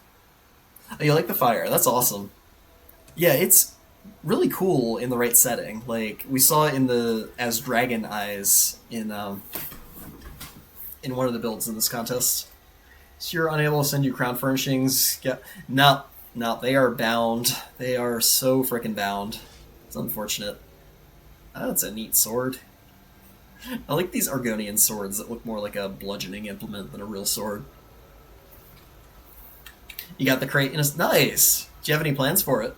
Oh, you like the fire? That's awesome. Yeah, it's really cool in the right setting. Like, we saw it as Dragon Eyes in one of the builds in this contest. So you're unable to send you crown furnishings. Yeah, no, they are bound. They are so freaking bound. It's unfortunate. Oh, it's a neat sword. I like these Argonian swords that look more like a bludgeoning implement than a real sword. You got the crate and it's nice. Do you have any plans for it?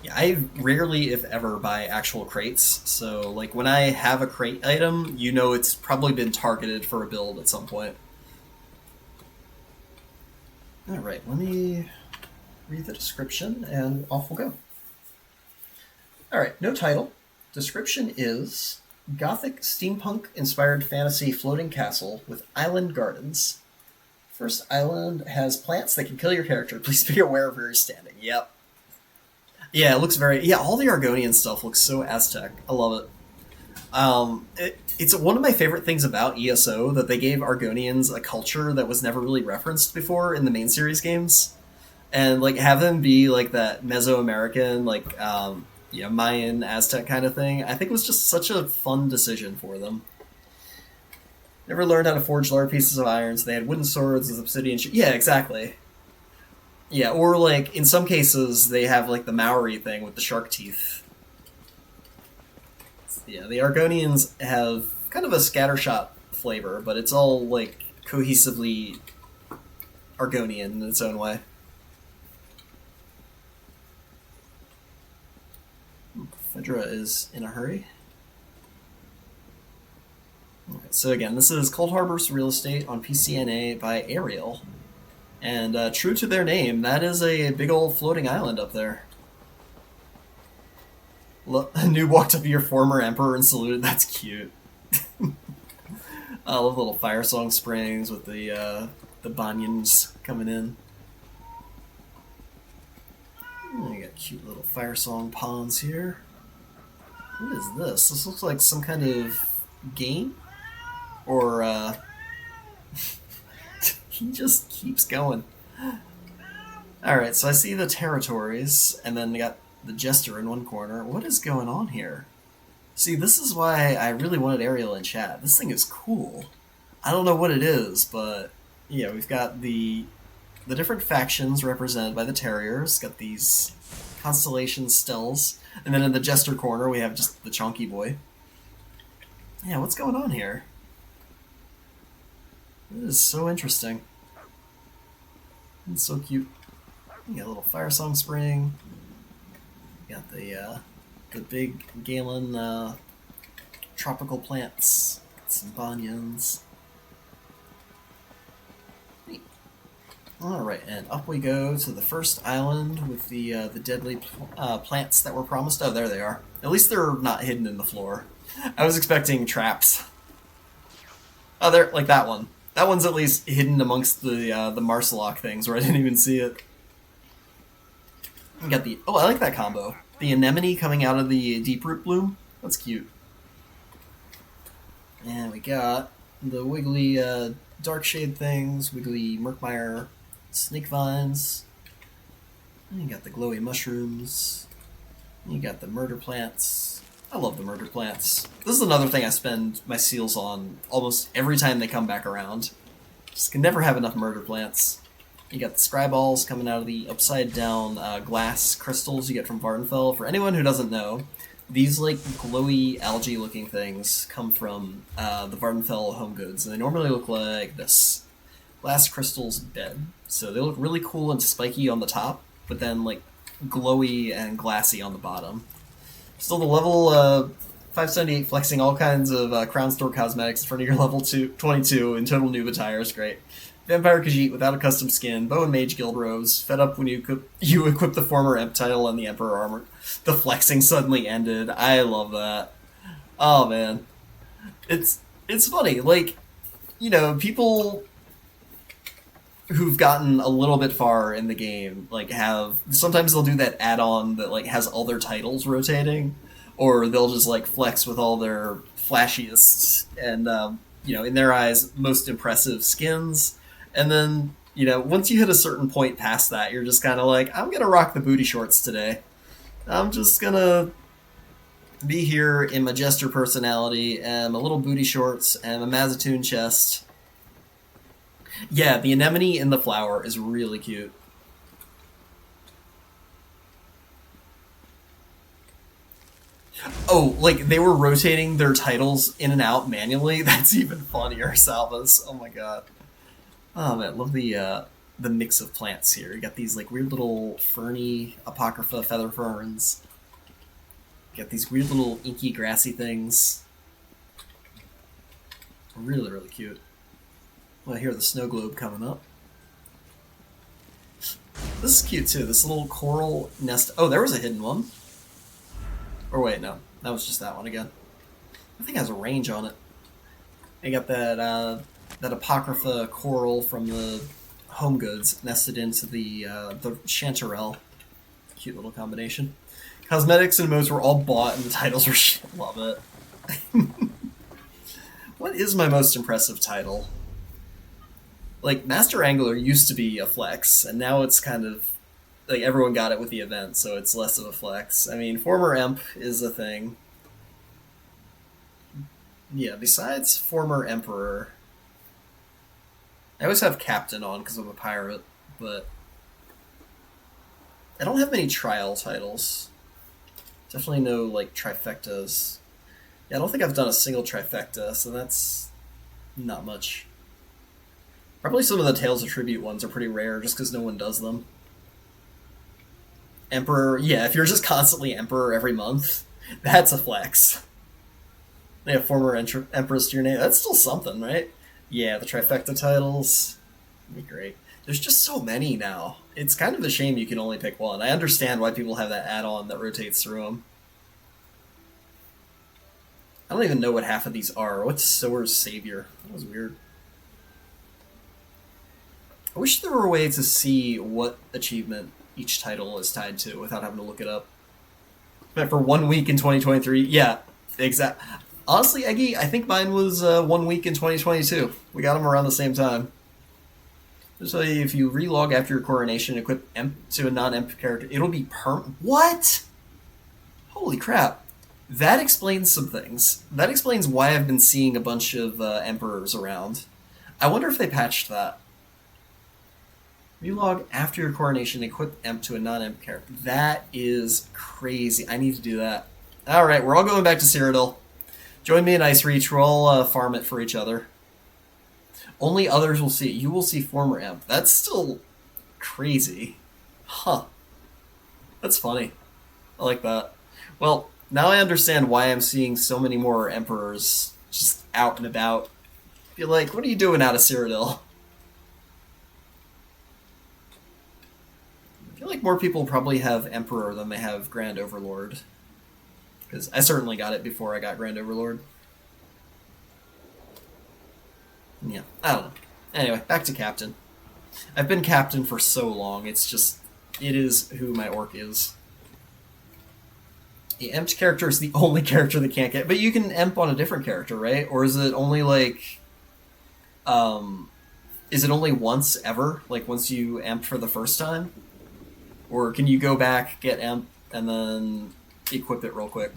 Yeah, I rarely, if ever, buy actual crates, so like when I have a crate item, it's probably been targeted for a build at some point. Alright, let me read the description and off we'll go. Alright, no title. Description is Gothic steampunk inspired fantasy floating castle with island gardens. First island has plants that can kill your character. Please be aware of where you're standing. Yep. Yeah, it looks very... Yeah, all the Argonian stuff looks so Aztec. I love it. It's one of my favorite things about ESO that they gave Argonians a culture that was never really referenced before in the main series games, and like have them be like that Mesoamerican, like Mayan Aztec kind of thing. I think it was just such a fun decision for them. Never learned how to forge large pieces of iron, so they had wooden swords with obsidian. Yeah, exactly. Yeah, or like in some cases they have like the Maori thing with the shark teeth. Yeah, the Argonians have kind of a scattershot flavor, but it's all like cohesively Argonian in its own way. Fedra is in a hurry. Alright, so again, this is Cold Harbor's Real Estate on PCNA by Ariel. And true to their name, that is a big old floating island up there. New walked up to your former emperor and saluted. That's cute. I love little fire song springs with the banyans coming in. You got cute little fire song ponds here. What is this? This looks like some kind of game? Or, he just keeps going. Alright, so I see the territories, and then they got the Jester in one corner. What is going on here? See, this is why I really wanted Ariel in chat. This thing is cool. I don't know what it is, but yeah, we've got the different factions represented by the Terriers. Got these constellation stills, and then in the Jester corner we have just the chunky boy. Yeah, what's going on here? This is so interesting. It's so cute. You got a little fire song spring. You got the big Galen tropical plants. Got some banyans. Neat. Alright, and up we go to the first island with the deadly plants that were promised. Oh, there they are. At least they're not hidden in the floor. I was expecting traps. Oh, they're like that one. That one's at least hidden amongst the Marcelock things where I didn't even see it. You got the... Oh, I like that combo. The anemone coming out of the deep root bloom. That's cute. And we got the wiggly dark shade things, wiggly Murkmire snake vines. And you got the glowy mushrooms. And you got the murder plants. I love the murder plants. This is another thing I spend my seals on almost every time they come back around. Just can never have enough murder plants. You got the scry balls coming out of the upside down glass crystals you get from Vardenfell. For anyone who doesn't know, these like glowy algae looking things come from the Vardenfell home goods, and they normally look like this. Glass crystals bed. So they look really cool and spiky on the top, but then like glowy and glassy on the bottom. Still the level 578 flexing all kinds of Crown Store cosmetics in front of your level 22 in total noob attire is great. Vampire Khajiit without a custom skin, Bow and Mage Guild Rose, fed up when you equip the former Emp title and the Emperor armor. The flexing suddenly ended. I love that. Oh man. It's funny, like, you know, people who've gotten a little bit far in the game, like sometimes they'll do that add-on that like has all their titles rotating, or they'll just like flex with all their flashiest and in their eyes most impressive skins, and then once you hit a certain point past that, you're just kind of like, I'm gonna rock the booty shorts today. I'm just gonna be here in my Jester personality and my little booty shorts and my Mazatoon chest. Yeah, the anemone in the flower is really cute. Oh, like they were rotating their titles in and out manually? That's even funnier, Salvas. Oh my god. Oh man, love the mix of plants here. You got these like weird little ferny Apocrypha feather ferns. You got these weird little inky grassy things. Really, really cute. Well, I hear the snow globe coming up. This is cute too. This little coral nest. Oh, there was a hidden one. Or wait, no. That was just that one again. I think it has a range on it. You got that that Apocrypha coral from the Home Goods nested into the Chanterelle. Cute little combination. Cosmetics and modes were all bought, and the titles were shit. Love it. What is my most impressive title? Like, Master Angler used to be a flex, and now it's kind of like everyone got it with the event, so it's less of a flex. I mean, former Emp is a thing. Yeah, besides former Emperor, I always have Captain on because I'm a pirate, but I don't have many trial titles. Definitely no, like, trifectas. Yeah, I don't think I've done a single trifecta, so that's not much. Probably some of the Tales of Tribute ones are pretty rare just because no one does them. Emperor, yeah, if you're just constantly Emperor every month, that's a flex. They have former Empress to your name. That's still something, right? Yeah, the trifecta titles. That'd be great. There's just so many now. It's kind of a shame you can only pick one. I understand why people have that add-on that rotates through them. I don't even know what half of these are. What's Sower's Savior? That was weird. I wish there were a way to see what achievement each title is tied to without having to look it up. But for 1 week in 2023, yeah, exact. Honestly, Eggy, I think mine was 1 week in 2022. We got them around the same time. So if you relog after your coronation and equip Emp to a non-Emp character, it'll be What? Holy crap. That explains some things. That explains why I've been seeing a bunch of Emperors around. I wonder if they patched that. Relog after your coronation and equip Emp to a non-Emp character. That is crazy. I need to do that. Alright, we're all going back to Cyrodiil. Join me in Ice Reach. We'll all farm it for each other. Only others will see it. You will see former Emp. That's still crazy. Huh. That's funny. I like that. Well, now I understand why I'm seeing so many more Emperors just out and about. Be like, what are you doing out of Cyrodiil? I feel like more people probably have Emperor than they have Grand Overlord. Because I certainly got it before I got Grand Overlord. Yeah, I don't know. Anyway, back to Captain. I've been Captain for so long, it's just... It is who my orc is. The Emp character is the only character that can't get... But you can Emp on a different character, right? Or is it only, like... Is it only once ever? Like, once you Emp for the first time? Or can you go back, get Emp, and then equip it real quick?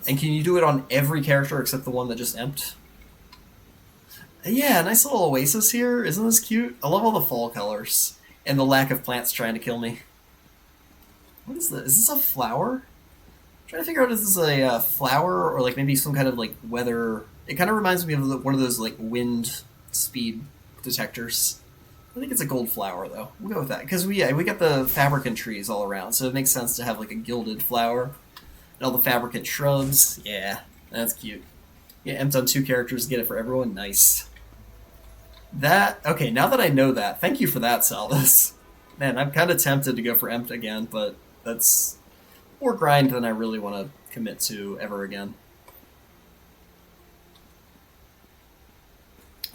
And can you do it on every character except the one that just emped? Yeah, nice little oasis here. Isn't this cute? I love all the fall colors. And the lack of plants trying to kill me. What is this? Is this a flower? I'm trying to figure out if this is a flower or like maybe some kind of like weather... It kind of reminds me of one of those like wind speed detectors. I think it's a gold flower though. We'll go with that. Because we got the fabricant trees all around, so it makes sense to have like a gilded flower. And all the fabricant shrubs. Yeah, that's cute. Yeah, Empt on 2 characters, get it for everyone. Nice. That... Okay, now that I know that, thank you for that, Salvis. Man, I'm kind of tempted to go for Empt again, but that's more grind than I really want to commit to ever again.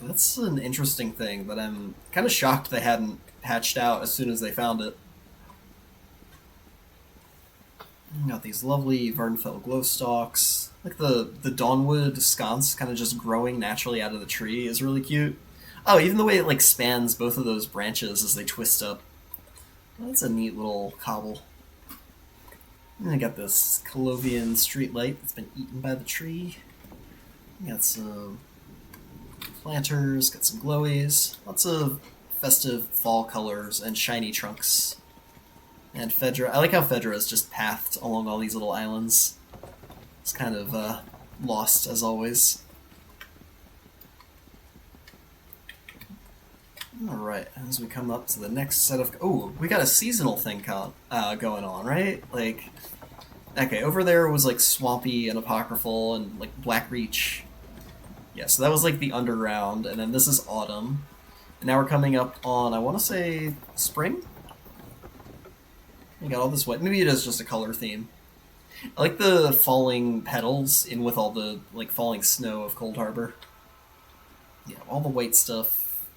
That's an interesting thing that I'm kind of shocked they hadn't patched out as soon as they found it. Got these lovely Vernfell glow stalks. Like the Dawnwood sconce kind of just growing naturally out of the tree is really cute. Oh, even the way it like spans both of those branches as they twist up. That's a neat little cobble. And I got this Colovian streetlight that's been eaten by the tree. Got some planters, got some glowies. Lots of festive fall colors and shiny trunks. And Fedra. I like how Fedra is just pathed along all these little islands. It's kind of lost, as always. Alright, as we come up to the next set of... Oh, we got a seasonal thing going on, right? Like... Okay, over there was like Swampy and Apocryphal and like Blackreach. Yeah, so that was like the underground, and then this is autumn. And now we're coming up on, I want to say, spring? We got all this white. Maybe it is just a color theme. I like the falling petals in with all the like falling snow of Cold Harbor. Yeah, all the white stuff.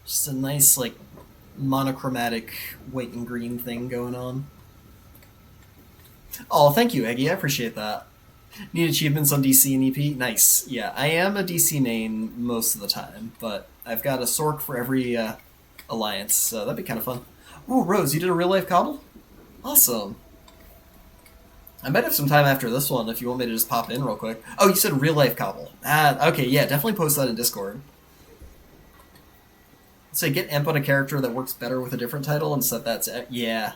Just a nice like monochromatic white and green thing going on. Oh, thank you, Eggy. I appreciate that. Need achievements on DC and EP? Nice. Yeah, I am a DC main most of the time, but I've got a Sork for every alliance, so that'd be kind of fun. Ooh, Rose, you did a real life cobble? Awesome. I might have some time after this one if you want me to just pop in real quick. Oh, you said real life cobble. Okay, yeah, definitely post that in Discord. So get Imp on a character that works better with a different title and set that to... Yeah.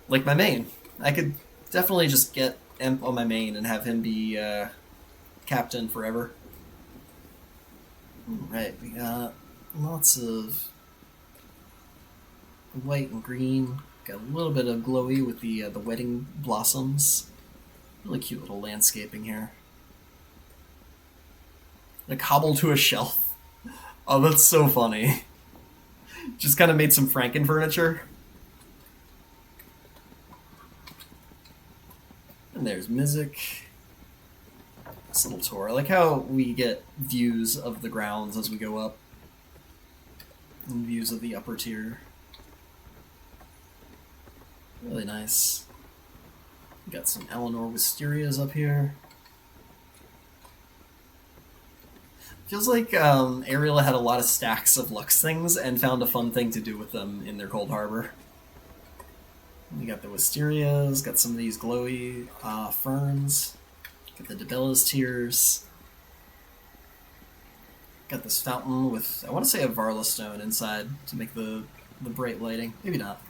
Like my main. I could definitely just get Imp on my main and have him be captain forever. Right, we got lots of white and green. Got a little bit of glowy with the wedding blossoms. Really cute little landscaping here. A cobble to a shelf. Oh, that's so funny. Just kind of made some Franken furniture. And there's Mizik. This little tour. I like how we get views of the grounds as we go up. And views of the upper tier. Really nice. We got some Eleanor Wisterias up here. Feels like Ariel had a lot of stacks of Lux things and found a fun thing to do with them in their Cold Harbor. We got the Wisterias, got some of these glowy ferns, got the Debella's Tears, got this fountain with, I want to say a Varla stone inside to make the bright lighting. Maybe not.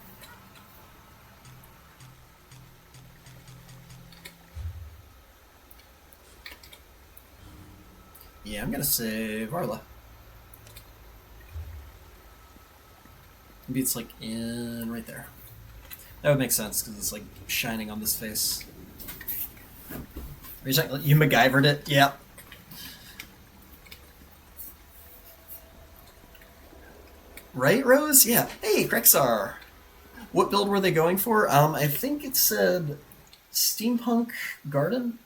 Yeah, I'm gonna say Varla. Maybe it's like in right there. That would make sense because it's like shining on this face. You MacGyvered it? Yeah. Right, Rose? Yeah. Hey, Krexar. What build were they going for? I think it said Steampunk Garden?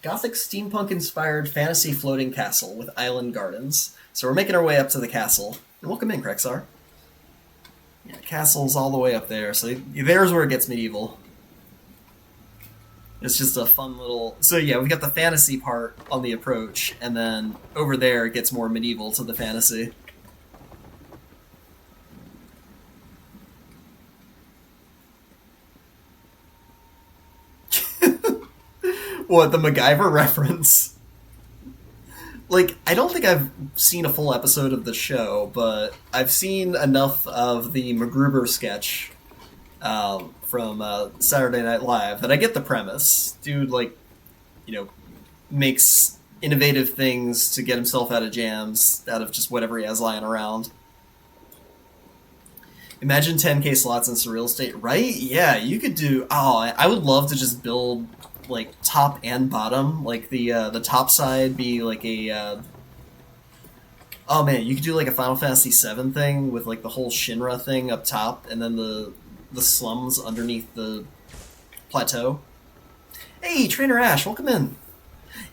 Gothic steampunk-inspired fantasy floating castle with island gardens. So we're making our way up to the castle. And welcome in, Krexar. Yeah, castle's all the way up there, so there's where it gets medieval. It's just a fun little... So yeah, we've got the fantasy part on the approach, and then over there it gets more medieval to the fantasy. What, the MacGyver reference? Like, I don't think I've seen a full episode of the show, but I've seen enough of the MacGruber sketch from Saturday Night Live that I get the premise. Dude, like, you know, makes innovative things to get himself out of jams, out of just whatever he has lying around. Imagine 10k slots in Surreal State, right? Yeah, you could do... Oh, I would love to just build... like top and bottom, like the top side be like a oh man, you could do like a Final Fantasy VII thing with like the whole Shinra thing up top, and then the slums underneath the plateau. Hey, Trainer Ash, welcome in.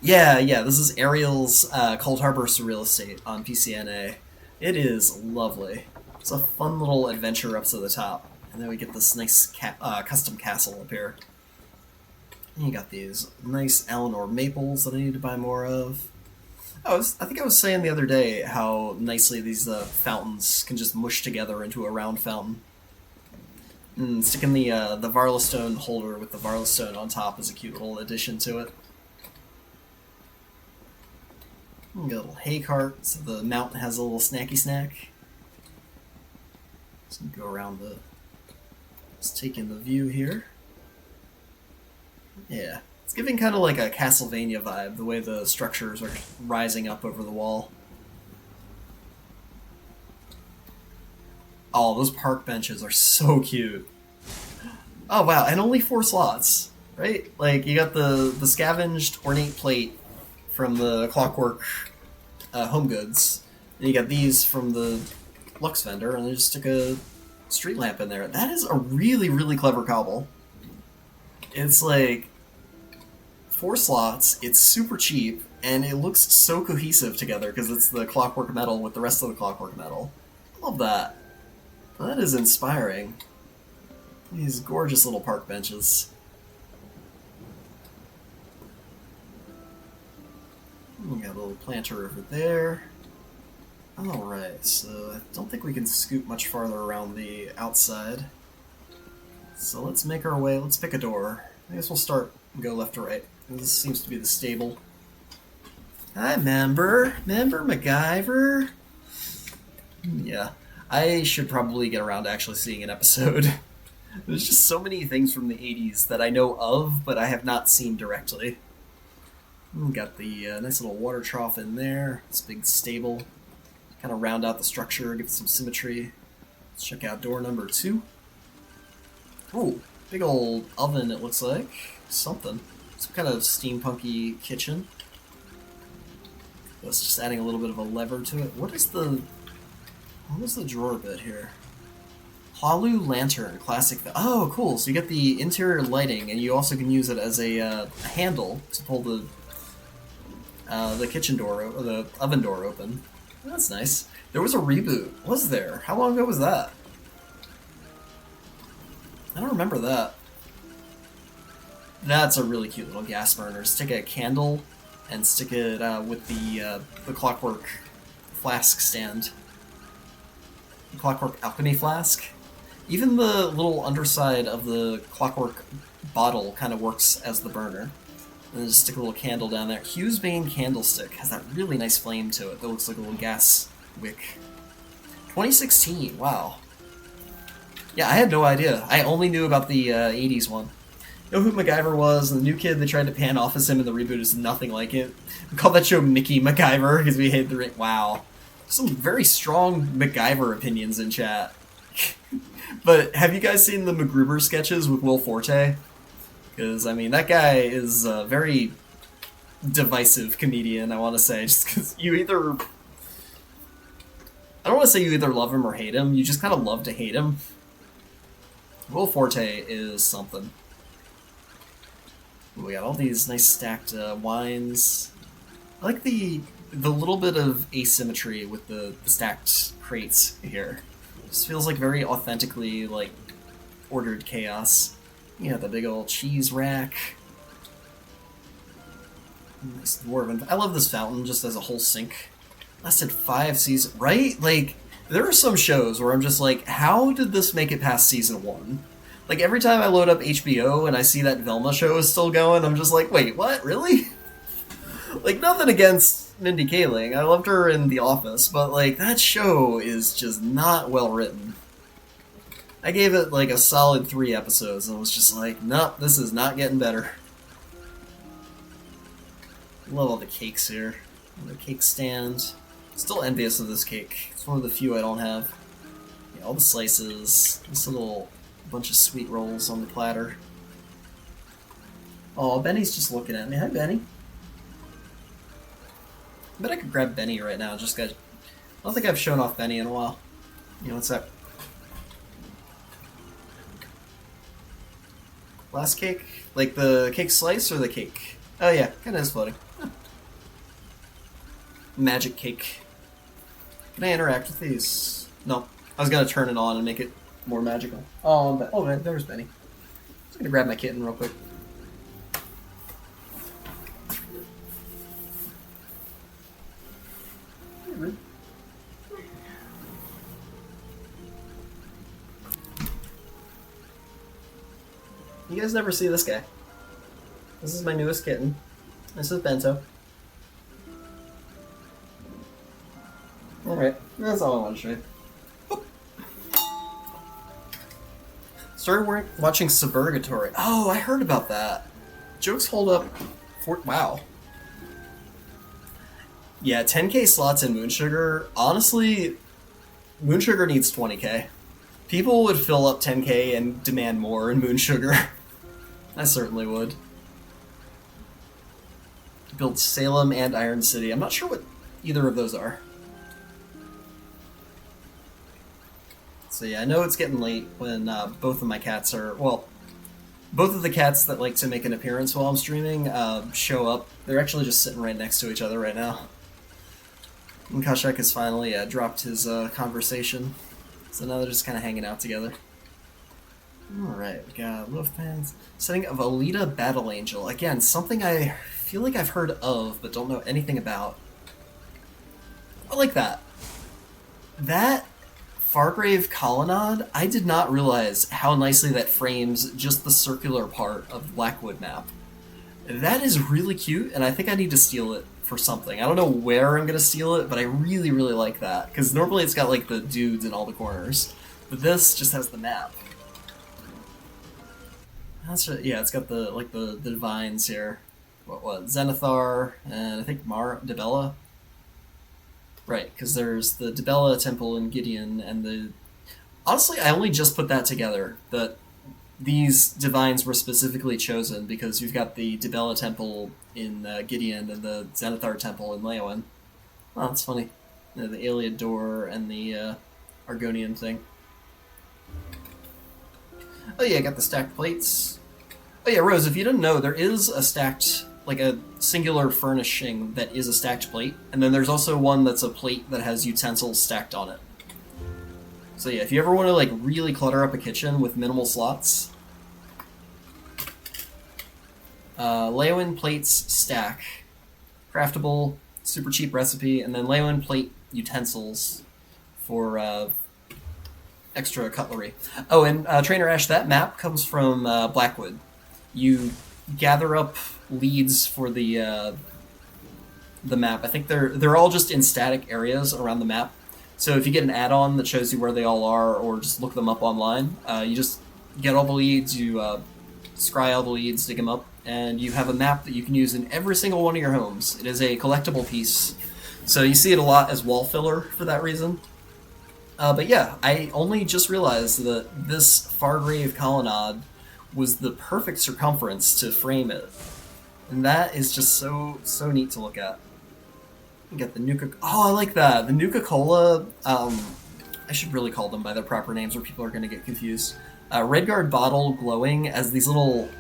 Yeah, this is Ariel's Cold Harbor Surreal Estate on PCNA. It is lovely. It's a fun little adventure up to the top, and then we get this nice custom castle up here. You got these nice Eleanor maples that I need to buy more of. I think I was saying the other day how nicely these fountains can just mush together into a round fountain. And sticking the Varla stone holder with the Varla stone on top is a cute little addition to it. And got a little hay cart, so the mountain has a little snacky snack. So go around just taking the view here. Yeah, it's giving kind of like a Castlevania vibe, the way the structures are rising up over the wall. Oh, those park benches are so cute. Oh wow, and only 4 slots, right? Like, you got the scavenged ornate plate from the Clockwork Home Goods, and you got these from the Lux vendor, and they just stick a street lamp in there. That is a really, really clever cobble. It's like 4 slots, it's super cheap, and it looks so cohesive together because it's the clockwork metal with the rest of the clockwork metal. I love that. That is inspiring. These gorgeous little park benches. We got a little planter over there. Alright, so I don't think we can scoot much farther around the outside. So let's make our way, let's pick a door. I guess we'll start and go left to right. This seems to be the stable. Hi, member MacGyver. Yeah, I should probably get around to actually seeing an episode. There's just so many things from the 80s that I know of, but I have not seen directly. We got the nice little water trough in there. This big stable. Kind of round out the structure, give it some symmetry. Let's check out door number 2. Ooh, big old oven it looks like. Something. Some kind of steampunky kitchen. That's just adding a little bit of a lever to it. What is the drawer bit here? Halu lantern, classic. Oh, cool. So you get the interior lighting, and you also can use it as a handle to pull the kitchen door or the oven door open. That's nice. There was a reboot, was there? How long ago was that? I don't remember that. That's a really cute little gas burner. Stick a candle and stick it with the clockwork flask stand. The clockwork alchemy flask. Even the little underside of the clockwork bottle kind of works as the burner. And then just stick a little candle down there. Hugh's Bane candlestick has that really nice flame to it that looks like a little gas wick. 2016, wow. Yeah, I had no idea. I only knew about the 80s one. You know who MacGyver was? And the new kid they tried to pan off as him in the reboot is nothing like it. We call that show Mickey MacGyver because we hate the... Wow. Some very strong MacGyver opinions in chat. But have you guys seen the MacGruber sketches with Will Forte? Because, I mean, that guy is a very divisive comedian, I want to say. Just because you either... I don't want to say you either love him or hate him. You just kind of love to hate him. Will Forte is something. We got all these nice stacked wines. I like the little bit of asymmetry with the stacked crates here. This feels like very authentically like ordered chaos. Yeah, the big old cheese rack. Nice dwarven. I love this fountain just as a whole sink. Lasted 5 seasons, right? Like, there are some shows where I'm just like, how did this make it past season 1? Like, every time I load up HBO and I see that Velma show is still going, I'm just like, wait, what? Really? Like, nothing against Mindy Kaling. I loved her in The Office, but, like, that show is just not well written. I gave it, like, a solid 3 episodes and was just like, nope, this is not getting better. Love all the cakes here. The cake stand. Still envious of this cake. It's one of the few I don't have. Yeah, all the slices. This little bunch of sweet rolls on the platter. Oh, Benny's just looking at me. Hi, Benny. I bet I could grab Benny right now. Just got. I don't think I've shown off Benny in a while. You know what's that? Last cake? Like the cake slice or the cake? Oh yeah, kind of is floating. Huh. Magic cake. Can I interact with these? No. I was gonna turn it on and make it more magical. Oh man, there's Benny. Just gonna grab my kitten real quick. You guys never see this guy. This is my newest kitten. This is Bento. Alright, that's all I want to show you. Started watching Suburgatory. Oh, I heard about that. Jokes hold up for... Wow. Yeah, 10k slots in Moonsugar. Honestly, Moonsugar needs 20k. People would fill up 10k and demand more in Moonsugar. I certainly would. Build Salem and Iron City. I'm not sure what either of those are. So yeah, I know it's getting late when both of my cats are... Well, Both of the cats that like to make an appearance while I'm streaming show up. They're actually just sitting right next to each other right now. And Kashek has finally dropped his conversation. So now they're just kind of hanging out together. Alright, we got Loaf Pans. Setting of Alita Battle Angel. Again, something I feel like I've heard of, but don't know anything about. I like that. That Fargrave Colonnade, I did not realize how nicely that frames just the circular part of the Blackwood map. That is really cute, and I think I need to steal it for something. I don't know where I'm going to steal it, but I really, really like that. Because normally it's got like the dudes in all the corners. But this just has the map. Yeah, it's got the like the divines here. What? Zenithar, and I think Dibella. Right, because there's the Dibella temple in Gideon, and the... Honestly, I only just put that together, that these divines were specifically chosen because you've got the Dibella temple in Gideon and the Zenithar temple in Leowen. Oh, that's funny. The Iliad door and the Argonian thing. Oh yeah, I got the stacked plates. Oh yeah, Rose, if you didn't know, there is a stacked, like a singular furnishing that is a stacked plate, and then there's also one that's a plate that has utensils stacked on it. So yeah, if you ever want to like really clutter up a kitchen with minimal slots, Leowen plates stack, craftable, super cheap recipe, and then Leowen plate utensils for extra cutlery. Oh, and Trainer Ash, that map comes from Blackwood. You gather up leads for the map. I think they're all just in static areas around the map. So if you get an add-on that shows you where they all are, or just look them up online, you just get all the leads, you scry all the leads, dig them up, and you have a map that you can use in every single one of your homes. It is a collectible piece, so you see it a lot as wall filler for that reason. But yeah, I only just realized that this Fargrave Colonnade was the perfect circumference to frame it. And that is just so neat to look at. You got the Nuka... Oh, I like that! The Nuka-Cola... I should really call them by their proper names or people are going to get confused. Redguard bottle glowing as these little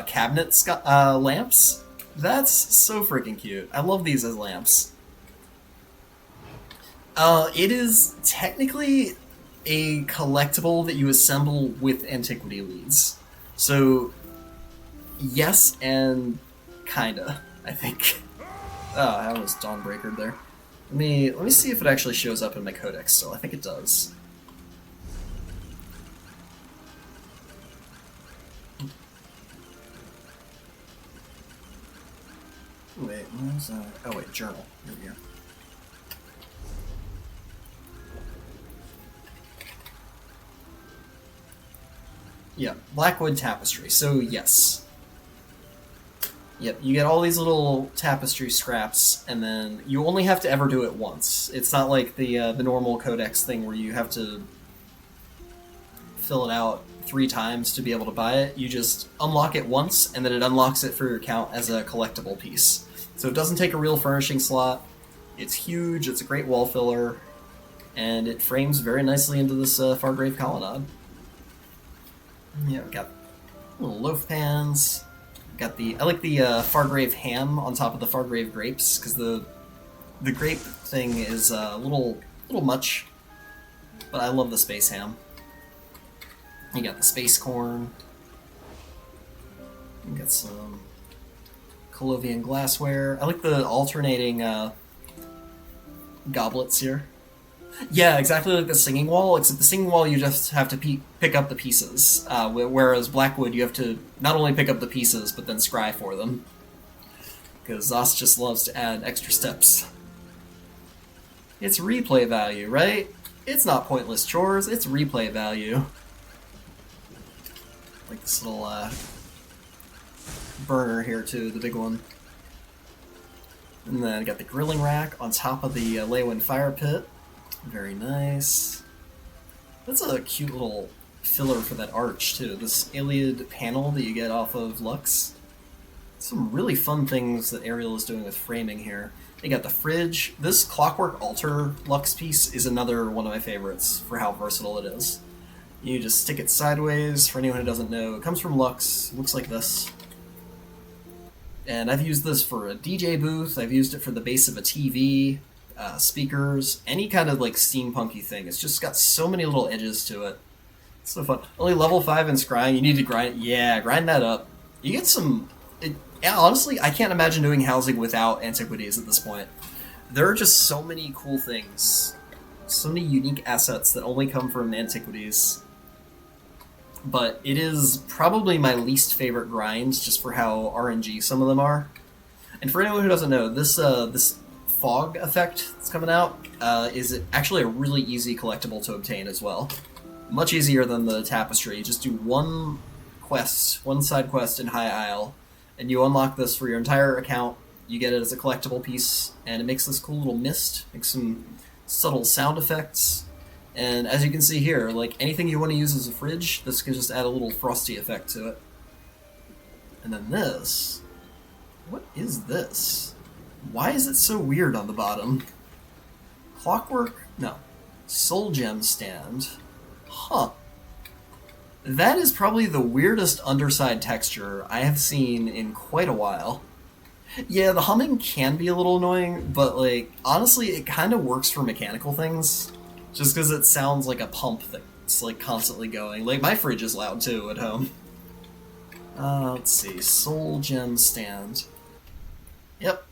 cabinet lamps. That's so freaking cute. I love these as lamps. It is technically a collectible that you assemble with antiquity leads. So, yes and kinda, I think. Oh, I almost Dawnbreakered there. Let me see if it actually shows up in my codex still. I think it does. Wait, where's oh wait, journal. Here we go. Yeah, Blackwood tapestry. So yes. Yep, you get all these little tapestry scraps, and then you only have to ever do it once. It's not like the normal codex thing where you have to fill it out 3 times to be able to buy it. You just unlock it once, and then it unlocks it for your account as a collectible piece. So it doesn't take a real furnishing slot. It's huge, it's a great wall filler, and it frames very nicely into this Fargrave Colonnade. Yeah, we got little loaf pans. Got I like the Fargrave ham on top of the Fargrave grapes, because the grape thing is a little much, but I love the space ham. You got the space corn. You got some Colovian glassware. I like the alternating goblets here. Yeah, exactly like the singing wall, except the singing wall you just have to pick up the pieces, whereas Blackwood you have to not only pick up the pieces, but then scry for them. Because Zos just loves to add extra steps. It's replay value, right? It's not pointless chores, it's replay value. Like this little burner here too, the big one. And then I got the grilling rack on top of the Leowen fire pit. Very nice. That's a cute little filler for that arch, too. This Iliad panel that you get off of Lux. Some really fun things that Ariel is doing with framing here. You got the fridge. This Clockwork Altar Lux piece is another one of my favorites for how versatile it is. You just stick it sideways. For anyone who doesn't know, it comes from Lux. It looks like this. And I've used this for a DJ booth. I've used it for the base of a TV, speakers, any kind of like steampunky thing. It's just got so many little edges to it. It's so fun. Only level 5 in scrying. You need to grind. Yeah, grind that up. You get some. Yeah, honestly, I can't imagine doing housing without antiquities at this point. There are just so many cool things, so many unique assets that only come from antiquities. But it is probably my least favorite grind, just for how RNG some of them are. And for anyone who doesn't know, this fog effect that's coming out is actually a really easy collectible to obtain as well. Much easier than the tapestry. You just do one quest, one side quest in High Isle, and you unlock this for your entire account. You get it as a collectible piece, and it makes this cool little mist, makes some subtle sound effects. And as you can see here, like anything you want to use as a fridge, this can just add a little frosty effect to it. And then this, what is this? Why is it so weird on the bottom? Clockwork? No. Soul Gem Stand. Huh. That is probably the weirdest underside texture I have seen in quite a while. Yeah, the humming can be a little annoying, but like, honestly, it kind of works for mechanical things. Just because it sounds like a pump that's like constantly going. Like, my fridge is loud too at home. Let's see. Soul Gem Stand. Yep.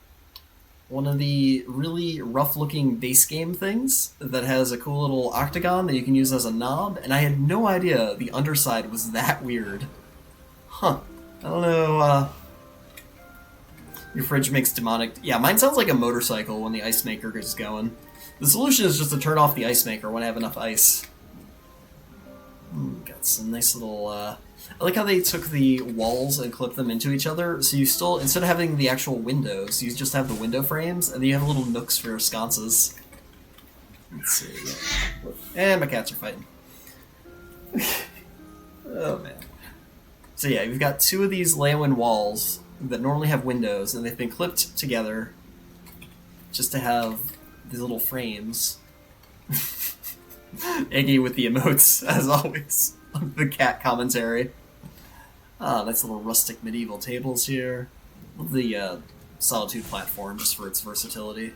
One of the really rough-looking base game things that has a cool little octagon that you can use as a knob, and I had no idea the underside was that weird. Huh. I don't know, your fridge makes demonic... Yeah, mine sounds like a motorcycle when the ice maker is going. The solution is just to turn off the ice maker when I have enough ice. Got some nice little... I like how they took the walls and clipped them into each other, so you still, instead of having the actual windows, you just have the window frames, and then you have little nooks for your sconces. Let's see. And my cats are fighting. Oh, man. So yeah, we've got two of these Leowin walls that normally have windows, and they've been clipped together just to have these little frames. Eggy with the emotes, as always. The cat commentary. Nice little rustic medieval tables here. Love the Solitude platform just for its versatility.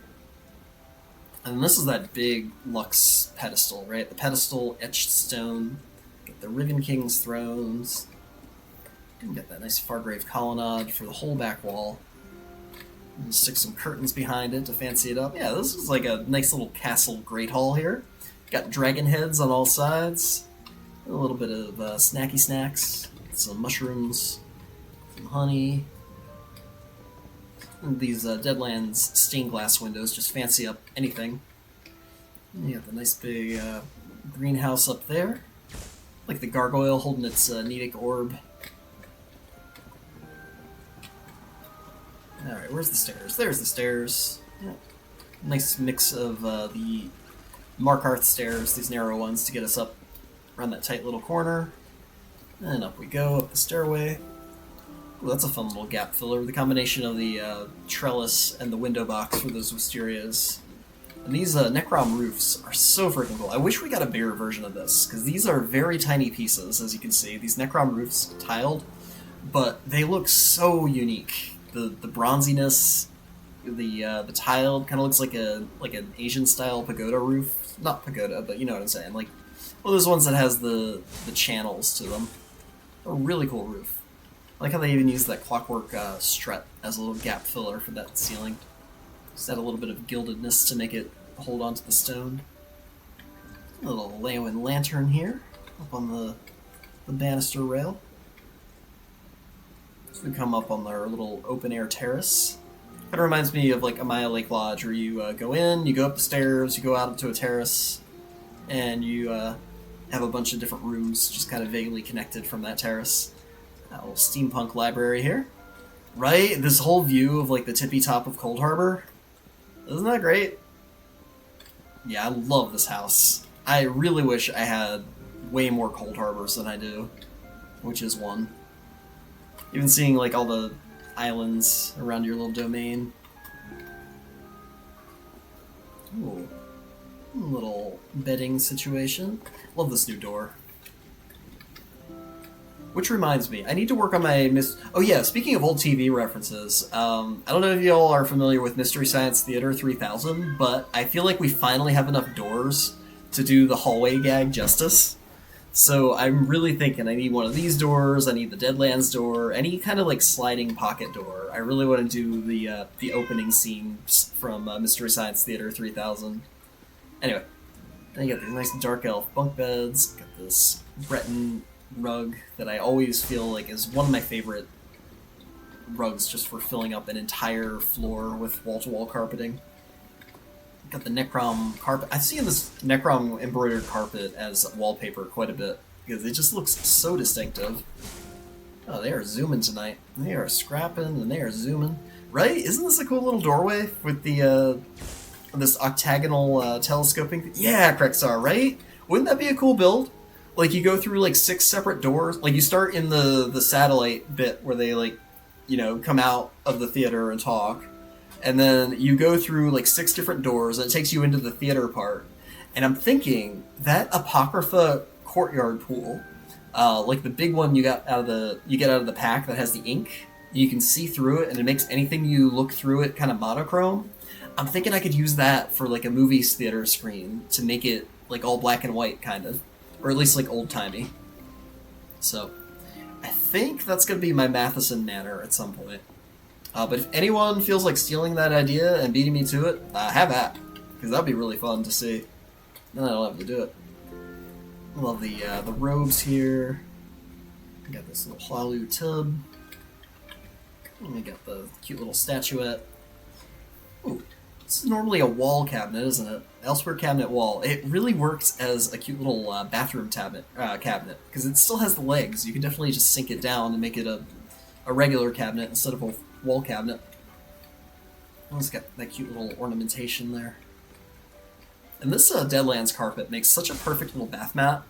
And this is that big Lux pedestal, right? The pedestal, etched stone. Get the Riven King's thrones. And get that nice Fargrave colonnade for the whole back wall. And stick some curtains behind it to fancy it up. Yeah, this is like a nice little castle great hall here. Got dragon heads on all sides. A little bit of snacky snacks, some mushrooms, some honey. And these Deadlands stained glass windows just fancy up anything. And you got the nice big greenhouse up there. Like the gargoyle holding its Nedic orb. Alright, where's the stairs? There's the stairs. Yeah. Nice mix of the Markarth stairs, these narrow ones, to get us up around that tight little corner. And up we go, up the stairway. Ooh, that's a fun little gap filler. The combination of the trellis and the window box for those Wisterias. And these Necrom roofs are so freaking cool. I wish we got a bigger version of this, because these are very tiny pieces, as you can see. These Necrom roofs tiled, but they look so unique. The bronziness, the tiled kind of looks like an Asian style pagoda roof. Not pagoda, but you know what I'm saying. Like one of those ones that has the channels to them. A really cool roof. I like how they even use that clockwork strut as a little gap filler for that ceiling. Just add a little bit of gildedness to make it hold onto the stone. A little Leowin lantern here, up on the banister rail. So we come up on our little open air terrace. Kind of reminds me of like Amaya Lake Lodge, where you go in, you go up the stairs, you go out into a terrace, and you have a bunch of different rooms just kind of vaguely connected from that terrace. A little steampunk library here. Right? This whole view of like the tippy top of Cold Harbor. Isn't that great? Yeah, I love this house. I really wish I had way more Cold Harbors than I do, which is one. Even seeing like all the islands around your little domain. Ooh. Little bedding situation. Love this new door. Which reminds me, I need to work on my Oh yeah, speaking of old TV references, I don't know if y'all are familiar with Mystery Science Theater 3000, but I feel like we finally have enough doors to do the hallway gag justice. So I'm really thinking I need one of these doors. I need the Deadlands door, any kind of like sliding pocket door. I really want to do the opening scene from Mystery Science Theater 3000. Anyway, then you got these nice dark elf bunk beds. Got this Breton rug that I always feel like is one of my favorite rugs, just for filling up an entire floor with wall-to-wall carpeting. Got the Necrom carpet. I've seen this Necrom embroidered carpet as wallpaper quite a bit because it just looks so distinctive. Oh, they are zooming tonight. They are scrapping and they are zooming. Right? Isn't this a cool little doorway with the this octagonal telescoping? Yeah, Krexar, right? Wouldn't that be a cool build? Like, you go through like 6 separate doors. Like, you start in the satellite bit where they like, you know, come out of the theater and talk. And then you go through like 6 different doors, and it takes you into the theater part. And I'm thinking that Apocrypha courtyard pool, like the big one you get out of the pack that has the ink, you can see through it, and it makes anything you look through it kind of monochrome. I'm thinking I could use that for like a movie theater screen to make it like all black and white, kind of, or at least like old timey. So I think that's gonna be my Matheson Manor at some point. But if anyone feels like stealing that idea and beating me to it, have at, because that'd be really fun to see. Then I don't have to do it. I love the robes here. I got this little Hlalu tub. And we got the cute little statuette. Ooh, this is normally a wall cabinet, isn't it? Elsewhere cabinet wall. It really works as a cute little bathroom cabinet, because it still has the legs. You can definitely just sink it down and make it a regular cabinet instead of a wall cabinet. Oh, it's got that cute little ornamentation there. And this Deadlands carpet makes such a perfect little bath mat.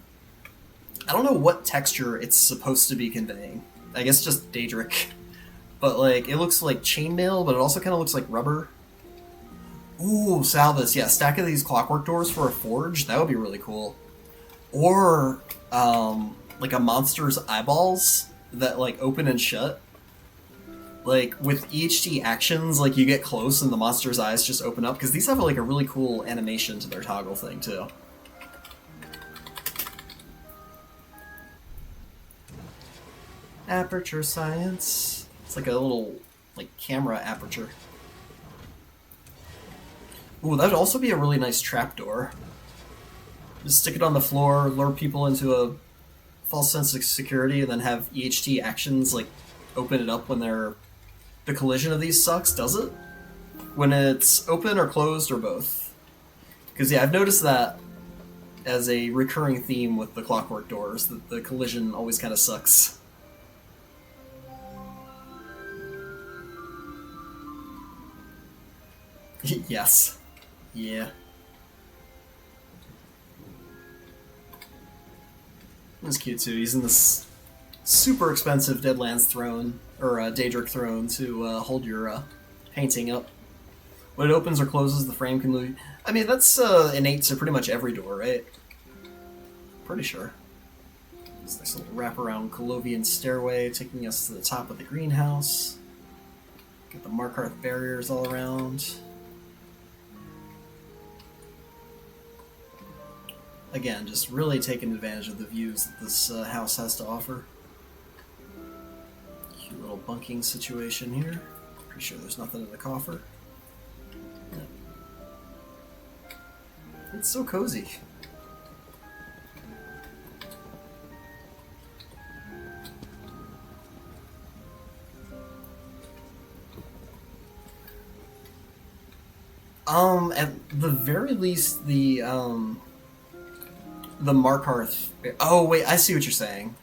I don't know what texture it's supposed to be conveying. I guess just Daedric. But like, it looks like chainmail, but it also kind of looks like rubber. Ooh, Salvis, yeah, stack of these clockwork doors for a forge, that would be really cool. Or, like a monster's eyeballs that like open and shut. Like, with EHT actions, like, you get close and the monster's eyes just open up, because these have, like, a really cool animation to their toggle thing, too. Aperture science. It's like a little, like, camera aperture. Ooh, that would also be a really nice trapdoor. Just stick it on the floor, lure people into a false sense of security, and then have EHT actions, like, open it up when they're... The collision of these sucks, does it? When it's open or closed or both? Because yeah, I've noticed that as a recurring theme with the clockwork doors, that the collision always kind of sucks. Yes. Yeah. That's cute too. He's in this super expensive Deadlands throne, or Daedric throne, to hold your painting up. When it opens or closes, the frame can move. I mean, that's innate to pretty much every door, right? Pretty sure. It's this little wraparound Colovian stairway taking us to the top of the greenhouse. Got the Markarth barriers all around. Again, just really taking advantage of the views that this house has to offer. Cute little bunking situation here. Pretty sure there's nothing in the coffer. Yeah. It's so cozy. At the very least, the Markarth... Oh, wait, I see what you're saying.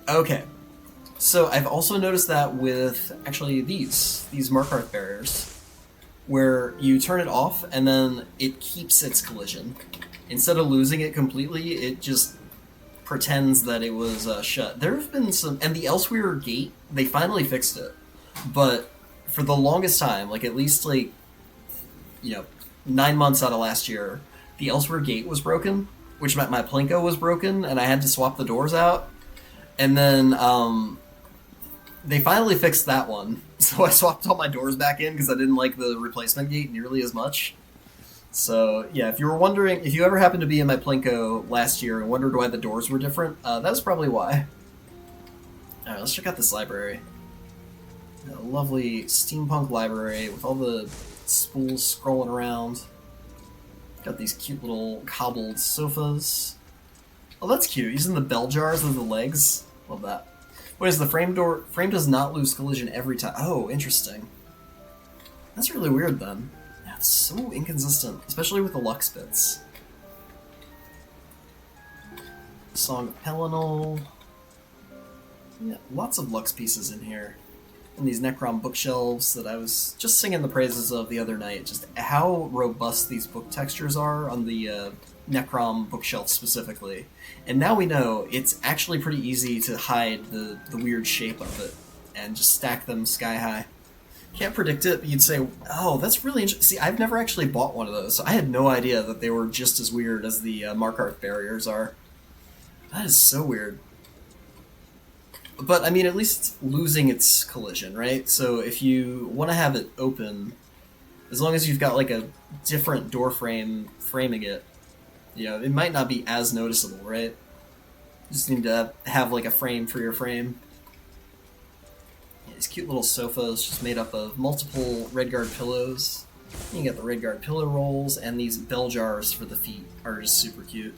Okay. So I've also noticed that with, actually, these Markarth barriers, where you turn it off, and then it keeps its collision. Instead of losing it completely, it just pretends that it was shut. There have been some... And the Elsewhere gate, they finally fixed it. But for the longest time, like at least, like, 9 months out of last year, the Elsewhere gate was broken, which meant my Plinko was broken, and I had to swap the doors out. And then they finally fixed that one, so I swapped all my doors back in because I didn't like the replacement gate nearly as much. So yeah, if you were wondering, if you ever happened to be in my Plinko last year and wondered why the doors were different, that was probably why. All right, let's check out this library. A lovely steampunk library with all the spools scrolling around. Got these cute little cobbled sofas. Oh, that's cute. Using the bell jars as the legs. Love that. What is the frame door? Frame does not lose collision every time. Oh, interesting. That's really weird then. That's so inconsistent, especially with the Lux bits. Song of Pelinal. Yeah, lots of Lux pieces in here. And these Necrom bookshelves that I was just singing the praises of the other night. Just how robust these book textures are on the Necrom bookshelf specifically. And now we know it's actually pretty easy to hide the weird shape of it and just stack them sky high. Can't predict it, but you'd say, oh, that's really interesting. See, I've never actually bought one of those, so I had no idea that they were just as weird as the Markarth barriers are. That is so weird. But, I mean, at least losing its collision, right? So if you want to have it open, as long as you've got, like, a different door frame framing it, you know, it might not be as noticeable, right? You just need to have, like, a frame for your frame. Yeah, these cute little sofas just made up of multiple Redguard pillows. You got the Redguard pillow rolls, and these bell jars for the feet are just super cute.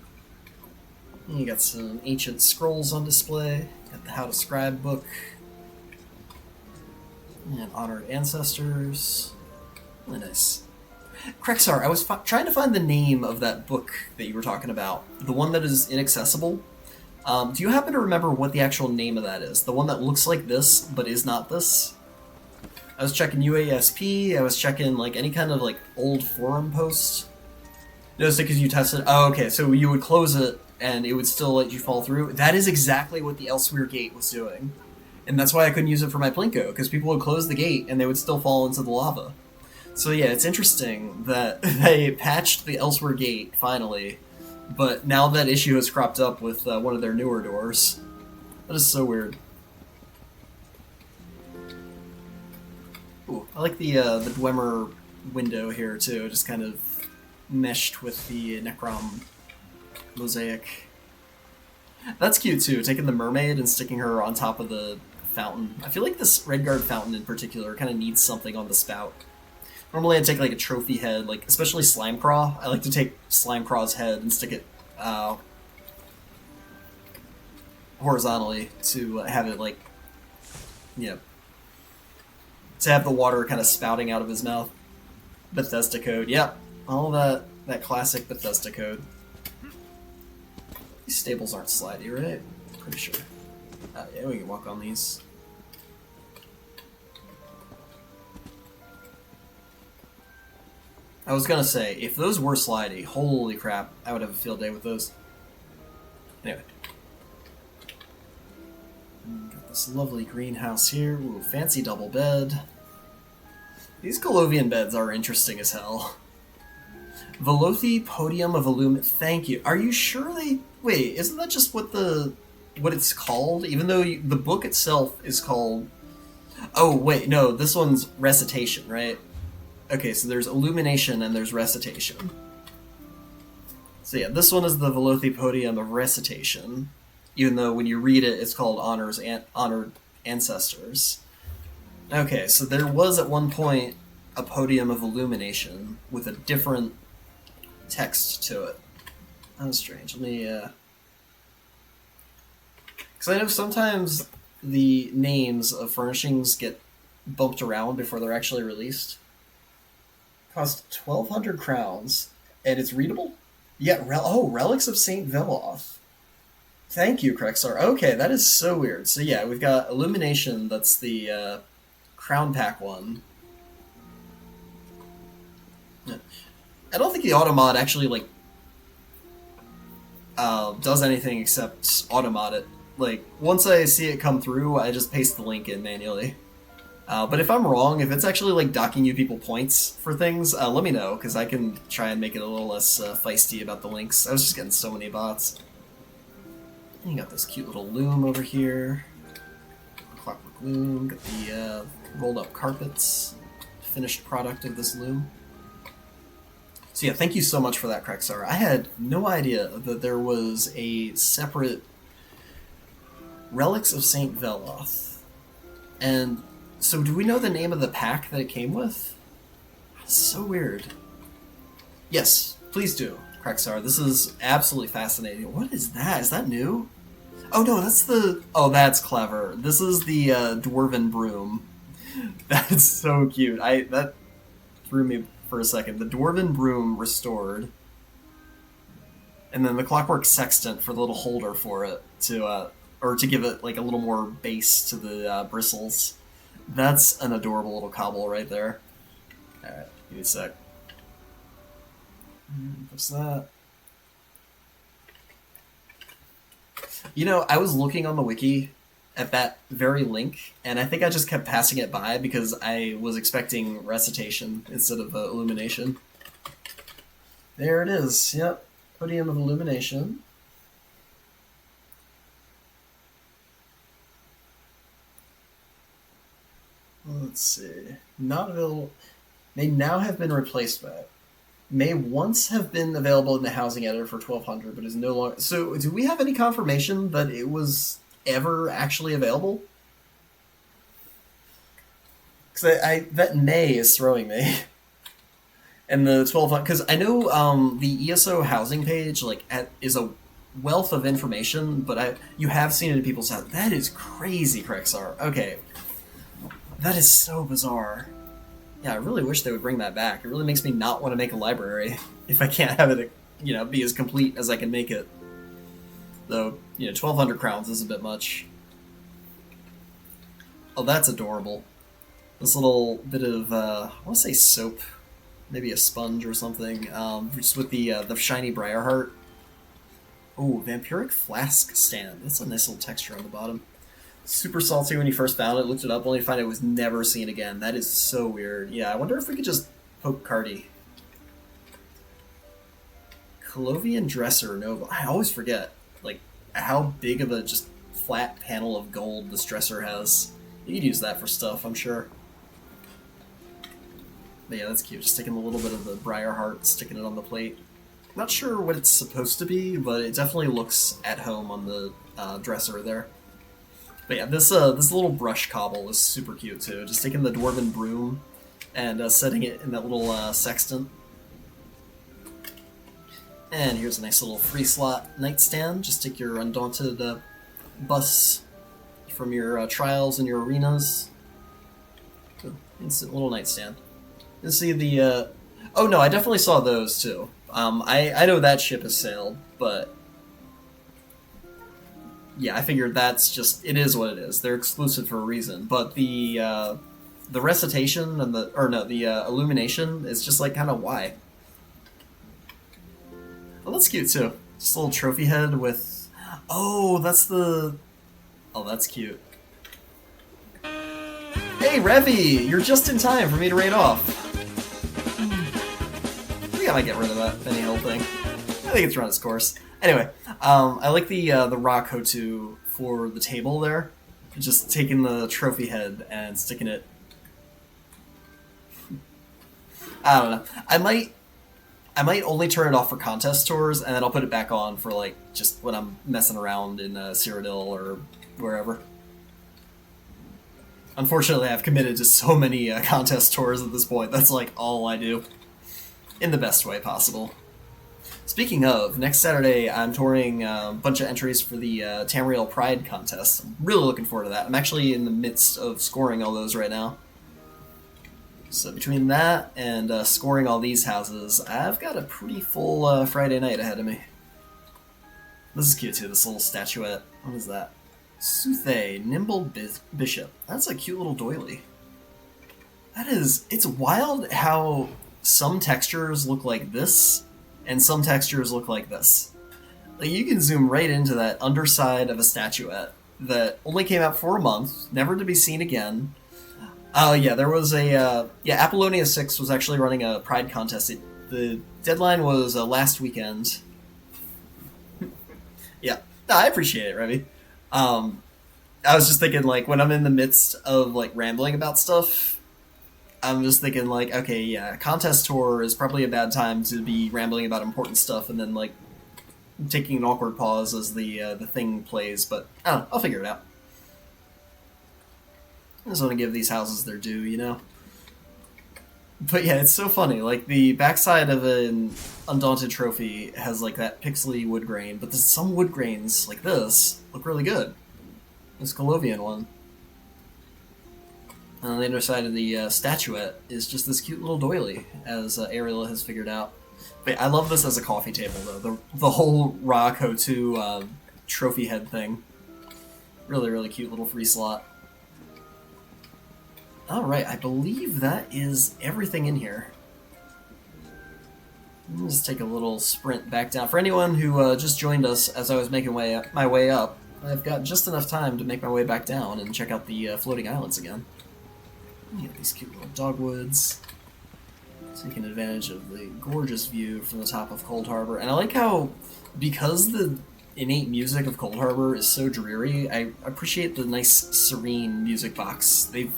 And you got some ancient scrolls on display. Got the How to Scribe book. And Honored Ancestors. Really nice. Krexar, I was trying to find the name of that book that you were talking about. The one that is inaccessible. Do you happen to remember what the actual name of that is? The one that looks like this, but is not this? I was checking UASP, I was checking like any kind of like old forum post. Notice it because you tested. Oh, okay, so you would close it and it would still let you fall through. That is exactly what the Elsewhere gate was doing. And that's why I couldn't use it for my Plinko, because people would close the gate and they would still fall into the lava. So yeah, it's interesting that they patched the Elsewhere gate, finally, but now that issue has cropped up with one of their newer doors. That is so weird. Ooh, I like the Dwemer window here too, just kind of meshed with the Necrom mosaic. That's cute too, taking the mermaid and sticking her on top of the fountain. I feel like this Redguard fountain in particular kind of needs something on the spout. Normally I'd take like a trophy head, like especially Slimecraw. I like to take Slimecraw's head and stick it horizontally to have it like, you know, to have the water kind of spouting out of his mouth. Bethesda code, yep. All that classic Bethesda code. These stables aren't slidey, right? Pretty sure. Yeah, we can walk on these. I was gonna say, if those were slidey, holy crap, I would have a field day with those. Anyway. Got this lovely greenhouse here. Ooh, fancy double bed. These Colovian beds are interesting as hell. Velothi Podium of Illumine. Thank you. Are you sure they... Wait, isn't that just what it's called? Even though the book itself is called... Oh, wait, no, this one's Recitation, right? Okay, so there's Illumination and there's Recitation. So yeah, this one is the Velothi Podium of Recitation, even though when you read it, it's called Honored Ancestors. Okay, so there was at one point a Podium of Illumination with a different text to it. That was strange. Let me, because I know sometimes the names of furnishings get bumped around before they're actually released. Cost 1,200 crowns, and it's readable? Yeah, Relics of St. Veloth. Thank you, Krexar. Okay, that is so weird. So yeah, we've got Illumination, that's the Crown Pack one. Yeah. I don't think the Automod actually, like, does anything except automod it. Like, once I see it come through, I just paste the link in manually. But if I'm wrong, if it's actually like docking you people points for things, let me know, because I can try and make it a little less feisty about the links. I was just getting so many bots. And you got this cute little loom over here. Clockwork loom. Got the rolled up carpets. Finished product of this loom. So yeah, thank you so much for that, Krexar. I had no idea that there was a separate Relics of St. Veloth. And so do we know the name of the pack that it came with? So weird. Yes, please do, Krexar. This is absolutely fascinating. What is that? Is that new? Oh no, that's the... Oh, that's clever. This is the Dwarven Broom. That's so cute. That threw me for a second. The Dwarven Broom restored. And then the Clockwork Sextant for the little holder for it to give it like a little more base to the bristles. That's an adorable little cobble right there. Alright, give me a sec. What's that? You know, I was looking on the wiki at that very link, and I think I just kept passing it by because I was expecting recitation instead of illumination. There it is, yep. Podium of Illumination. Let's see. Not available. May now have been replaced by it. May once have been available in the housing editor for 1200, but is no longer. So, do we have any confirmation that it was ever actually available? Because that May is throwing me. And the 1200, because I know the ESO housing page is a wealth of information, but you have seen it in people's house. That is crazy, Krexar. Okay, that is so bizarre. Yeah, I really wish they would bring that back. It really makes me not want to make a library if I can't have it, be as complete as I can make it. Though, 1,200 crowns is a bit much. Oh, that's adorable. This little bit of, I want to say soap, maybe a sponge or something, just with the shiny Briarheart. Oh, Vampiric Flask Stand. That's a nice little texture on the bottom. Super salty when you first found it. Looked it up, only to find it was never seen again. That is so weird. Yeah, I wonder if we could just poke Cardi. Colovian Dresser Nova. I always forget, how big of a just flat panel of gold this dresser has. You could use that for stuff, I'm sure. But yeah, that's cute. Just taking a little bit of the Briarheart, sticking it on the plate. Not sure what it's supposed to be, but it definitely looks at home on the dresser there. But yeah, this little brush cobble is super cute too. Just taking the Dwarven Broom and setting it in that little sextant. And here's a nice little free slot nightstand. Just take your Undaunted bus from your trials and your arenas. Ooh, instant little nightstand. You see the... Oh no, I definitely saw those too. I know that ship has sailed, but... Yeah, I figured that's just... It is what it is. They're exclusive for a reason. But the recitation and the illumination is just kind of why. Oh, that's cute too. Just a little trophy head with... Oh, that's the... Oh, that's cute. Hey, Revy! You're just in time for me to raid off. I think I might get rid of that Benny Hill thing. I think it's run its course. Anyway, I like the Rock Hotu for the table there. Just taking the trophy head and sticking it... I don't know. I might only turn it off for contest tours, and then I'll put it back on for, just when I'm messing around in Cyrodiil or wherever. Unfortunately, I've committed to so many contest tours at this point. That's, all I do. In the best way possible. Speaking of, next Saturday I'm touring a bunch of entries for the Tamriel Pride contest. I'm really looking forward to that. I'm actually in the midst of scoring all those right now. So between that and scoring all these houses, I've got a pretty full Friday night ahead of me. This is cute too, this little statuette. What is that? Suthe, Nimble Bishop. That's a cute little doily. It's wild how some textures look like this, and some textures look like this. You can zoom right into that underside of a statuette that only came out for a month, never to be seen again. Yeah, there was Apollonia 6 was actually running a Pride contest. The deadline was last weekend. Yeah, No, I appreciate it, Remy. I was just thinking, like, when I'm in the midst of, like, rambling about stuff, I'm just thinking, like, okay, yeah, contest tour is probably a bad time to be rambling about important stuff and then, like, taking an awkward pause as the thing plays, but I don't know, I'll figure it out. I just want to give these houses their due, you know? But yeah, it's so funny. Like, the backside of an Undaunted trophy has, like, that pixely wood grain, but there's some wood grains, like this, look really good. This Colovian one. And on the other side of the statuette is just this cute little doily, as Ariel has figured out. But I love this as a coffee table, though. The whole Raako 2 trophy head thing. Really, really cute little free slot. Alright, I believe that is everything in here. Let me just take a little sprint back down. For anyone who just joined us as I was making my way up, I've got just enough time to make my way back down and check out the floating islands again. You got these cute little dogwoods. Taking advantage of the gorgeous view from the top of Cold Harbor. And I like how, because the innate music of Cold Harbor is so dreary, I appreciate the nice, serene music box. They've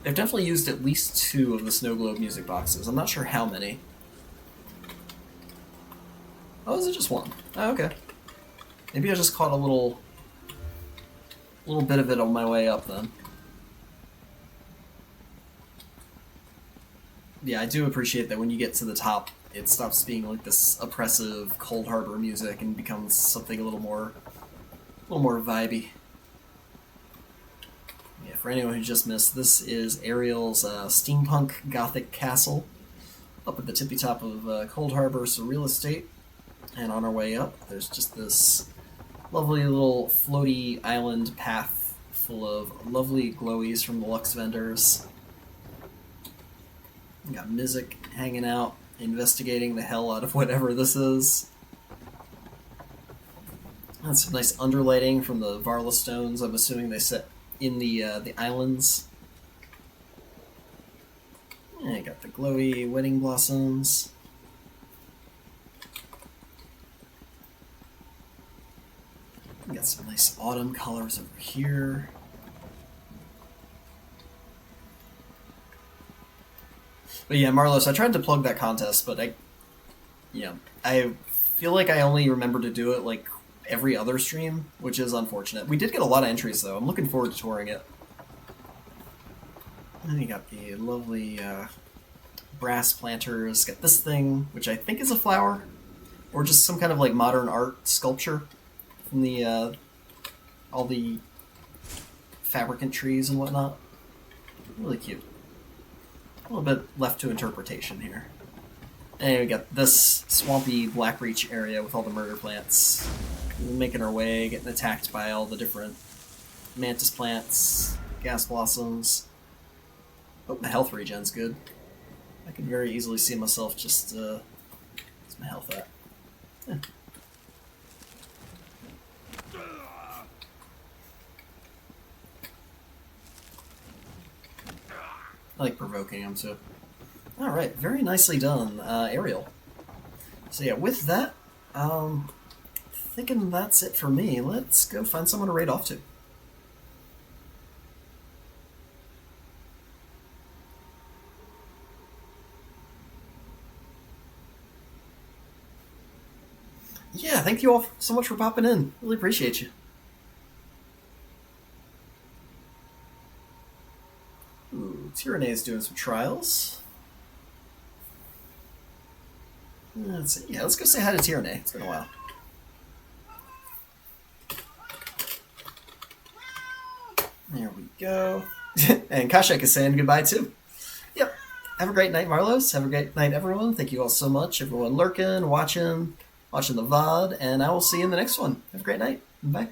definitely used at least 2 of the Snow Globe music boxes. I'm not sure how many. Oh, is it just 1? Oh, okay. Maybe I just caught a little bit of it on my way up then. Yeah, I do appreciate that when you get to the top, it stops being like this oppressive Cold Harbor music and becomes something a little more vibey. Yeah, for anyone who just missed, this is Ariel's steampunk gothic castle up at the tippy top of Cold Harbor Surreal Estate. And on our way up, there's just this lovely little floaty island path full of lovely glowies from the Lux vendors. We got Mizik hanging out, investigating the hell out of whatever this is. That's some nice underlighting from the Varla stones. I'm assuming they set in the islands. And you got the glowy wedding blossoms. We got some nice autumn colors over here. But yeah, Marlos, I tried to plug that contest, but I feel like I only remember to do it like every other stream, which is unfortunate. We did get a lot of entries though. I'm looking forward to touring it. And you got the lovely brass planters. Got this thing, which I think is a flower, or just some kind of like modern art sculpture from the all the fabricant trees and whatnot. Really cute. A little bit left to interpretation here. And we got this swampy Blackreach area with all the murder plants. We're making our way, getting attacked by all the different mantis plants, gas blossoms. Oh, my health regen's good. I can very easily see myself just, where's my health at? Yeah. I like provoking him, so. Alright, very nicely done, Ariel. So yeah, with that, thinking that's it for me. Let's go find someone to raid off to. Yeah, thank you all so much for popping in. Really appreciate you. Ooh, Tyranne's doing some trials. Let's see. Yeah, let's go say hi to Tyranne. It's been a while. There we go. And Kashek is saying goodbye too. Yep. Have a great night, Marlos. Have a great night, everyone. Thank you all so much. Everyone lurking, watching the VOD, and I will see you in the next one. Have a great night. Bye.